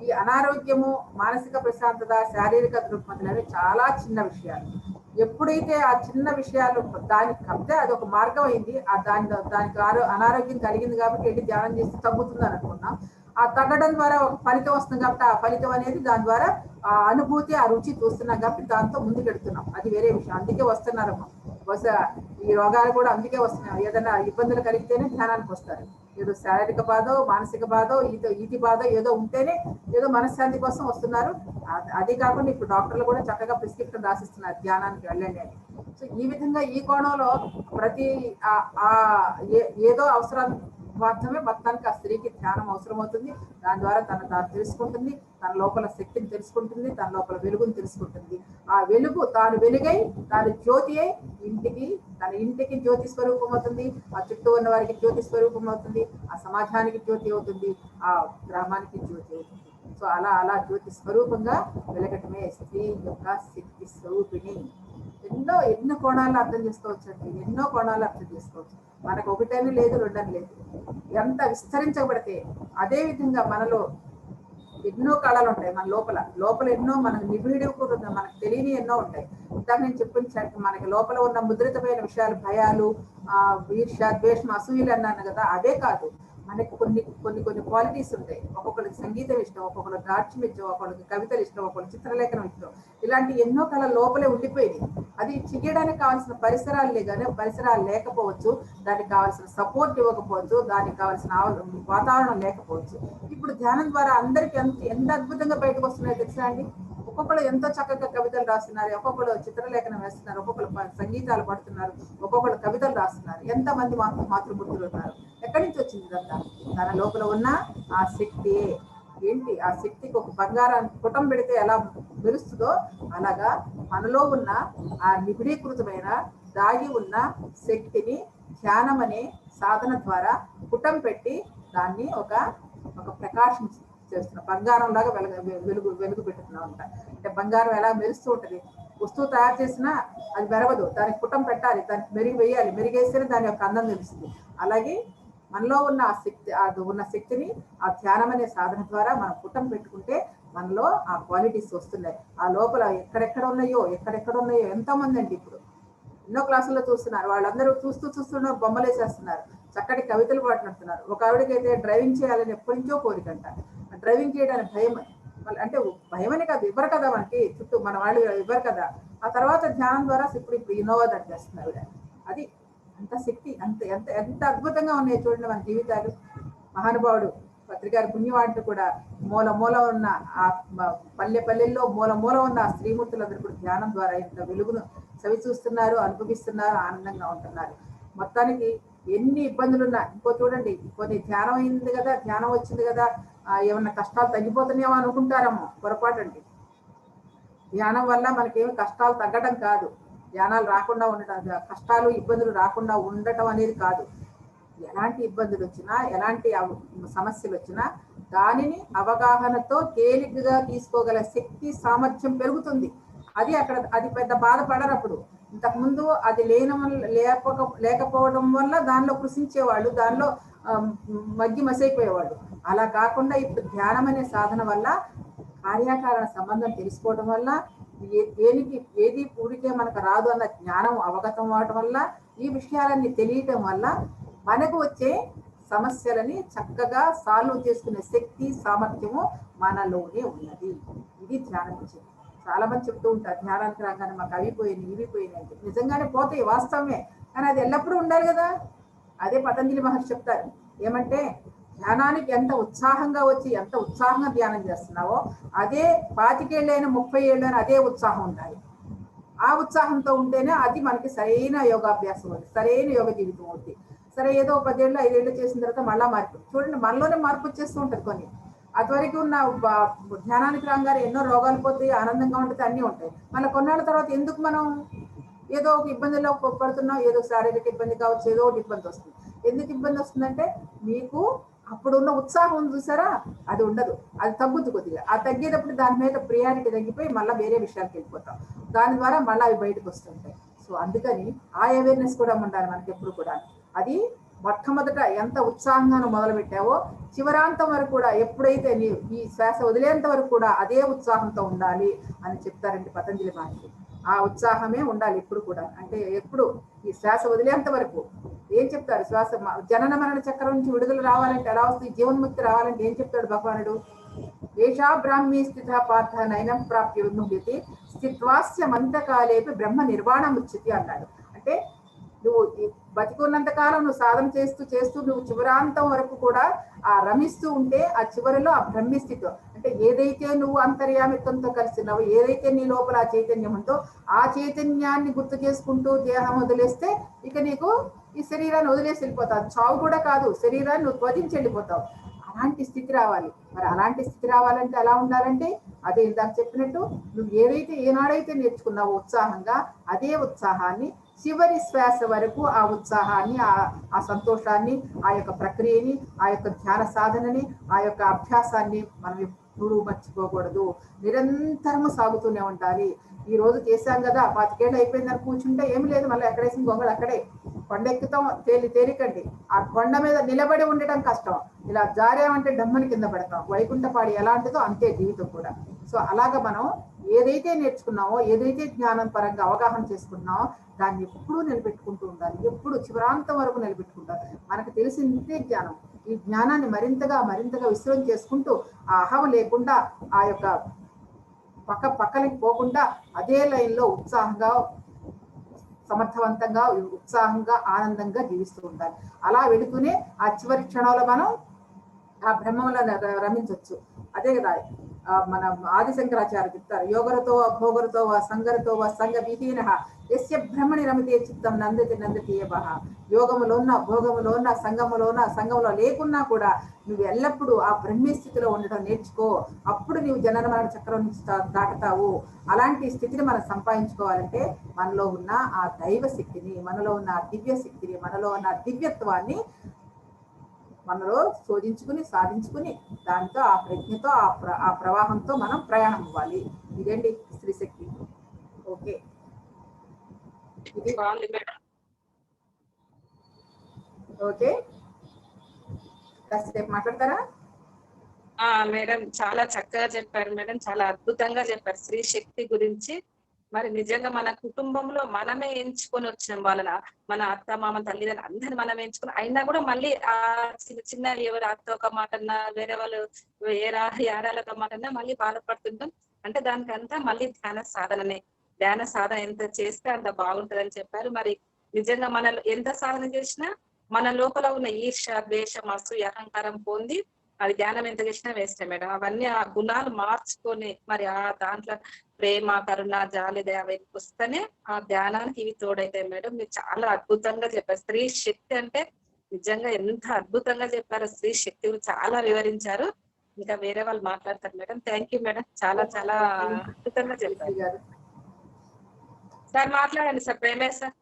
ఈ అనారోగ్యము, మానసిక ప్రశాంతత, శారీరక దృక్పథాలు అనేవి చాలా చిన్న విషయాలు. ఎప్పుడైతే ఆ చిన్న విషయాలు దానికి కప్పితే అది ఒక మార్గం అయింది, దానికి అనారోగ్యం కలిగింది కాబట్టి వెళ్ళి ధ్యానం చేస్తే తగ్గుతుంది అని అనుకున్నాం. ఆ తగ్గడం ద్వారా ఒక ఫలితం వస్తుంది కాబట్టి ఆ ఫలితం అనేది దాని ద్వారా ఆ అనుభూతి, ఆ రుచి చూస్తున్నాం కాబట్టి దాంతో ముందుకెడుతున్నాం, అది వేరే విషయం. అందుకే వస్తున్నారు బహుశా ఈ రోగాలు కూడా అందుకే వస్తున్నాయి. ఏదైనా ఇబ్బందులు కలిగితేనే ధ్యానానికి వస్తారు. ఏదో శారీరక బాధో, మానసిక బాధో, ఈతి బాధో ఏదో ఉంటేనే ఏదో మనశ్శాంతి కోసం వస్తున్నారు. అది కాకుండా ఇప్పుడు డాక్టర్లు కూడా చక్కగా ప్రిస్క్రిప్షన్ రాసిస్తున్నారు ధ్యానానికి వెళ్ళండి అని. సో ఈ విధంగా ఈ కోణంలో ప్రతి ఏదో అవసరం మాత్రమే మొత్తానికి ఆ స్త్రీకి ధ్యానం అవసరం అవుతుంది. దాని ద్వారా తాను తెలుసుకుంటుంది, తన లోపల శక్తిని తెలుసుకుంటుంది, తన లోపల వెలుగుని తెలుసుకుంటుంది. ఆ వెలుగు తాను వెలుగై, తాను జ్యోతి అయి తన ఇంటికి జ్యోతి స్వరూపం అవుతుంది, ఆ చుట్టూ ఉన్న వారికి జ్యోతి స్వరూపం అవుతుంది, ఆ సమాజానికి జ్యోతి అవుతుంది, ఆ గ్రామానికి జ్యోతి అవుతుంది. సో అలా జ్యోతి స్వరూపంగా వెలగటమే స్త్రీ యొక్క శక్తి స్వరూపిణి. ఎన్నో కోణాల్లో అర్థం చేసుకోవచ్చండి, ఎన్నో కోణాలు అర్థం చేసుకోవచ్చు. మనకు ఒకటని లేదు, రెండని లేదు. ఎంత విస్తరించబడితే అదే విధంగా మనలో ఎన్నో కళలు ఉంటాయి. మన లోపల ఎన్నో మనకు నిబిడి కూడా మనకు తెలియని ఎన్నో ఉంటాయి. ఇందాక నేను చెప్పిన మనకి లోపల ఉన్న ముద్రితమైన విషయాలు, భయాలు, ఈర్ష్య, ద్వేషం, అసూయలు అన్నాను కదా, అవే కాదు, మనకి కొన్ని క్వాలిటీస్ ఉంటాయి. ఒక్కొక్కరికి సంగీతం ఇష్టం, ఒక్కొక్కరికి నాట్యం ఇష్టం, ఒక్కొక్కరికి కవితలు ఇష్టం, ఒక్కొక్కరికి చిత్రలేఖనం ఇష్టం. ఇలాంటి ఎన్నో కళలు లోపలే ఉండిపోయింది. అది చెయ్యడానికి కావాల్సిన పరిసరాలే కానీ పరిసరాలు లేకపోవచ్చు, దానికి కావాల్సిన సపోర్ట్ ఇవ్వకపోవచ్చు, దానికి కావాల్సిన వాతావరణం లేకపోవచ్చు. ఇప్పుడు ధ్యానం ద్వారా అందరికి ఎంత అద్భుతంగా బయటకు వస్తున్నాయో తెలుసా అండి. ఒక్కొక్కరు ఎంతో చక్కగా కవితలు రాస్తున్నారు, ఒక్కొక్కరు చిత్రలేఖనం వేస్తున్నారు, ఒక్కొక్కరు సంగీతాలు పడుతున్నారు, ఒక్కొక్కరు కవితలు రాస్తున్నారు. ఎంతమంది మాతృమూర్తులు ఉన్నారు. ఎక్కడి నుంచి వచ్చింది ఇదంతా? తన లోపల ఉన్న ఆ శక్తి ఏంటి, ఆ శక్తికి ఒక బంగారాన్ని పుటం పెడితే ఎలా మెరుస్తుందో అలాగా మనలో ఉన్న ఆ నిబిడీకృతమైన దాగి ఉన్న శక్తిని ధ్యానం అనే సాధన ద్వారా పుటం పెట్టి దాన్ని ఒక ప్రకాశం చేస్తున్నా, బంగారం లాగా వెలుగు పెట్టుతున్నా ఉంటా. అంటే బంగారం ఎలా మెరుస్తూ ఉంటది, వస్తువు తయారు చేసినా అది మెరవదు, దానికి పుటం పెట్టాలి, దానికి మెరుగు వేయాలి, మెరుగేస్తేనే దాని యొక్క అందం తెలుస్తుంది. అలాగే మనలో ఉన్న ఆ శక్తిని ఆ ధ్యానం అనే సాధన ద్వారా మనం పుటం పెట్టుకుంటే మనలో ఆ క్వాలిటీస్ వస్తున్నాయి. ఆ లోపల ఎక్కడెక్కడ ఉన్నాయో ఎంతో మంది అండి ఇప్పుడు ఎన్నో క్లాసుల్లో చూస్తున్నారు. వాళ్ళందరూ చూస్తున్నారు, బొమ్మలు వేసేస్తున్నారు, చక్కటి కవితలు పాడుతున్నారు. ఒక ఆవిడకైతే డ్రైవింగ్ చేయాలని ఎప్పటి నుంచో కోరికంట. డ్రైవింగ్ చేయడానికి భయం, అంటే భయమని కాదు, ఇవ్వరు కదా మనకి చుట్టూ, మన వాళ్ళు ఇవ్వరు కదా. ఆ తర్వాత ధ్యానం ద్వారా ఇప్పుడు ఇన్నోవా దాన్ని చేస్తున్నారు. అది అంత శక్తి, ఎంత అద్భుతంగా ఉన్నాయి చూడండి మన జీవితాలు. మహానుభావుడు పత్రికారి పుణ్యవాడు కూడా మూల ఉన్న ఆ పల్లెల్లో మూల ఉన్న ఆ స్త్రీమూర్తులందరూ కూడా ధ్యానం ద్వారా ఇంత వెలుగును చవి చూస్తున్నారు, అనుభవిస్తున్నారు, ఆనందంగా ఉంటున్నారు. మొత్తానికి ఎన్ని ఇబ్బందులున్నా ఇంకో చూడండి, కొన్ని ధ్యానం అయింది కదా, ధ్యానం వచ్చింది కదా, ఏమన్నా కష్టాలు తగ్గిపోతున్నాయేమో అనుకుంటారేమో, పొరపాటు అండి. ధ్యానం వల్ల మనకేమి కష్టాలు తగ్గడం కాదు, ధ్యానాలు రాకుండా ఉండటం, కష్టాలు ఇబ్బందులు రాకుండా ఉండటం అనేది కాదు. ఎలాంటి ఇబ్బందులు వచ్చినా, ఎలాంటి సమస్యలు వచ్చినా దానిని అవగాహనతో తేలికగా తీసుకోగల శక్తి, సామర్థ్యం పెరుగుతుంది. అది అక్కడ అది పెద్ద బాధపడరు. అప్పుడు ఇంతకుముందు అది లేకపోవడం వల్ల దానిలో కృషించేవాళ్ళు, దానిలో మగ్గి మసైపోయేవాళ్ళు. అలా కాకుండా ఇప్పుడు ధ్యానం అనే సాధన వల్ల కార్యకారణ సంబంధం తెలుసుకోవడం వల్ల దేనికి ఏది ఊరికే మనకు రాదు అన్న జ్ఞానం అవగతం అవడం వల్ల, ఈ విషయాలన్నీ తెలియటం వల్ల మనకు వచ్చే సమస్యలని చక్కగా సాల్వ్ చేసుకునే శక్తి సామర్థ్యము మనలోనే ఉన్నది. ఇది ధ్యానం ఇచ్చేది. చాలా మంది చెప్తూ ఉంటారు ధ్యానానికి రాగానే మాకు అవి పోయినాయి ఇవి పోయినాయి అంటే. నిజంగానే పోతాయి, వాస్తవమే, కానీ అది ఎల్లప్పుడూ ఉండాలి కదా. అదే పతంజలి మహర్షి చెప్తారు ఏమంటే, ధ్యానానికి ఎంత ఉత్సాహంగా వచ్చి ఎంత ఉత్సాహంగా ధ్యానం చేస్తున్నావో అదే 25 ఏళ్ళైనా 30 ఏళ్ళైనా అదే ఉత్సాహం ఉండాలి. ఆ ఉత్సాహంతో ఉంటేనే అది మనకి సరైన యోగాభ్యాసం అవుతుంది, సరైన యోగ జీవితం అవుతుంది. సరే ఏదో 10 ఏళ్ళు 5 ఏళ్ళు చేసిన తర్వాత మళ్ళా మార్పు చూడండి, మనలోనే మార్పు వచ్చేస్తూ ఉంటుంది. కొన్ని అదివరకు ఉన్న ధ్యానానికి రాగానే ఎన్నో రోగాలు పోతాయి, ఆనందంగా ఉంటుంది, అన్నీ ఉంటాయి. మళ్ళీ కొన్నాళ్ళ తర్వాత ఎందుకు మనం ఏదో ఒక ఇబ్బందిలో పడుతున్నాం, ఏదో శారీరక ఇబ్బంది కావచ్చు, ఏదో ఒకటి ఇబ్బంది వస్తుంది. ఎందుకు ఇబ్బంది వస్తుందంటే మీకు అప్పుడున్న ఉత్సాహం ఉంది చూసారా, అది ఉండదు, అది తగ్గుద్ది కొద్దిగా. ఆ తగ్గేటప్పుడు దాని మీద ప్రియారిటీ తగ్గిపోయి మళ్ళీ వేరే విషయాలకు వెళ్ళిపోతాం. దాని ద్వారా మళ్ళీ అవి బయటకు వస్తుంటాయి. సో అందుకని ఆ అవేర్నెస్ కూడా ఉండాలి మనకి ఎప్పుడు కూడా. అది మొట్టమొదట ఎంత ఉత్సాహంగా మొదలు పెట్టావో చివరాంతం వరకు కూడా, ఎప్పుడైతే నీవు ఈ శ్వాస వదిలేంత వరకు కూడా అదే ఉత్సాహంతో ఉండాలి అని చెప్తారండి పతంజలి మహర్షి. ఆ ఉత్సాహమే ఉండాలి ఎప్పుడు కూడా. అంటే ఎప్పుడు ఈ శ్వాస వదిలేంత వరకు ఏం చెప్తారు, శ్వాస జనన మరణ చక్రం నుంచి విడుదల రావాలంటే ఎలా వస్తుంది, జీవన్ముక్తి రావాలంటే ఏం చెప్తాడు భగవానుడు? ఏషా బ్రాహ్మీ స్థిత పార్థ నైనం ప్రాప్య విముహ్యతి స్థిత్వాస్య మంతకాలేపి బ్రహ్మ నిర్వాణం ఉచ్యతి అన్నాడు. అంటే నువ్వు బతికున్నంత కాలం నువ్వు సాధన చేస్తూ చేస్తూ నువ్వు చివరాంతం వరకు కూడా ఆ రమిస్తూ ఉంటే ఆ చివరిలో ఆ బ్రహ్మి స్థితి, అంటే ఏదైతే నువ్వు అంతర్యామిత్వంతో కలిసినావో, ఏదైతే నీ లోపల ఆ చైతన్యం ఉందో ఆ చైతన్యాన్ని గుర్తు చేసుకుంటూ దేహం వదిలేస్తే ఇక నీకు ఈ శరీరాన్ని వదిలేసి వెళ్ళిపోతావు. చావు కూడా కాదు, శరీరాన్ని నువ్వు త్వజించి వెళ్ళిపోతావు. అలాంటి స్థితి రావాలి. మరి అలాంటి స్థితి రావాలంటే ఎలా ఉండాలంటే, అదే ఇందాక చెప్పినట్టు నువ్వు ఏదైతే ఏనాడైతే నేర్చుకున్నావో ఉత్సాహంగా, అదే ఉత్సాహాన్ని చివరి శ్వాస వరకు ఆ ఉత్సాహాన్ని, ఆ సంతోషాన్ని, ఆ యొక్క ప్రక్రియని, ఆ యొక్క ధ్యాన సాధనని, ఆ యొక్క అభ్యాసాన్ని మనం ఎప్పుడూ మర్చిపోకూడదు. నిరంతరము సాగుతూనే ఉండాలి. ఈ రోజు చేశాం కదా 25 ఏళ్ళు అయిపోయిందని కూర్చుంటే ఏమి లేదు, మళ్ళీ ఎక్కడేసిన గొంగళి అక్కడే. కొండెక్కుతాం తేలికండి, ఆ కొండ మీద నిలబడి ఉండటం కష్టం. ఇలా జారేమంటే డమ్మని కింద పడతాం. వైకుంఠపాడి ఎలాంటిదో అంతే జీవితం కూడా. సో అలాగా మనం ఏదైతే నేర్చుకున్నామో, ఏదైతే జ్ఞానం పరంగా అవగాహన చేసుకున్నామో దాన్ని ఎప్పుడూ నిలబెట్టుకుంటూ ఉండాలి. ఎప్పుడు చివరాంతం వరకు నిలబెట్టుకుంటారు. మనకు తెలిసిందే జ్ఞానం. ఈ జ్ఞానాన్ని మరింతగా విస్తృతం చేసుకుంటూ ఆ అహం లేకుండా, ఆ యొక్క పక్కలకి పోకుండా అదే లైన్లో ఉత్సాహంగా, సమర్థవంతంగా, ఉత్సాహంగా, ఆనందంగా జీవిస్తూ ఉండాలి. అలా వెళుతూనే ఆ చివరి క్షణంలో మనం ఆ బ్రహ్మంలో రమించవచ్చు. అదే కదా మన ఆదిశంకరాచార్య చెప్తారు, యోగరతో భోగరతో సంగరతో సంగ విహీన యస్య బ్రహ్మణి రమితే చిత్తం నందతి ఏవః. యోగములోన భోగములోన సంగంలో లేకున్నా కూడా నువ్వు ఎల్లప్పుడూ ఆ బ్రహ్మీ స్థితిలో ఉండటం నేర్చుకో. అప్పుడు నువ్వు జనన మరణ చక్రం నుంచి దాటుతావు. అలాంటి స్థితిని మనం సంపాదించుకోవాలంటే మనలో ఉన్న ఆ దైవ శక్తిని, మనలో ఉన్న ఆ దివ్య శక్తిని, మనలో ఉన్న దివ్యత్వాన్ని మనలో శోధించుకుని సాధించుకుని దాంతో ఆ ప్రజ్ఞతో ఆ ప్రవాహంతో మనం ప్రయాణం అవ్వాలి. ఇదేంటి స్త్రీ శక్తి. ఓకే, ఇది ఓకే. కాసేపు మాట్లాడతారా? మేడం చాలా చక్కగా చెప్పారు మేడం, చాలా అద్భుతంగా చెప్పారు స్త్రీ శక్తి గురించి. మరి నిజంగా మన కుటుంబంలో మనమే ఎంచుకొని వచ్చినాం వాళ్ళని, మన అత్త మామ తల్లిదండ్రులు అందరిని మనం ఎంచుకుని, అయినా కూడా మళ్ళీ ఆ చిన్న ఎవరు అత్త ఒక మాట అన్నా, వేరే వాళ్ళు ఏరాల ఒక మాట అన్నా మళ్ళీ బాధపడుతుంటాం. అంటే దానికంతా మళ్ళీ ధ్యాన సాధన ఎంత చేస్తే అంత బాగుంటదని చెప్పారు. మరి నిజంగా మన ఎంత సాధన చేసినా మన లోపల ఉన్న ఈర్ష, ద్వేషం, అసూయ, అహంకారం పొంది అది ధ్యానం ఎంత చేసినా వేస్తే మేడం. అవన్నీ ఆ గుణాలు మార్చుకొని మరి ఆ దాంట్లో ప్రేమ, కరుణ, జాలి, దయ వస్తేనే ఆ ధ్యానానికి ఇవి తోడైతాయి మేడం. మీరు చాలా అద్భుతంగా చెప్పారు. స్త్రీ శక్తి అంటే నిజంగా ఎంత అద్భుతంగా చెప్పారు. స్త్రీ శక్తి చాలా వివరించారు. ఇంకా వేరే వాళ్ళు మాట్లాడతారు మేడం. థ్యాంక్ యూ మేడం, చాలా అద్భుతంగా చెప్పారు. సార్ మాట్లాడండి సార్, ప్రేమే సార్,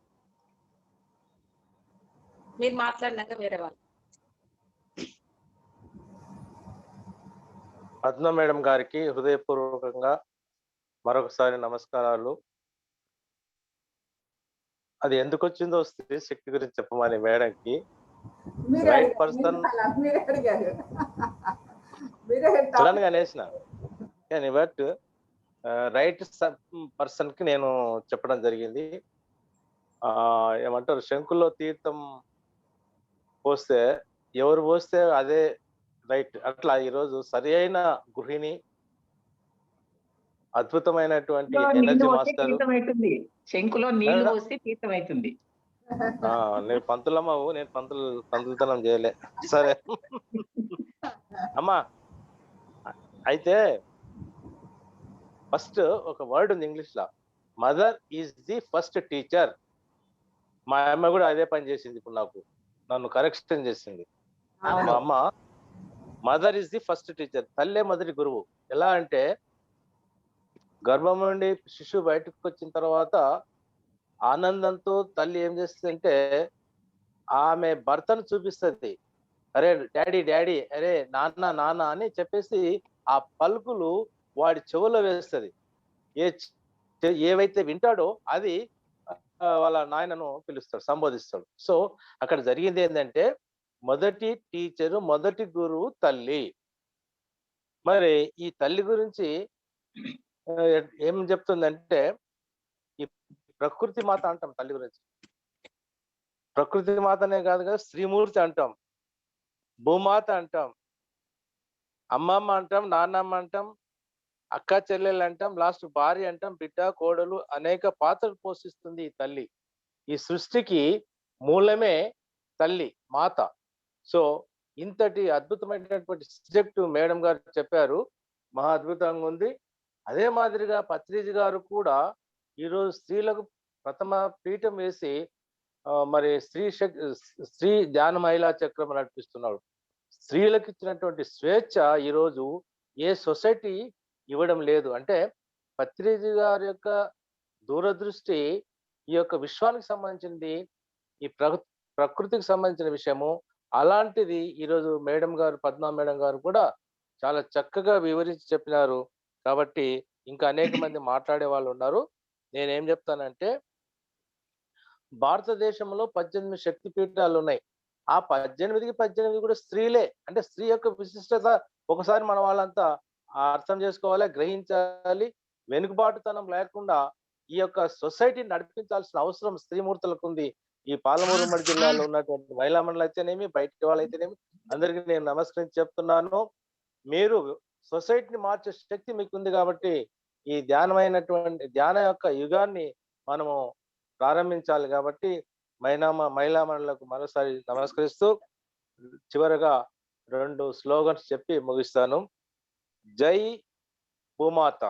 మీరు మాట్లాడినాక వేరే వాళ్ళు. పద్మ మేడం గారికి హృదయపూర్వకంగా మరొకసారి నమస్కారాలు. అది ఎందుకు వచ్చిందో స్త్రీ శక్తి గురించి చెప్పమని మేడంకి మీరే రైట్ అడిగారు, పర్సన్ మీరే అడిగారు. మీరే సడన్ గా అనేసిన కానీ బట్ రైట్ పర్సన్ కి నేను చెప్పడం జరిగింది. ఏమంటారు, శంకుల్లో తీర్థం పోస్తే ఎవరు పోస్తే అదే రైట్. అట్లా ఈరోజు సరి అయిన గృహిణి, అద్భుతమైనటువంటి ఎనర్జీ మాస్టర్. శంకులో నీళ్లు పోస్తే తీర్థం అవుతుంది. నేను పంతులమ్మవు, నేను పంతులతనం చేయలే. సరే అమ్మా, అయితే ఫస్ట్ ఒక వర్డ్ ఉంది ఇంగ్లీష్ లో, mother is the first teacher. మా అమ్మ కూడా అదే పని చేసింది. ఇప్పుడు నన్ను కరెక్షన్ చేసింది. మా అమ్మ mother is the first teacher, తల్లే మొదటి గురువు. ఎలా అంటే గర్భం నుండి శిశువు బయటకు వచ్చిన తర్వాత ఆనందంతో తల్లి ఏం చేస్తుందంటే ఆమె భర్తను చూపిస్తుంది. అరే డాడీ డాడీ, అరే నాన్న నాన్న అని చెప్పేసి ఆ పలుకులు వాడి చెవులో వేస్తుంది. ఏవైతే వింటాడో అది వాళ్ళ నాయనను పిలుస్తాడు, సంబోధిస్తాడు. సో అక్కడ జరిగింది ఏంటంటే మొదటి టీచరు, మొదటి గురువు తల్లి. మరి ఈ తల్లి గురించి ఏం చెప్తుందంటే, ఈ ప్రకృతి మాత అంటాం తల్లి గురించి. ప్రకృతి మాతనే కాదు కదా, శ్రీమూర్తి అంటాం, భూమాత అంటాం, అమ్మమ్మ అంటాం, నాన్నమ్మ అంటాం, అక్క చెల్లెలు అంటాం, లాస్ట్ భార్య అంటాం, బిడ్డ కోడలు, అనేక పాత్రలు పోషిస్తుంది ఈ తల్లి. ఈ సృష్టికి మూలమే తల్లి మాత. సో ఇంతటి అద్భుతమైనటువంటి సబ్జెక్టు మేడం గారు చెప్పారు, మహా అద్భుతంగా ఉంది. అదే మాదిరిగా పత్రిజీ గారు కూడా ఈరోజు స్త్రీలకు ప్రథమ పీఠం వేసి మరి స్త్రీ ధ్యాన మహిళా చక్రం నడిపిస్తున్నాడు. స్త్రీలకు ఇచ్చినటువంటి స్వేచ్ఛ ఈరోజు ఏ సొసైటీ ఇవ్వడం లేదు. అంటే పత్రిజీ గారి యొక్క దూరదృష్టి ఈ యొక్క విశ్వానికి సంబంధించింది, ఈ ప్రకృతికి సంబంధించిన విషయము. అలాంటిది ఈరోజు మేడం గారు, పద్మా మేడం గారు కూడా చాలా చక్కగా వివరించి చెప్పినారు. కాబట్టి ఇంకా అనేక మంది మాట్లాడే వాళ్ళు ఉన్నారు. నేనేం చెప్తానంటే, భారతదేశంలో 18 శక్తి పీఠాలు ఉన్నాయి. ఆ 18కి 18 కూడా స్త్రీలే. అంటే స్త్రీ యొక్క విశిష్టత ఒకసారి మన వాళ్ళంతా అర్థం చేసుకోవాలి, గ్రహించాలి. వెనుకబాటుతనం లేకుండా ఈ యొక్క సొసైటీని నడిపించాల్సిన అవసరం స్త్రీమూర్తులకు ఉంది. ఈ పాలమూరు ఉమ్మడి జిల్లాలో ఉన్నటువంటి మహిళా మండలి అయితేనేమి, బయట వాళ్ళైతేనేమి, అందరికీ నేను నమస్కరించి చెప్తున్నాను. మీరు సొసైటీని మార్చే శక్తి మీకు ఉంది. కాబట్టి ఈ ధ్యాన యొక్క యుగాన్ని మనము ప్రారంభించాలి. కాబట్టి మహిళా మండలకు మరోసారి నమస్కరిస్తూ చివరగా 2 స్లోగన్స్ చెప్పి ముగిస్తాను. జై భూమాత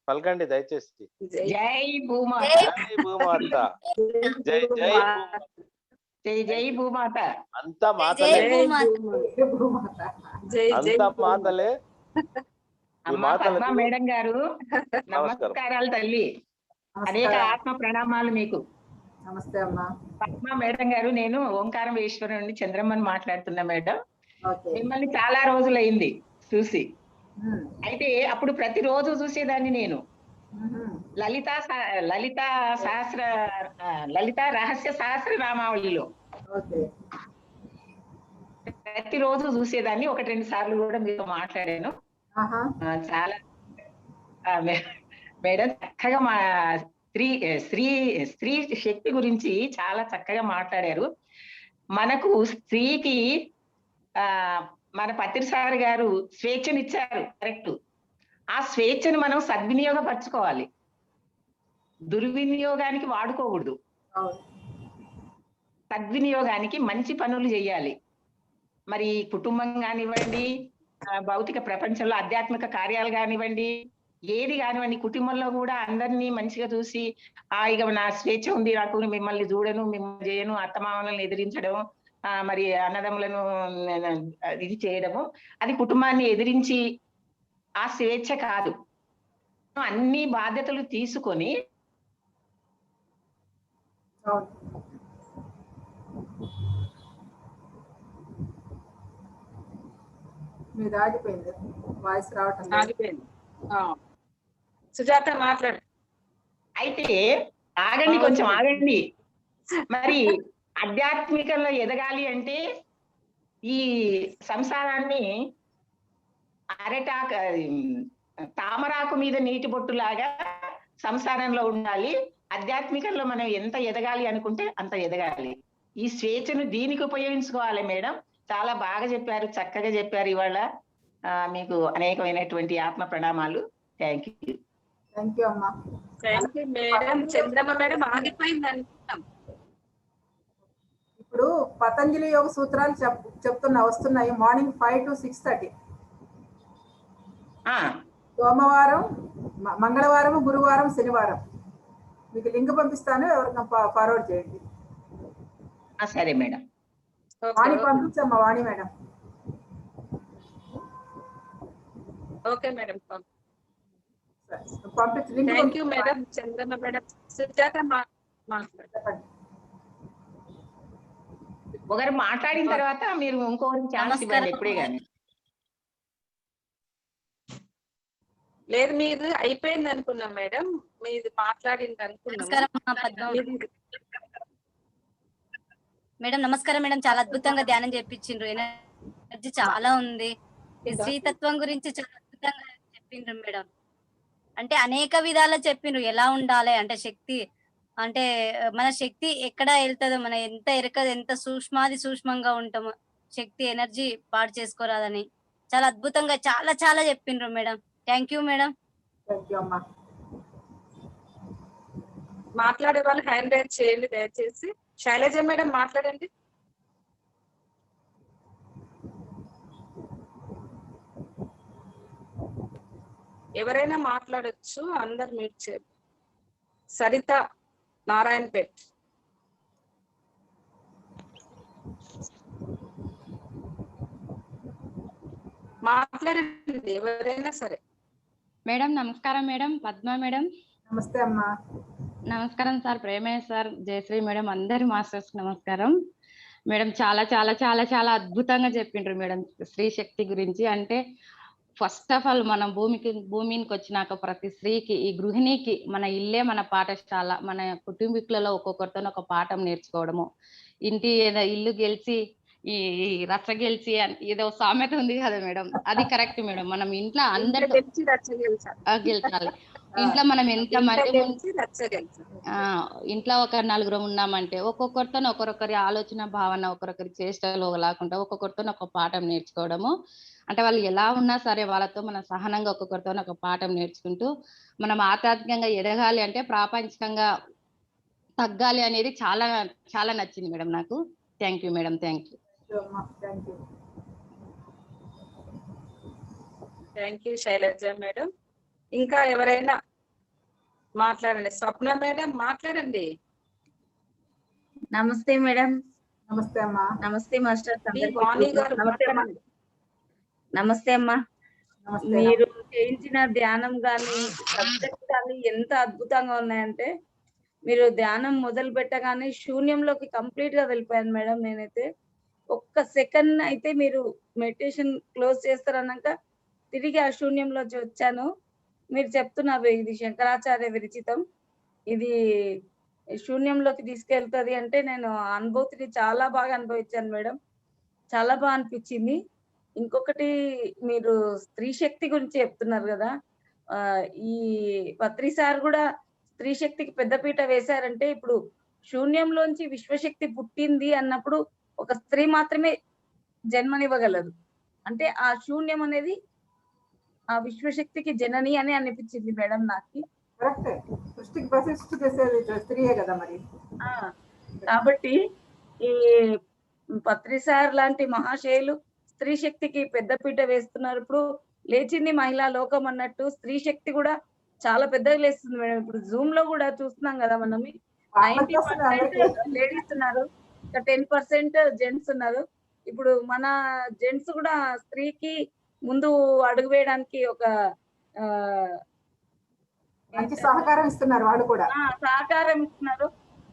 పలకండి దయచేసి. జై భూమాత, జై భూమాత, జై జై జై జై భూమాత. అంతా మాతలే, అంతా మాతలే. ఈ పద్మా మేడం గారు నమస్కారాలు తల్లి. అనేక ఆత్మ ప్రణామాలు మీకు. నమస్తే అమ్మా. పద్మా మేడం గారు, నేను ఓంకారేశ్వరం నుండి చంద్రమ్మని మాట్లాడుతున్నా మేడం. మిమ్మల్ని చాలా రోజులైంది చూసి. అయితే అప్పుడు ప్రతిరోజు చూసేదాన్ని నేను. లలిత రహస్య సహస్ర నామావళిలో ప్రతిరోజు చూసేదాన్ని. 1-2 సార్లు కూడా మీతో మాట్లాడాను. చాలా మేడం చక్కగా మా స్త్రీ శక్తి గురించి చాలా చక్కగా మాట్లాడారు. మనకు స్త్రీకి మన పత్రి సార్ గారు స్వేచ్ఛనిచ్చారు, కరెక్ట్. ఆ స్వేచ్ఛను మనం సద్వినియోగపరచుకోవాలి, దుర్వినియోగానికి వాడుకోకూడదు. సద్వినియోగానికి మంచి పనులు చేయాలి. మరి కుటుంబం కానివ్వండి, భౌతిక ప్రపంచంలో ఆధ్యాత్మిక కార్యాలు కానివ్వండి, ఏది కానివ్వండి, కుటుంబంలో కూడా అందరినీ మంచిగా చూసి ఇక నా స్వేచ్ఛ ఉంది, నాకు మిమ్మల్ని చూడను, మిమ్మల్ని చేయను, అత్తమామలను ఎదిరించడం, మరి అన్నదమ్ములను ఇది చేయడము, అది కుటుంబాన్ని ఎదిరించి ఆ స్వేచ్ఛ కాదు. అన్ని బాధ్యతలు తీసుకొని మీరు ఆగిపోయింది, వాయిస్ రావటం. సుజాత మాట్లాడు. అయితే ఆగండి, కొంచెం ఆగండి. మరి ఆధ్యాత్మికంలో ఎదగాలి అంటే ఈ సంసారాన్ని తామరాకు మీద నీటి బొట్టులాగా సంసారంలో ఉండాలి. ఆధ్యాత్మికంలో మనం ఎంత ఎదగాలి అనుకుంటే అంత ఎదగాలి. ఈ స్వేచ్ఛను దీనికి ఉపయోగించుకోవాలి మేడం. చాలా బాగా చెప్పారు, చక్కగా చెప్పారు. ఇవాళ మీకు అనేకమైనటువంటి ఆత్మ ప్రణామాలు. Thank you. థ్యాంక్ యూ అమ్మా. Thank you madam. Chandramma madam ఆగిపోయింది అనుకుంటాం. ఇప్పుడు పతంజలి యోగ సూత్రాలు వస్తున్నాయి మార్నింగ్ 5 to 6:30. సోమవారం, మంగళవారం, గురువారం, శనివారం. మీకు లింక్ పంపిస్తాను, ఎవరికైనా ఫార్వర్డ్ చేయండి. సరే మేడం. వాణి పంపించమ్మా, వాణి మేడం. ఓకే మేడం, పంపించు. Thank you madam. Chandramma madam. Sujatha మాట్లాడండి. ఒకరు మాట్లాడిన తర్వాత మీరు ఇంకొకరికి ఛాన్స్ ఇవ్వండి ఎప్పుడే కానీ. లేదు, మీరు అయిపోయింది అనుకున్నాం మేడం, మీది మాట్లాడింది అనుకున్నాం. మేడం నమస్కారం మేడం. చాలా అద్భుతంగా ధ్యానం చేపించిండ్రు. ఎనర్జీ చాలా ఉంది. శ్రీతత్వం గురించి చాలా అద్భుతంగా చెప్పిండ్రు మేడం. అంటే అనేక విధాలా చెప్పిండ్రు ఎలా ఉండాలి, అంటే శక్తి, అంటే మన శక్తి ఎక్కడ వెళ్తుందో, మన ఎంత ఎంత సూక్ష్మంగా ఉంటామో, శక్తి ఎనర్జీ పాడు చేసుకోరాదని చాలా అద్భుతంగా చాలా చాలా చెప్పిండ్రు మేడం. Thank you madam. మాట్లాడే వాళ్ళు హ్యాండ్ రైజ్ చేయండి దయచేసి. శైలజ మేడం మాట్లాడండి. ఎవరైనా మాట్లాడొచ్చు, అందరు మ్యూట్ చేయండి. సరిత నారాయణపేట్ మాట్లాడండి ఎవరైనా సరే. మేడం నమస్కారం మేడం. పద్మ మేడం. నమస్తే అమ్మా. నమస్కారం సార్. ప్రేమయ్య సార్, జయశ్రీ మేడం, అందరి మాస్టర్స్ నమస్కారం మేడం. చాలా చాలా చాలా చాలా అద్భుతంగా చెప్పిండ్రు మేడం స్త్రీ శక్తి గురించి. అంటే ఫస్ట్ ఆఫ్ ఆల్ మనం భూమికి వచ్చినాక ప్రతి స్త్రీకి, ఈ గృహిణికి మన ఇల్లే మన పాఠశాల. మన కుటుంబీకులలో ఒక్కొక్కరితో ఒక పాఠం నేర్చుకోవడము. ఇల్లు గెలిచి ఈ రచ్చ గెలిచి ఏదో సామెత ఉంది కదా మేడం, అది కరెక్ట్ మేడం. మనం ఇంట్లో అందరు గెలిచాలి. ఇంట్లో మనం ఎంత ఇంట్లో ఒక నలుగురు ఉన్నామంటే ఒక్కొక్కరితో ఒకరొకరి ఆలోచన భావన, ఒకరొకరి చేష్టలు లేకుండా ఒక్కొక్కరితో ఒక పాఠం నేర్చుకోవడము. అంటే వాళ్ళు ఎలా ఉన్నా సరే వాళ్ళతో మనం సహనంగా ఒక్కొక్కరితో ఒక పాఠం నేర్చుకుంటూ మనం ఆధ్యాత్మికంగా ఎదగాలి, అంటే ప్రాపంచికంగా తగ్గాలి అనేది చాలా చాలా నచ్చింది మేడం నాకు. Thank you madam. Thank you. Thank you Shailaja madam. ఇంకా ఎవరైనా మాట్లాడండి. స్వప్న మేడం మాట్లాడండి. నమస్తే మేడం. నమస్తే అమ్మా. నమస్తే మాస్టర్. నమస్తే అమ్మా. మీరు చేయించిన ధ్యానం కానీ సబ్జెక్ట్ కానీ ఎంత అద్భుతంగా ఉన్నాయంటే, మీరు ధ్యానం మొదలు పెట్టగానే శూన్యంలోకి కంప్లీట్ గా వెళ్ళిపోయాను మేడం. నేనైతే ఒక్క సెకండ్ అయితే మీరు మెడిటేషన్ క్లోజ్ చేస్తారన్నాక తిరిగి ఆ శూన్యంలో వచ్చాను. మీరు చెప్తున్నారు ఇది శంకరాచార్య విరచితం, ఇది శూన్యంలోకి తీసుకెళ్తుంది అంటే నేను అనుభూతిని చాలా బాగా అనుభవించాను మేడం. చాలా బాగా అనిపించింది. ఇంకొకటి, మీరు స్త్రీ శక్తి గురించి చెప్తున్నారు కదా, ఈ పత్రి సార్ కూడా స్త్రీ శక్తికి పెద్దపీట వేశారంటే, ఇప్పుడు శూన్యంలోంచి విశ్వశక్తి పుట్టింది అన్నప్పుడు ఒక స్త్రీ మాత్రమే జన్మనివ్వగలదు. అంటే ఆ శూన్యం అనేది ఆ విశ్వశక్తికి జనని అని అనిపించింది మేడం నాకు. సృష్టికి ప్రతిష్ఠ చేసేది స్త్రీయే కదా మరి. కాబట్టి ఈ పత్రి సార్ లాంటి మహాశయులు స్త్రీ శక్తికి పెద్దపీట వేస్తున్నారు. ఇప్పుడు లేచింది మహిళా లోకం అన్నట్టు స్త్రీ శక్తి కూడా చాలా పెద్దగా లేస్తుంది మేడం. ఇప్పుడు జూమ్ లో కూడా చూస్తున్నాం కదా మనం, 90% లేడీస్ ఉన్నారు, 10% జెంట్స్ ఉన్నారు. ఇప్పుడు మన జెంట్స్ కూడా స్త్రీకి ముందు అడుగు వేయడానికి ఒక సహకారం ఇస్తున్నారు. వాళ్ళు కూడా సహకారం ఇస్తున్నారు.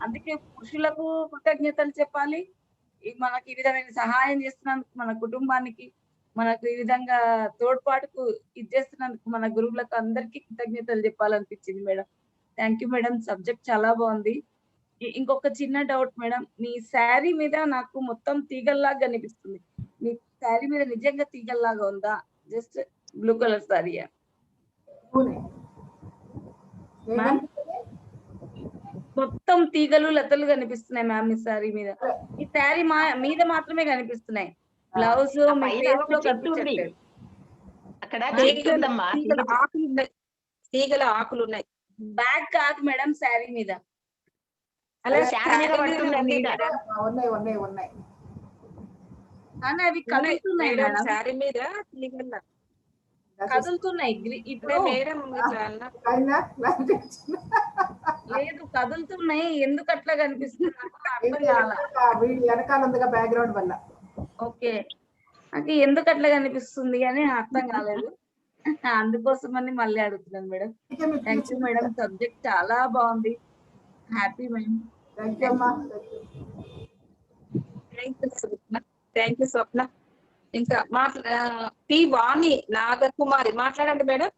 అందుకే పురుషులకు కృతజ్ఞతలు చెప్పాలి. మనకి ఈ విధమైన సహాయం చేస్తున్నందుకు మన కుటుంబానికి మనకు ఈ విధంగా తోడ్పాటుకు ఇచ్చేస్తున్నందుకు మన గురువులకు అందరికీ కృతజ్ఞతలు చెప్పాలనిపించింది madam. Thank you madam. Subject చాలా బాగుంది. ఇంకొక చిన్న డౌట్ మేడం, మీ శారీ మీద నాకు మొత్తం తీగల్లాగా కనిపిస్తుంది. మీ శారీ మీద నిజంగా తీగల్లాగా ఉందా? జస్ట్ బ్లూ కలర్ శారీయా? మ్యామ్ మొత్తం తీగలు లతలు కనిపిస్తున్నాయి మ్యామ్ మీ శారీ మీద. ఈ శారీ మీద మాత్రమే కనిపిస్తున్నాయి. బ్లౌజ్ మీ పైన ఫేస్ ఒక లో చెట్టు ఉంది. కనిపించట్లేదు. అక్కడ చెట్టు ఉందమ్మా. తీగల ఆకులు ఉన్నాయి, తీగల ఆకులు ఉన్నాయి. బ్యాగ్ కాదు మేడం శారీ మీద. అలా శారీ మీద పడుతుందండి ఈడ. ఉన్నాయి ఉన్నాయి ఉన్నాయి. కానీ అవి కదులుతున్నాయి మేడం మేడం, శారీ మీద తీగల కదులుతున్నాయి. ఇప్పుడు మేడం ఇట్లా అన్న అయినా లేదు కదులుతున్నాయి. ఎందుకు అట్లా కనిపిస్తుంది నాకు అర్థం కాల. వీడి వెనకాల ఉందిగా బ్యాక్గ్రౌండ్ వల్ల. ఓకే, నాకు ఎందుకు అట్లా కనిపిస్తుంది అని అర్థం కాలేదు. అందుకోసమని మళ్ళీ అడుగుతున్నాను madam. Thank you madam. Subject చాలా బాగుంది. Happy madam. థ్యాంక్ యూ అమ్మా. థ్యాంక్ యూ స్వప్న. ఇంకా పి వాణి నాగకుమారి మాట్లాడండి మేడం.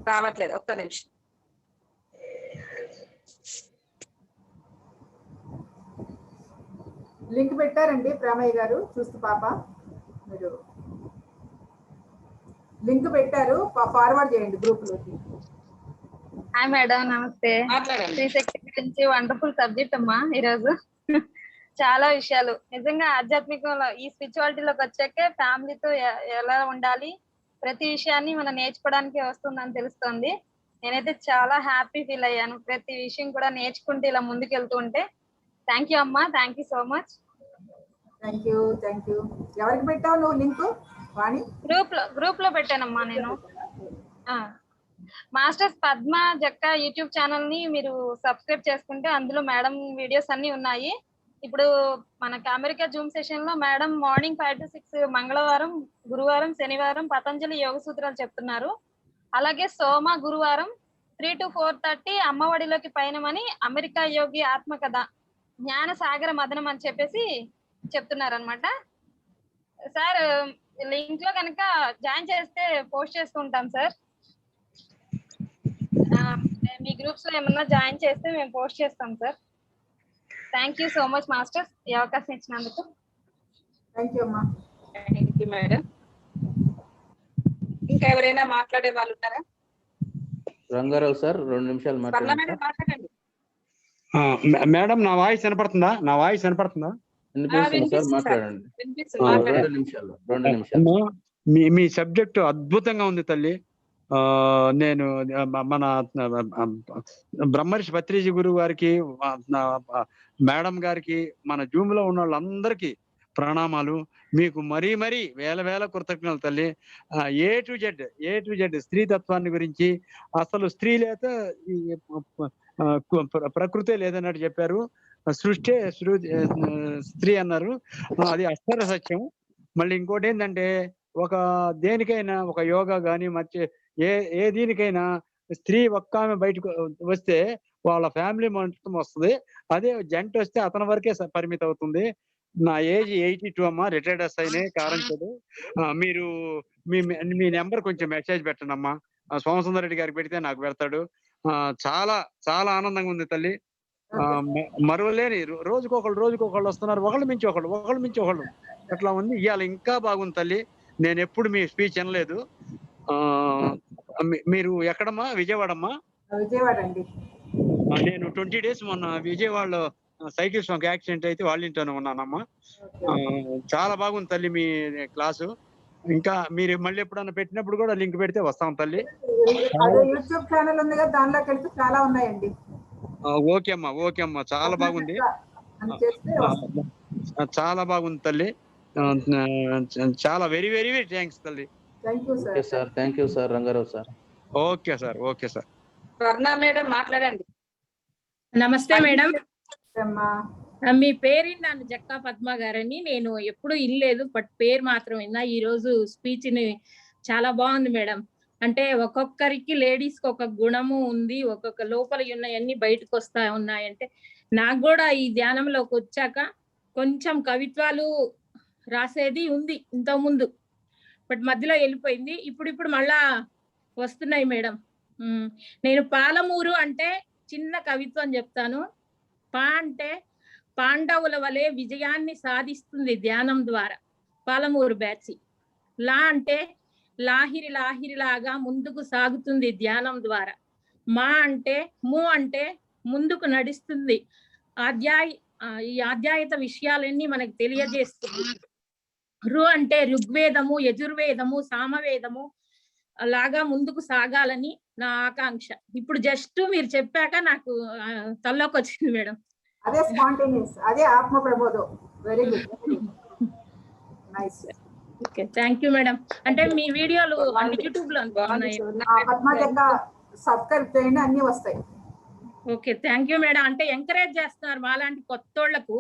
రావట్లేదు, ఒక్క నిమిషం. లింక్ పెట్టారండి ప్రేమయ్య గారు, చూస్తూ పాప మీరు లింక్ పెట్టారు, ఫార్వర్డ్ చేయండి గ్రూప్ లోకి. హాయ్ మేడం, నమస్తే. మాట్లాడండి. శ్రీశక్తి గురించి వండర్ఫుల్ సబ్జెక్ట్ అమ్మా ఈరోజు. చాలా విషయాలు నిజంగా ఆధ్యాత్మికంలో ఈ స్పిరిచువాలిటీలోకి వచ్చాకే ఫ్యామిలీతో ఎలా ఉండాలి, ప్రతి విషయాన్ని మనం నేర్చుకోవడానికి వస్తుందని తెలుస్తుంది. నేనైతే చాలా హ్యాపీ ఫీల్ అయ్యాను, ప్రతి విషయం కూడా నేర్చుకుంటూ ఇలా ముందుకు వెళ్తూ ఉంటే. థ్యాంక్ యూ అమ్మా, thank you so much. Thank you thank you. ఎవరికి పెట్టావు నువ్వు లింక్ వాణి? గ్రూప్ లో పెట్టానమ్మా నేను. మాస్టర్స్ పద్మ జక్క యూట్యూబ్ ఛానల్ ని మీరు సబ్స్క్రైబ్ చేసుకుంటే అందులో మేడం వీడియోస్ అన్ని ఉన్నాయి. ఇప్పుడు మనకి అమెరికా జూమ్ సెషన్ లో మేడం మార్నింగ్ 5 to 6 మంగళవారం, గురువారం, శనివారం పతంజలి యోగ సూత్రాలు చెప్తున్నారు. అలాగే సోమ గురువారం 3 to 4:30 అమ్మఒడిలోకి పయనమని అమెరికా యోగి ఆత్మకథ జ్ఞాన సాగర మదనం అని చెప్పేసి చెప్తున్నారు అనమాట. సార్ లింక్ లో కనుక జాయిన్ చేస్తే పోస్ట్ చేస్తూ ఉంటాం సార్. మీ గ్రూప్స్ లో ఏమన్నా జాయిన్ చేస్తే మేము పోస్ట్ చేస్తాం sir. Thank you so much masters, ఈ అవకాశం ఇచ్చినందుకు. థ్యాంక్ యూ అమ్మా. Thank you madam. ఇంకా ఎవరైనా మాట్లాడే వాళ్ళు ఉన్నారా? రంగారావు సార్ 2 నిమిషాలు మాట్లాడండి. మాట్లాడండి మేడం. నా వాయిస్ వినపడుతుందా? వినిపిస్తుంది సార్, మాట్లాడండి. 2 నిమిషాలు. మీ సబ్జెక్ట్ అద్భుతంగా ఉంది తల్లి. నేను మన బ్రహ్మర్షి పత్రిజీ గురువు గారికి, మేడం గారికి, మన జూమ్ లో ఉన్న వాళ్ళందరికీ ప్రణామాలు. మీకు మరీ మరీ వేల కృతజ్ఞతలు తల్లి. ఏ టు జెడ్ స్త్రీ తత్వాన్ని గురించి, అసలు స్త్రీ లేక ప్రకృతే లేదన్నట్టు చెప్పారు. సృష్టి స్త్రీ అన్నారు, అది అక్షర సత్యం. మళ్ళీ ఇంకోటి ఏంటంటే, ఒక దేనికైనా ఒక యోగా కానీ మధ్య ఏ దీనికైనా స్త్రీ ఒక్క ఆమె బయటకు వస్తే వాళ్ళ ఫ్యామిలీ మొత్తం వస్తుంది. అదే జంట వస్తే అతని వరకే పరిమితం అవుతుంది. నా ఏజ్ 82 అమ్మా, రిటైర్డ్ అయినా కారంచదు. మీరు మీ నెంబర్ కొంచెం మెసేజ్ పెట్టండి అమ్మా. సోమసుందర్ రెడ్డి గారికి పెడితే నాకు పెడతాడు. చాలా చాలా ఆనందంగా ఉంది తల్లి. మరువలేని రోజుకొకళ్ళు వస్తున్నారు, ఒకళ్ళు మించి ఒకళ్ళు అట్లా ఉంది. ఇవాళ ఇంకా బాగుంది తల్లి. నేను ఎప్పుడు మీ స్పీచ్ వినలేదు. మీరు ఎక్కడమ్మా? విజయవాడమ్మా? విజయవాడ అండి. నేను 20 days మొన్న విజయవాడలో సైకిల్ స్టాక్ యాక్సిడెంట్ అయితే వాళ్ళ ఇంట్లోనే ఉన్నానమ్మా. చాలా బాగుంది తల్లి మీ క్లాసు. ఇంకా మీరు మళ్ళీ ఎప్పుడన్నా పెట్టినప్పుడు కూడా లింక్ పెడితే వస్తాం తల్లి. యూట్యూబ్ ఛానల్ ఉంది కదా, దానిలోకి వెళ్తే చాలా ఉన్నాయండి. ఓకే అమ్మా, చాలా బాగుంది. చాలా బాగుంది తల్లి. చాలా వెరీ థ్యాంక్స్ తల్లి. Thank you sir Rangarao sir. Okay sir. Swarna madam మాట్లాడండి. నమస్తే మేడం. మీ పేరు నన్ను జక్కా పద్మ గారని. నేను ఎప్పుడు ఇల్లేదు, బట్ పేరు మాత్రం విన్నా. ఈ రోజు స్పీచ్ ని చాలా బాగుంది మేడం. అంటే ఒక్కొక్కరికి లేడీస్ కి ఒక గుణము ఉంది, ఒక్కొక్క లోపల ఉన్నాయన్నీ బయటకు వస్తా ఉన్నాయంటే, నాకు కూడా ఈ ధ్యానంలోకి వచ్చాక కొంచెం కవిత్వాలు రాసేది ఉంది ఇంతకుముందు, బట్ మధ్యలో వెళ్ళిపోయింది. ఇప్పుడు మళ్ళా వస్తున్నాయి మేడం. నేను పాలమూరు అంటే చిన్న కవిత్వం చెప్తాను. పా అంటే పాండవుల వలె విజయాన్ని సాధిస్తుంది ధ్యానం ద్వారా, పాలమూరు బ్యాచి. లా అంటే లాహిరి లాగా ముందుకు సాగుతుంది ధ్యానం ద్వారా. మా అంటే అంటే ముందుకు నడుస్తుంది, ఈ ఆధ్యాయత విషయాలన్నీ మనకు తెలియజేస్తుంది. రు అంటే ఋగ్వేదము, యజుర్వేదము, సామవేదము లాగా ముందుకు సాగాలని నా ఆకాంక్ష. ఇప్పుడు జస్ట్ మీరు చెప్పాక నాకు తల్లోకి వచ్చింది మేడం. అదే స్పాంటేనియస్, అదే ఆత్మ ప్రబోధం. Very good, nice. Okay, thank you madam. అంటే మీ వీడియోలు యూట్యూబ్ లో సబ్స్క్రైబ్ చేయండి, అన్ని వస్తాయి. Okay, thank you madam. అంటే ఎంకరేజ్ చేస్తున్నారు మాలాంటి కొత్తోళ్లకు.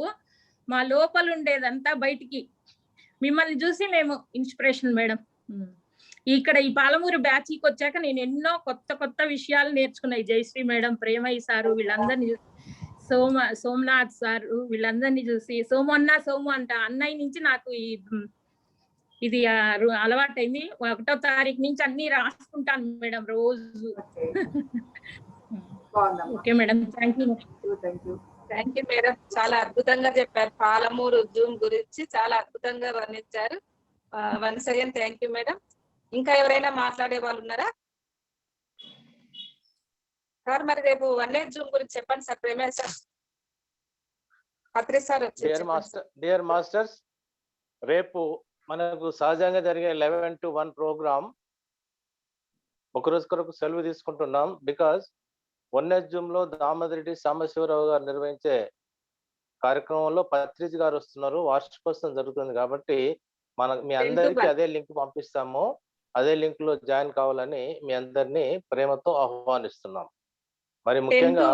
మా లోపల ఉండేదంతా బయటికి మిమ్మల్ని చూసి మేము ఇన్స్పిరేషన్ మేడం. ఇక్కడ ఈ పాలమూరు బ్యాచ్కి వచ్చాక నేను ఎన్నో కొత్త విషయాలు నేర్చుకున్నాయి. జయశ్రీ మేడం, ప్రేమయ్య సారు, వీళ్ళందరినీ సోమనాథ్ సారు, వీళ్ళందరినీ చూసి సోము అంట అన్నయ్య నుంచి నాకు ఇది అలవాటైంది. 1వ తారీఖు నుంచి అన్ని రాసుకుంటాను మేడం రోజు. Okay madam, thank you madam. చాలా అద్భుతంగా చెప్పారు. పాలమూరు జూమ్ గురించి చాలా అద్భుతంగా వర్ణించారు. Once again thank you madam. ఇంకా ఎవరైనా మాట్లాడే వాళ్ళు ఉన్నారా సార్? మరి రేపు 1 జూమ్ గురించి చెప్పండి సార్. ప్రేమే సార్, పత్రి సార్ వచ్చి. డియర్ మాస్టర్స్, రేపు మనకు సహజంగా జరిగే 11 to 1 ప్రోగ్రామ్ ఒకరోజు కొరకు సెలవు తీసుకుంటున్నాం. బికాజ్ 1 జూమ్ లో దామోదరెడ్డి సాంబశివరావు గారు నిర్వహించే కార్యక్రమంలో పత్రిజ్ గారు వస్తున్నారు, వార్షికోత్సవం జరుగుతుంది. కాబట్టి మీ అందరికీ అదే లింక్ పంపిస్తాము. అదే లింక్ లో జాయిన్ కావాలని మీ అందరినీ ప్రేమతో ఆహ్వానిస్తున్నాం. మరి ముఖ్యంగా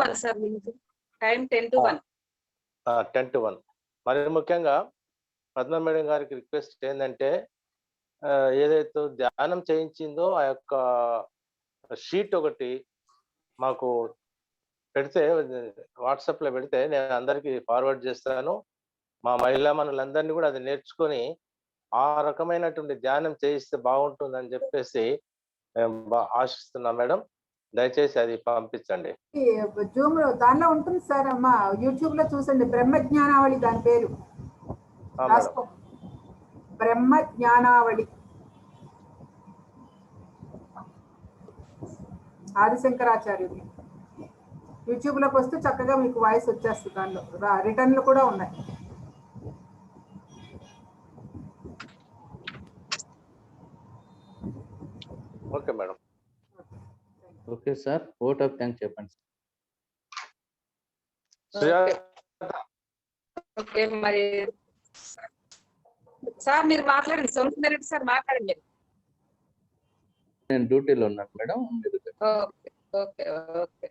10 to 1 మరి ముఖ్యంగా పద్మ మేడం గారికి రిక్వెస్ట్ ఏంటంటే, ఏదైతే ధ్యానం చేయించిందో ఆ యొక్క షీట్ ఒకటి మాకు పెడితే, వాట్సాప్ లో పెడితే నేను అందరికి ఫార్వర్డ్ చేస్తాను. మా మహిళా మనులందరినీ కూడా అది నేర్చుకొని ఆ రకమైనటువంటి ధ్యానం చేయిస్తే బాగుంటుందని చెప్పేసి ఆశిస్తున్నా మేడం. దయచేసి అది పంపించండి. జూమ్ లో దానిలో ఉంటుంది సార్. అమ్మ యూట్యూబ్ లో చూసండి, బ్రహ్మజ్ఞానావళి దాని పేరు. బ్రహ్మజ్ఞానావళి, ఆదిశంకరాచార్యులు. యూట్యూబ్ లోకి వస్తే చక్కగా మీకు వాయిస్ వచ్చేస్తుంది. దానిలో రిటర్న్లు కూడా ఉన్నాయి. Okay madam. Okay sir, vote of thanks చెప్పండి. ఓకే, మరి సార్ మీరు మాట్లాడండి. సోమసుందరెడ్డి సార్ మాట్లాడండి. నేను డ్యూటీలో ఉన్నాను మేడం. ఓకే ఓకే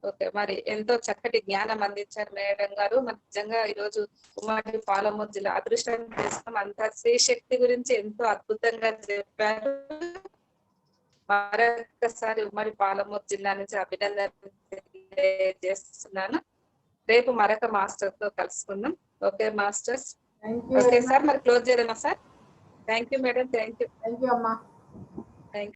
ఓకే మరి ఎంతో చక్కటి జ్ఞానం అందించారు మేడం గారు. మరి నిజంగా ఈరోజు ఉమ్మడి పాలమూరు జిల్లా అదృష్టం చేస్తాం. అంతా స్త్రీ శక్తి గురించి ఎంతో అద్భుతంగా చెప్పారు. మరొకసారి ఉమ్మడి పాలమూరు జిల్లా నుంచి అభినందనలు చేస్తున్నాను. రేపు మరొక మాస్టర్ తో కలుసుకుందాం. Okay masters. ఓకే సార్, మరి క్లోజ్ చేద్దామా sir? Thank you madam. Thank you అమ్మా.